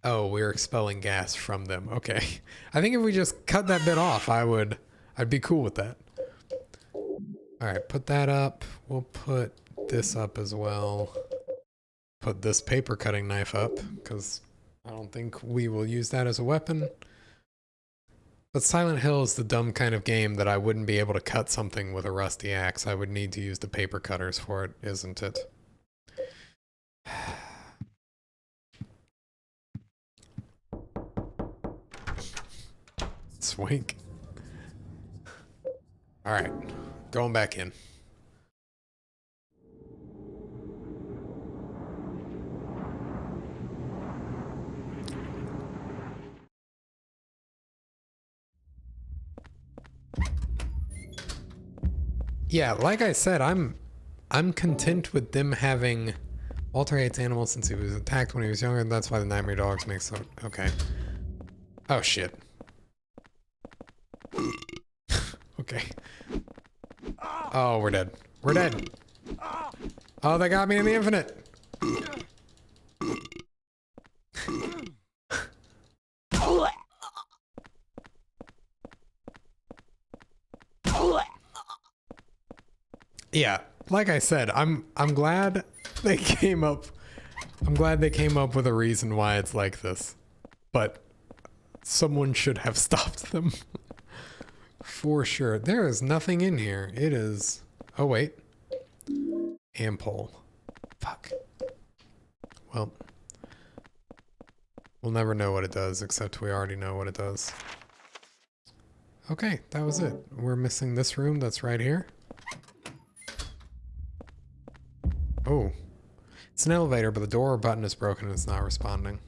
Oh, we're expelling gas from them. Okay. I think if we just cut that bit off, I'd be cool with that. All right, put that up. We'll put this up as well. Put this paper cutting knife up, because I don't think we will use that as a weapon. But Silent Hill is the dumb kind of game that I wouldn't be able to cut something with a rusty axe. I would need to use the paper cutters for it, isn't it? Swink. All right, going back in. Yeah, like I said, I'm content with them having... Walter hates animals since he was attacked when he was younger, and that's why the nightmare dogs make so... Okay. Oh, shit. Okay. Oh, we're dead. We're dead. Oh, they got me in the infinite. Yeah, like I said, I'm glad they came up. I'm glad they came up with a reason why it's like this. But someone should have stopped them. For sure. There is nothing in here. It is... Oh, wait. Ampole. Fuck. Well. We'll never know what it does, except we already know what it does. Okay, that was it. We're missing this room that's right here. Oh. It's an elevator, but the door button is broken and it's not responding.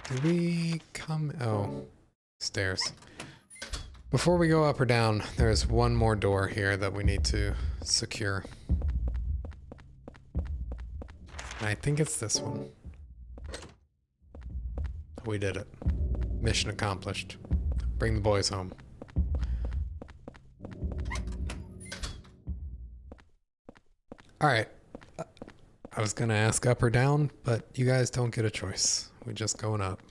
Did we come... Oh. Stairs. Before we go up or down, there's one more door here that we need to secure. And I think it's this one. We did it. Mission accomplished. Bring the boys home. Alright. I was gonna ask up or down, but you guys don't get a choice. We're just going up.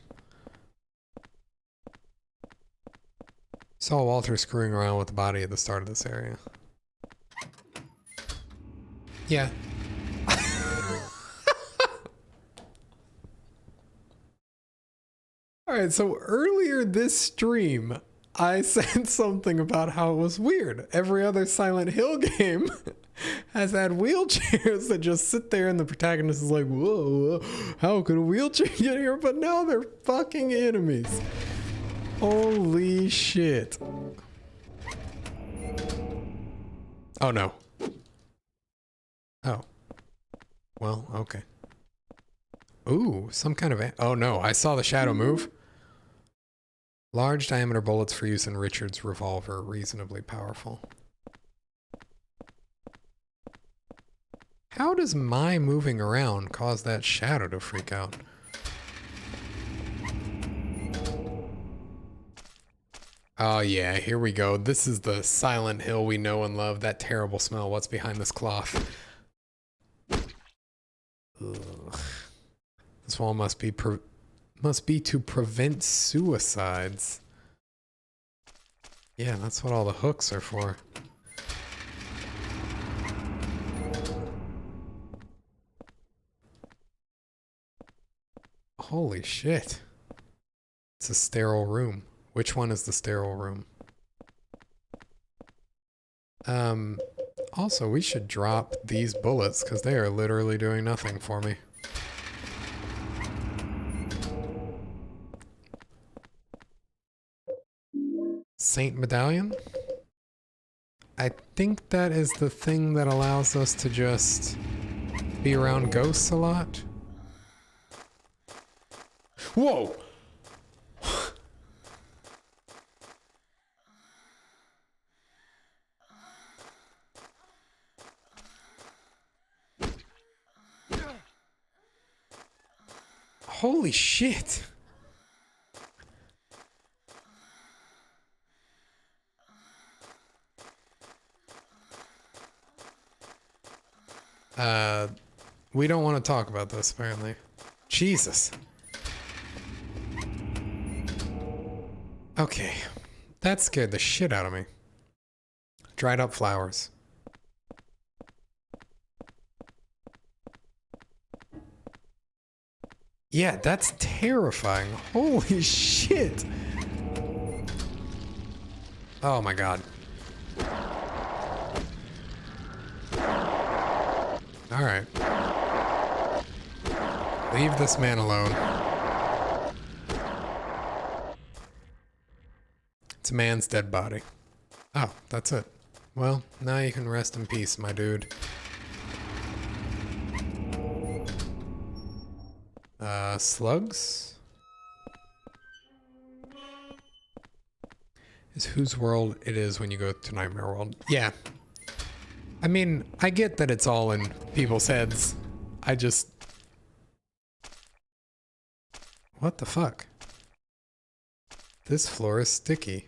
Saw Walter screwing around with the body at the start of this area. Yeah. Alright, so earlier this stream, I said something about how it was weird. Every other Silent Hill game has had wheelchairs that just sit there and the protagonist is like, whoa, how could a wheelchair get here? But now they're fucking enemies. Holy shit. Oh no. Oh. Well, okay. Ooh, some kind of... Oh no, I saw the shadow move. Large diameter bullets for use in Richard's revolver, reasonably powerful. How does my moving around cause that shadow to freak out? Oh yeah, here we go. This is the Silent Hill we know and love. That terrible smell. What's behind this cloth? Ugh. This wall must be must be to prevent suicides. Yeah, that's what all the hooks are for. Holy shit. It's a sterile room. Which one is the sterile room? Also, we should drop these bullets because they are literally doing nothing for me. Saint Medallion? I think that is the thing that allows us to just be around ghosts a lot. Whoa! Holy shit! We don't want to talk about this, apparently. Jesus. Okay. That scared the shit out of me. Dried up flowers. Yeah, that's terrifying. Holy shit. Oh my god. Alright. Leave this man alone. It's a man's dead body. Oh, that's it. Well, now you can rest in peace, my dude. Slugs? Is whose world it is when you go to Nightmare World. Yeah. I mean, I get that it's all in people's heads. I just... What the fuck? This floor is sticky.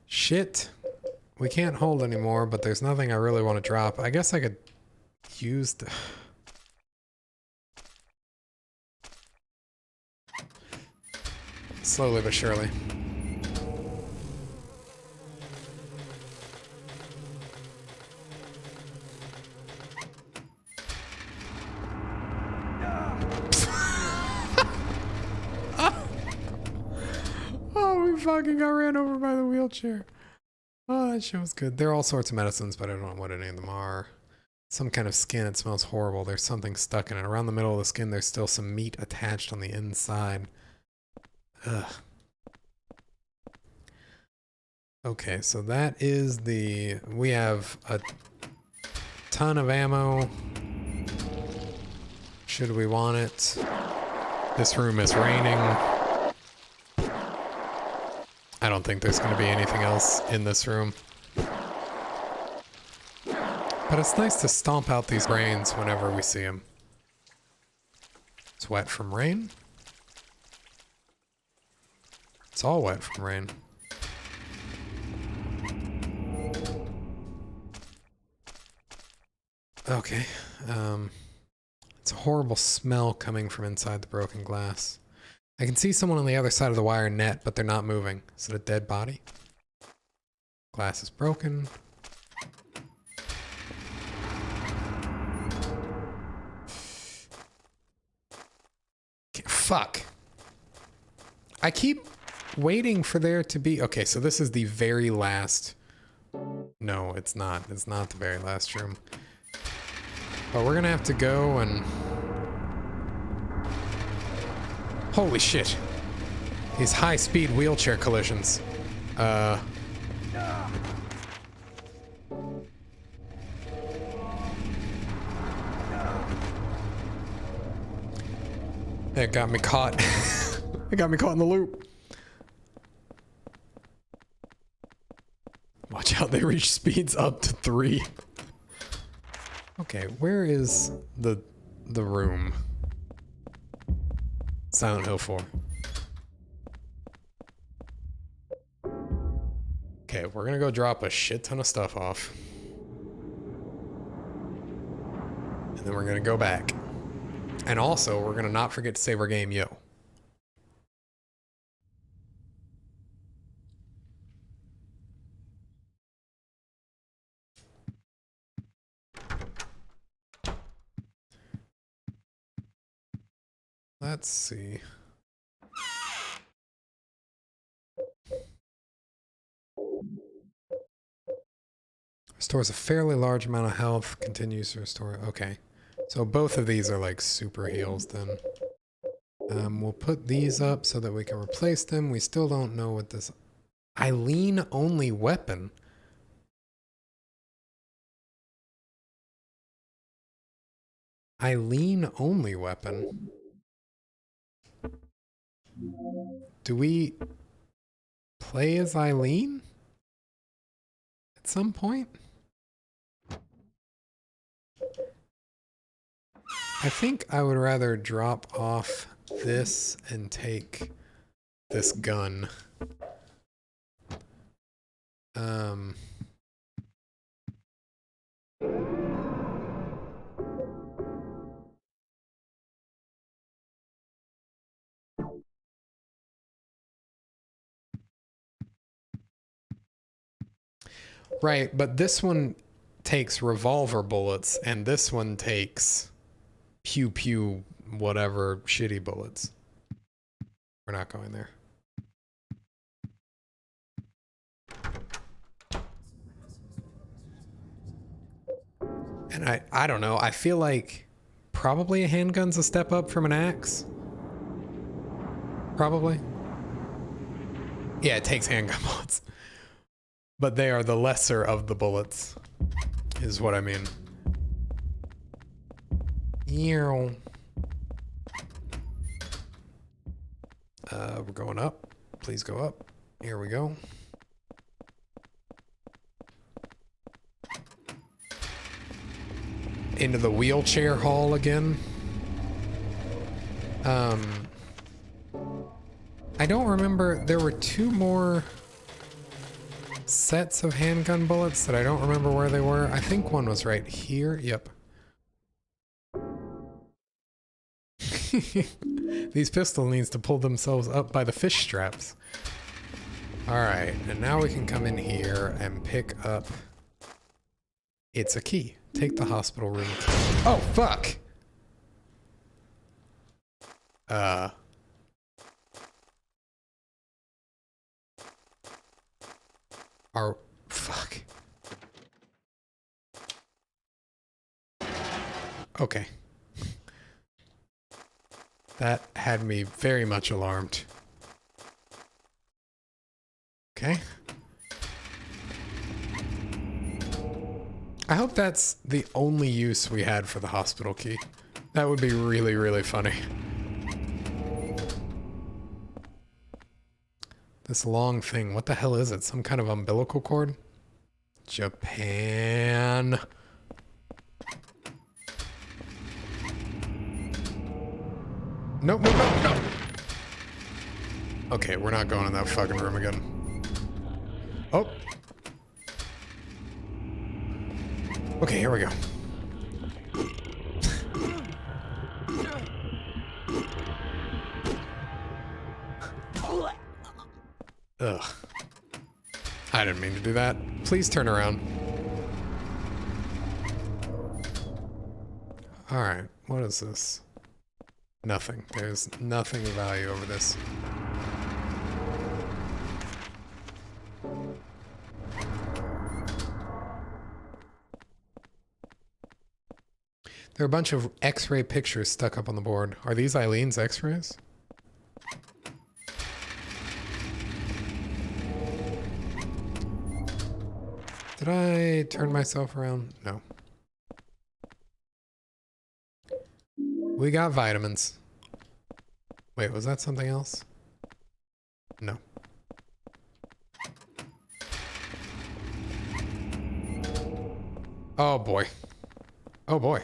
Shit. We can't hold anymore, but there's nothing I really want to drop. I guess I could use the... Slowly but surely. Oh, we fucking got ran over by the wheelchair. Oh, that shit was good. There are all sorts of medicines, but I don't know what any of them are. Some kind of skin. It smells horrible. There's something stuck in it. Around the middle of the skin, there's still some meat attached on the inside. Ugh. Okay, so that is the... We have a ton of ammo. Should we want it? This room is raining. I don't think there's going to be anything else in this room. But it's nice to stomp out these rains whenever we see them. It's wet from rain. It's all wet from rain. Okay. It's a horrible smell coming from inside the broken glass. I can see someone on the other side of the wire net, but they're not moving. Is it a dead body? Glass is broken. Fuck. I keep waiting for there to be... Okay, so this is the very last... No, it's not. It's not the very last room. But we're gonna have to go and... Holy shit. These high-speed wheelchair collisions. It got me caught. It got me caught in the loop. Watch out, they reach speeds up to 3. Okay, where is the room? Silent Hill 4. Okay, we're gonna go drop a shit ton of stuff off. And then we're gonna go back. And also, we're gonna not forget to save our game, yo. Let's see. Restores a fairly large amount of health, continues to restore. Okay. So both of these are like super heals then. We'll put these up so that we can replace them. We still don't know what this Eileen only weapon. Eileen only weapon. Do we play as Eileen at some point? I think I would rather drop off this and take this gun. Right, but this one takes revolver bullets and this one takes pew pew whatever shitty bullets. We're not going there. And I don't know, I feel like probably a handgun's a step up from an axe. Probably. Yeah, it takes handgun bullets. But they are the lesser of the bullets, is what I mean. We're going up. Please go up. Here we go. Into the wheelchair hall again. I don't remember. There were 2 more sets of handgun bullets that I don't remember where they were. I think one was right here. Yep. These pistols needs to pull themselves up by the fish straps. Alright, and now we can come in here and pick up... It's a key. Take the hospital room key. Oh, fuck! Fuck. Okay. That had me very much alarmed. Okay. I hope that's the only use we had for the hospital key. That would be really, really funny. This long thing, what the hell is it? Some kind of umbilical cord? Japan. Nope, nope, nope, nope. Okay, we're not going in that fucking room again. Oh. Okay, here we go. Ugh. I didn't mean to do that. Please turn around. Alright, what is this? Nothing. There's nothing of value over this. There are a bunch of X-ray pictures stuck up on the board. Are these Eileen's X-rays? Did I turn myself around? No. We got vitamins. Wait, was that something else? No. Oh boy. Oh boy.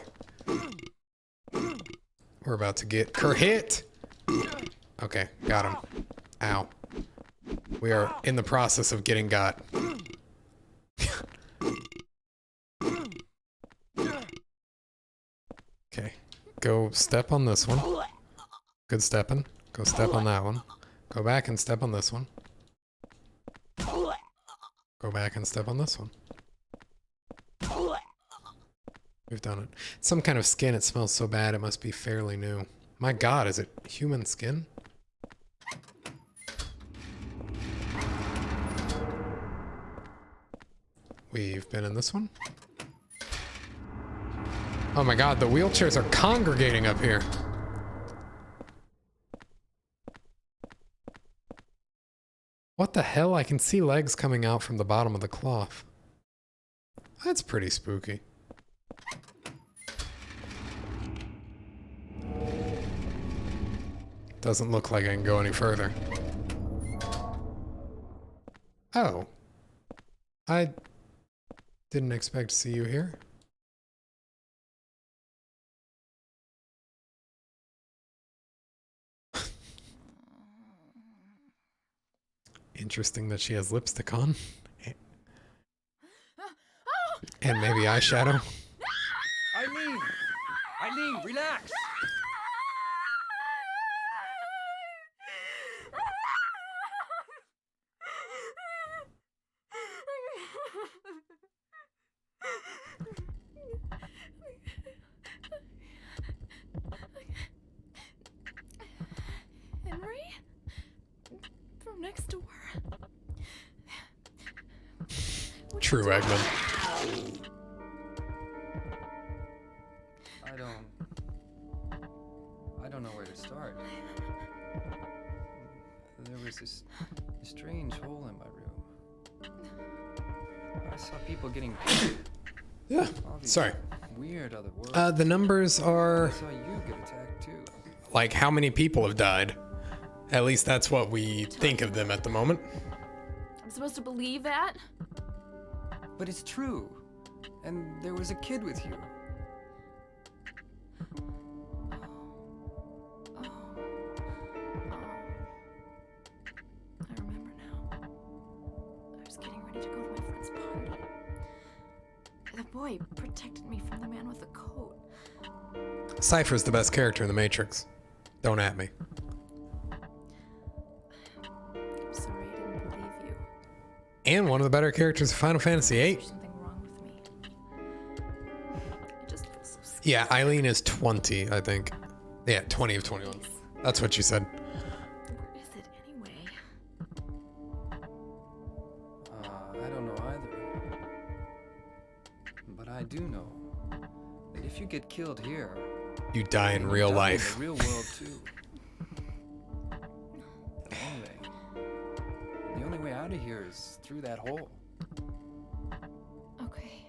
We're about to get hit. Okay, got him. Ow. We are in the process of getting got. Okay, go step on this one. Good stepping. Go step on that one. Go back and step on this one. Go back and step on this one. We've done it. It's some kind of skin. It smells so bad. It must be fairly new. My God, is it human skin? We've been in this one. Oh my God, the wheelchairs are congregating up here. What the hell? I can see legs coming out from the bottom of the cloth. That's pretty spooky. Doesn't look like I can go any further. Oh. I didn't expect to see you here. Interesting that she has lipstick on. And maybe eyeshadow. Eileen, relax. Henry? From next door. True, Eggman. I don't know where to start. There was this strange hole in my room. I saw people getting killed. Yeah, sorry. Weird other words. The numbers are... I saw you get attacked too. Like how many people have died. At least that's what we think of them at the moment. I'm supposed to believe that? But it's true. And there was a kid with you. I remember now. I was getting ready to go to my friend's party. The boy protected me from the man with the coat. Cypher's the best character in the Matrix. Don't at me. I'm sorry I didn't believe you. And one of the better characters of Final Fantasy VIII. There's something wrong with me. I just feel so scared. Yeah, Eileen is 20, I think. Yeah, 20 of 21. That's what you said. Where is it anyway? I don't know either. But I do know that if you get killed here, You die in real life. in the real world too. Anyway, the only way out of here is through that hole. Okay.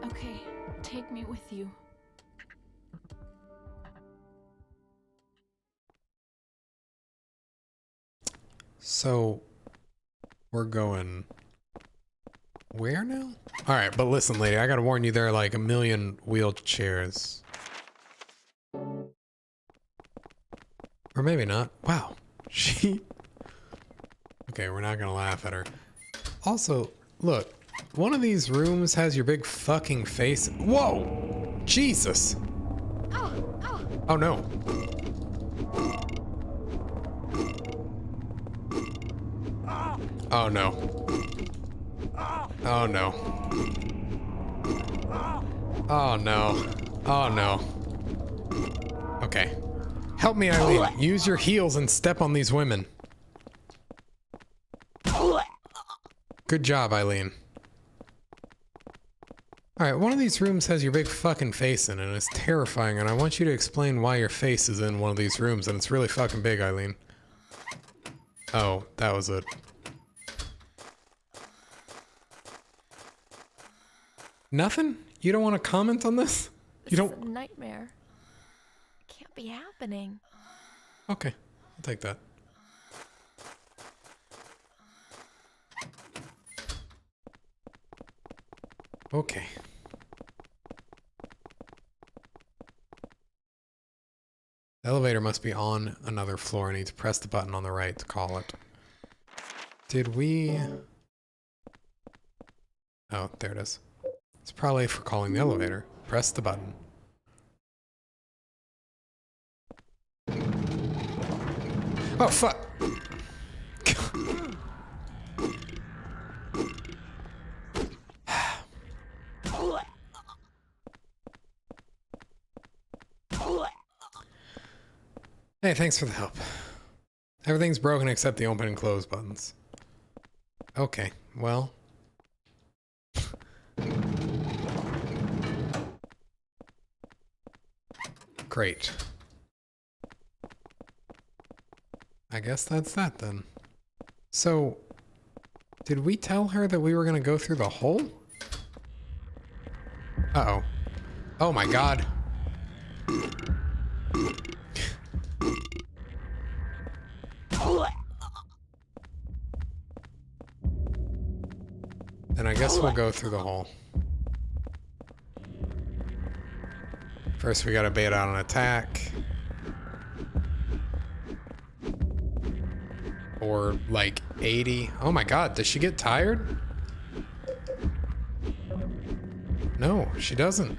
Okay, take me with you. So, we're going... Where now? Alright, but listen, lady, I gotta warn you, there are like a million wheelchairs. Or maybe not. Wow. She... Okay, we're not gonna laugh at her. Also, look. One of these rooms has your big fucking face. Whoa! Jesus! Oh no. Oh no. Oh no. Oh no. Oh no. Okay. Help me, Eileen. Use your heels and step on these women. Good job, Eileen. Alright, one of these rooms has your big fucking face in it, and it's terrifying, and I want you to explain why your face is in one of these rooms, and it's really fucking big, Eileen. Oh, that was it. Nothing? You don't want to comment on this? You This don't... is a nightmare. It can't be happening. Okay, I'll take that. Okay. The elevator must be on another floor. I need to press the button on the right to call it. Did we... Oh, there it is. It's probably for calling the elevator. Press the button. Oh, fuck. Hey, thanks for the help. Everything's broken except the open and close buttons. Okay, well. Great. I guess that's that then. So, did we tell her that we were gonna go through the hole? Uh-oh. Oh my god. Then I guess we'll go through the hole. First we gotta bait out an attack. Or like 80. Oh my god, does she get tired? No, she doesn't.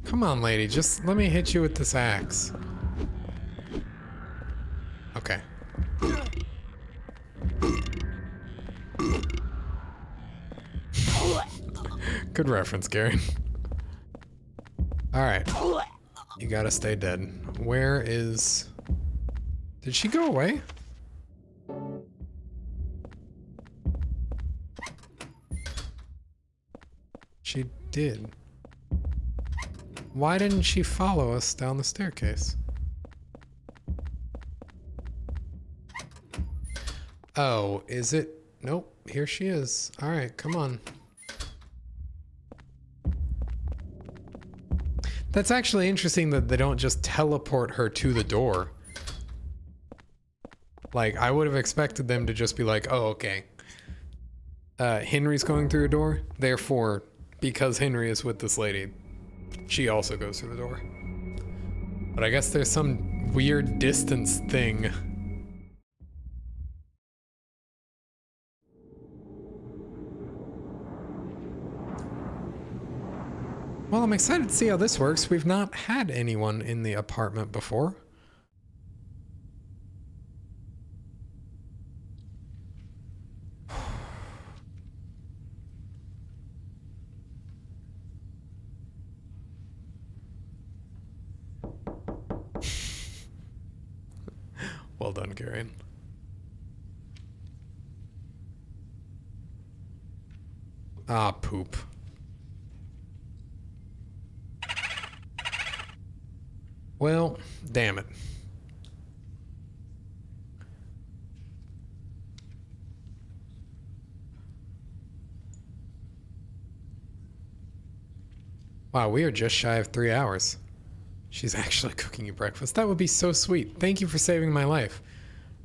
Come on, lady, just let me hit you with this axe. Okay. Good reference, Gary. Alright. You gotta stay dead. Where is... Did she go away? She did. Why didn't she follow us down the staircase? Oh, is it? Nope, here she is. Alright, come on. That's actually interesting that they don't just teleport her to the door. Like, I would have expected them to just be like, oh, okay. Henry's going through a door, therefore, because Henry is with this lady, she also goes through the door. But I guess there's some weird distance thing. Well, I'm excited to see how this works. We've not had anyone in the apartment before. Well done, Garion. Ah, poop. Well, damn it. Wow, we are just shy of 3 hours. She's actually cooking you breakfast. That would be so sweet. Thank you for saving my life.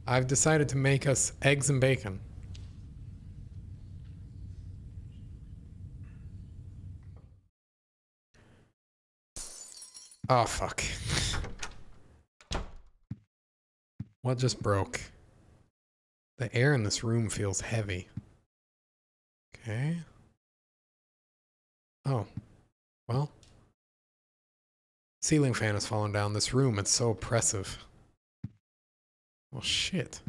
I've decided to make us eggs and bacon. Oh, fuck. What just broke? The air in this room feels heavy. Okay. Oh. Well. Ceiling fan has fallen down this room. It's so oppressive. Well, shit.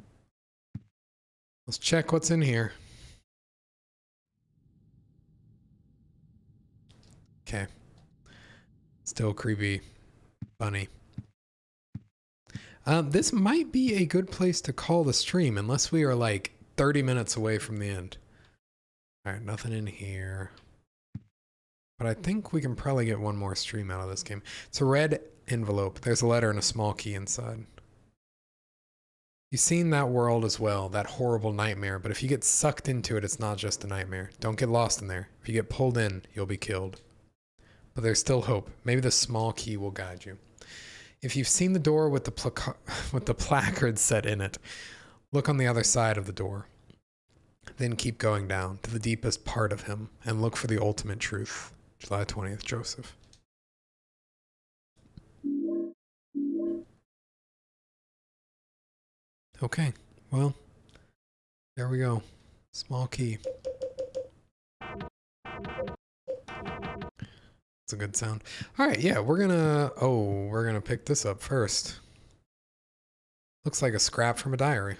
Let's check what's in here. Okay. Still creepy. Funny. This might be a good place to call the stream, unless we are like 30 minutes away from the end. Alright, nothing in here. But I think we can probably get one more stream out of this game. It's a red envelope. There's a letter and a small key inside. You've seen that world as well, that horrible nightmare, but if you get sucked into it, it's not just a nightmare. Don't get lost in there. If you get pulled in, you'll be killed. But there's still hope. Maybe the small key will guide you. If you've seen the door with the placard set in it, look on the other side of the door. Then keep going down to the deepest part of him and look for the ultimate truth. July 20th, Joseph. Okay, well, there we go. Small key. It's a good sound. All right, yeah, we're gonna pick this up first. Looks like a scrap from a diary.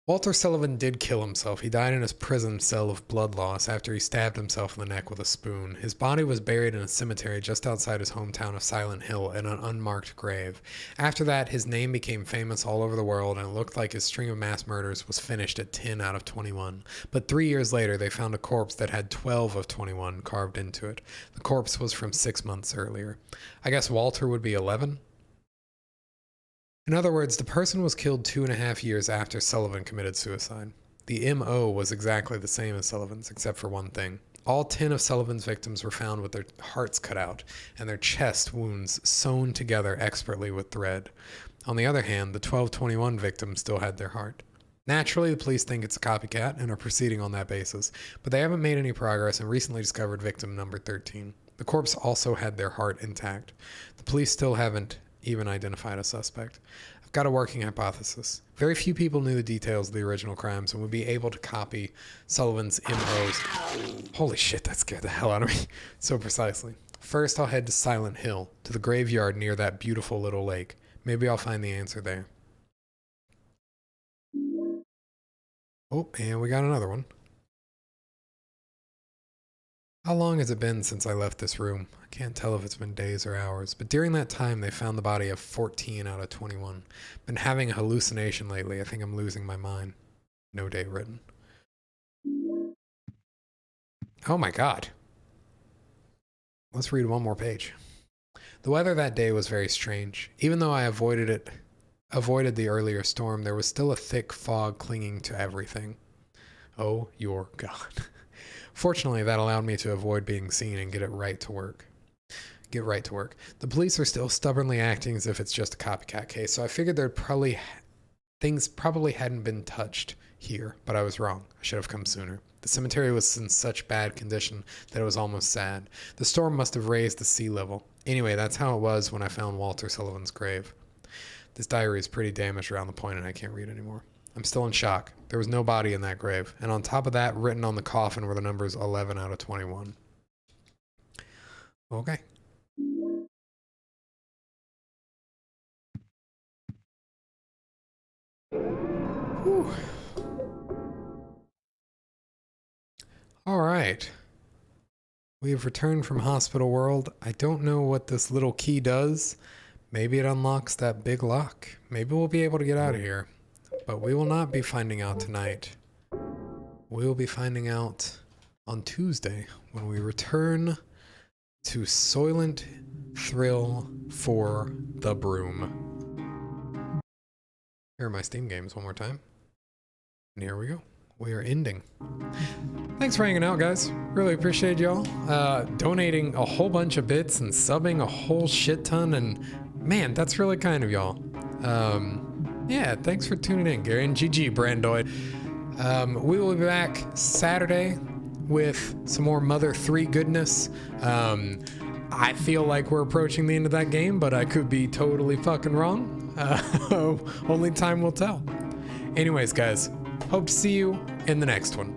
Walter Sullivan did kill himself. He died in his prison cell of blood loss after he stabbed himself in the neck with a spoon. His body was buried in a cemetery just outside his hometown of Silent Hill in an unmarked grave. After that, his name became famous all over the world, and it looked like his string of mass murders was finished at 10 out of 21. But 3 years later, they found a corpse that had 12 of 21 carved into it. The corpse was from 6 months earlier. I guess Walter would be 11? In other words, the person was killed 2.5 years after Sullivan committed suicide. The MO was exactly the same as Sullivan's, except for one thing. All 10 of Sullivan's victims were found with their hearts cut out and their chest wounds sewn together expertly with thread. On the other hand, the 12/21 victims still had their heart. Naturally, the police think it's a copycat and are proceeding on that basis, but they haven't made any progress and recently discovered victim number 13. The corpse also had their heart intact. The police still haven't even identified a suspect. I've got a working hypothesis. Very few people knew the details of the original crimes and would be able to copy Sullivan's MOs. Holy shit, that scared the hell out of me so precisely. First, I'll head to Silent Hill, to the graveyard near that beautiful little lake. Maybe I'll find the answer there. Oh, and we got another one. How long has it been since I left this room? I can't tell if it's been days or hours, but during that time they found the body of 14 out of 21. Been having a hallucination lately. I think I'm losing my mind. No date written. Oh my god. Let's read one more page. The weather that day was very strange. Even though I avoided the earlier storm, there was still a thick fog clinging to everything. Oh, your God. Fortunately, that allowed me to avoid being seen and get right to work. The police are still stubbornly acting as if it's just a copycat case, so I figured things probably hadn't been touched here, but I was wrong. I should have come sooner. The cemetery was in such bad condition that it was almost sad. The storm must have raised the sea level. Anyway, that's how it was when I found Walter Sullivan's grave. This diary is pretty damaged around the point and I can't read anymore. I'm still in shock. There was no body in that grave. And on top of that, written on the coffin were the numbers 11 out of 21. Okay. Whew. All right. We have returned from Hospital World. I don't know what this little key does. Maybe it unlocks that big lock. Maybe we'll be able to get out of here. But we will not be finding out tonight. We will be finding out on Tuesday when we return to Soylent Thrill for the Broom. Here are my Steam games one more time. And here we go. We are ending. Thanks for hanging out, guys. Really appreciate y'all. Donating a whole bunch of bits and subbing a whole shit ton. And man, that's really kind of y'all. Yeah, thanks for tuning in, Gary. And GG, Brandoid. We will be back Saturday with some more Mother 3 goodness. I feel like we're approaching the end of that game, but I could be totally fucking wrong. Only time will tell. Anyways, guys, hope to see you in the next one.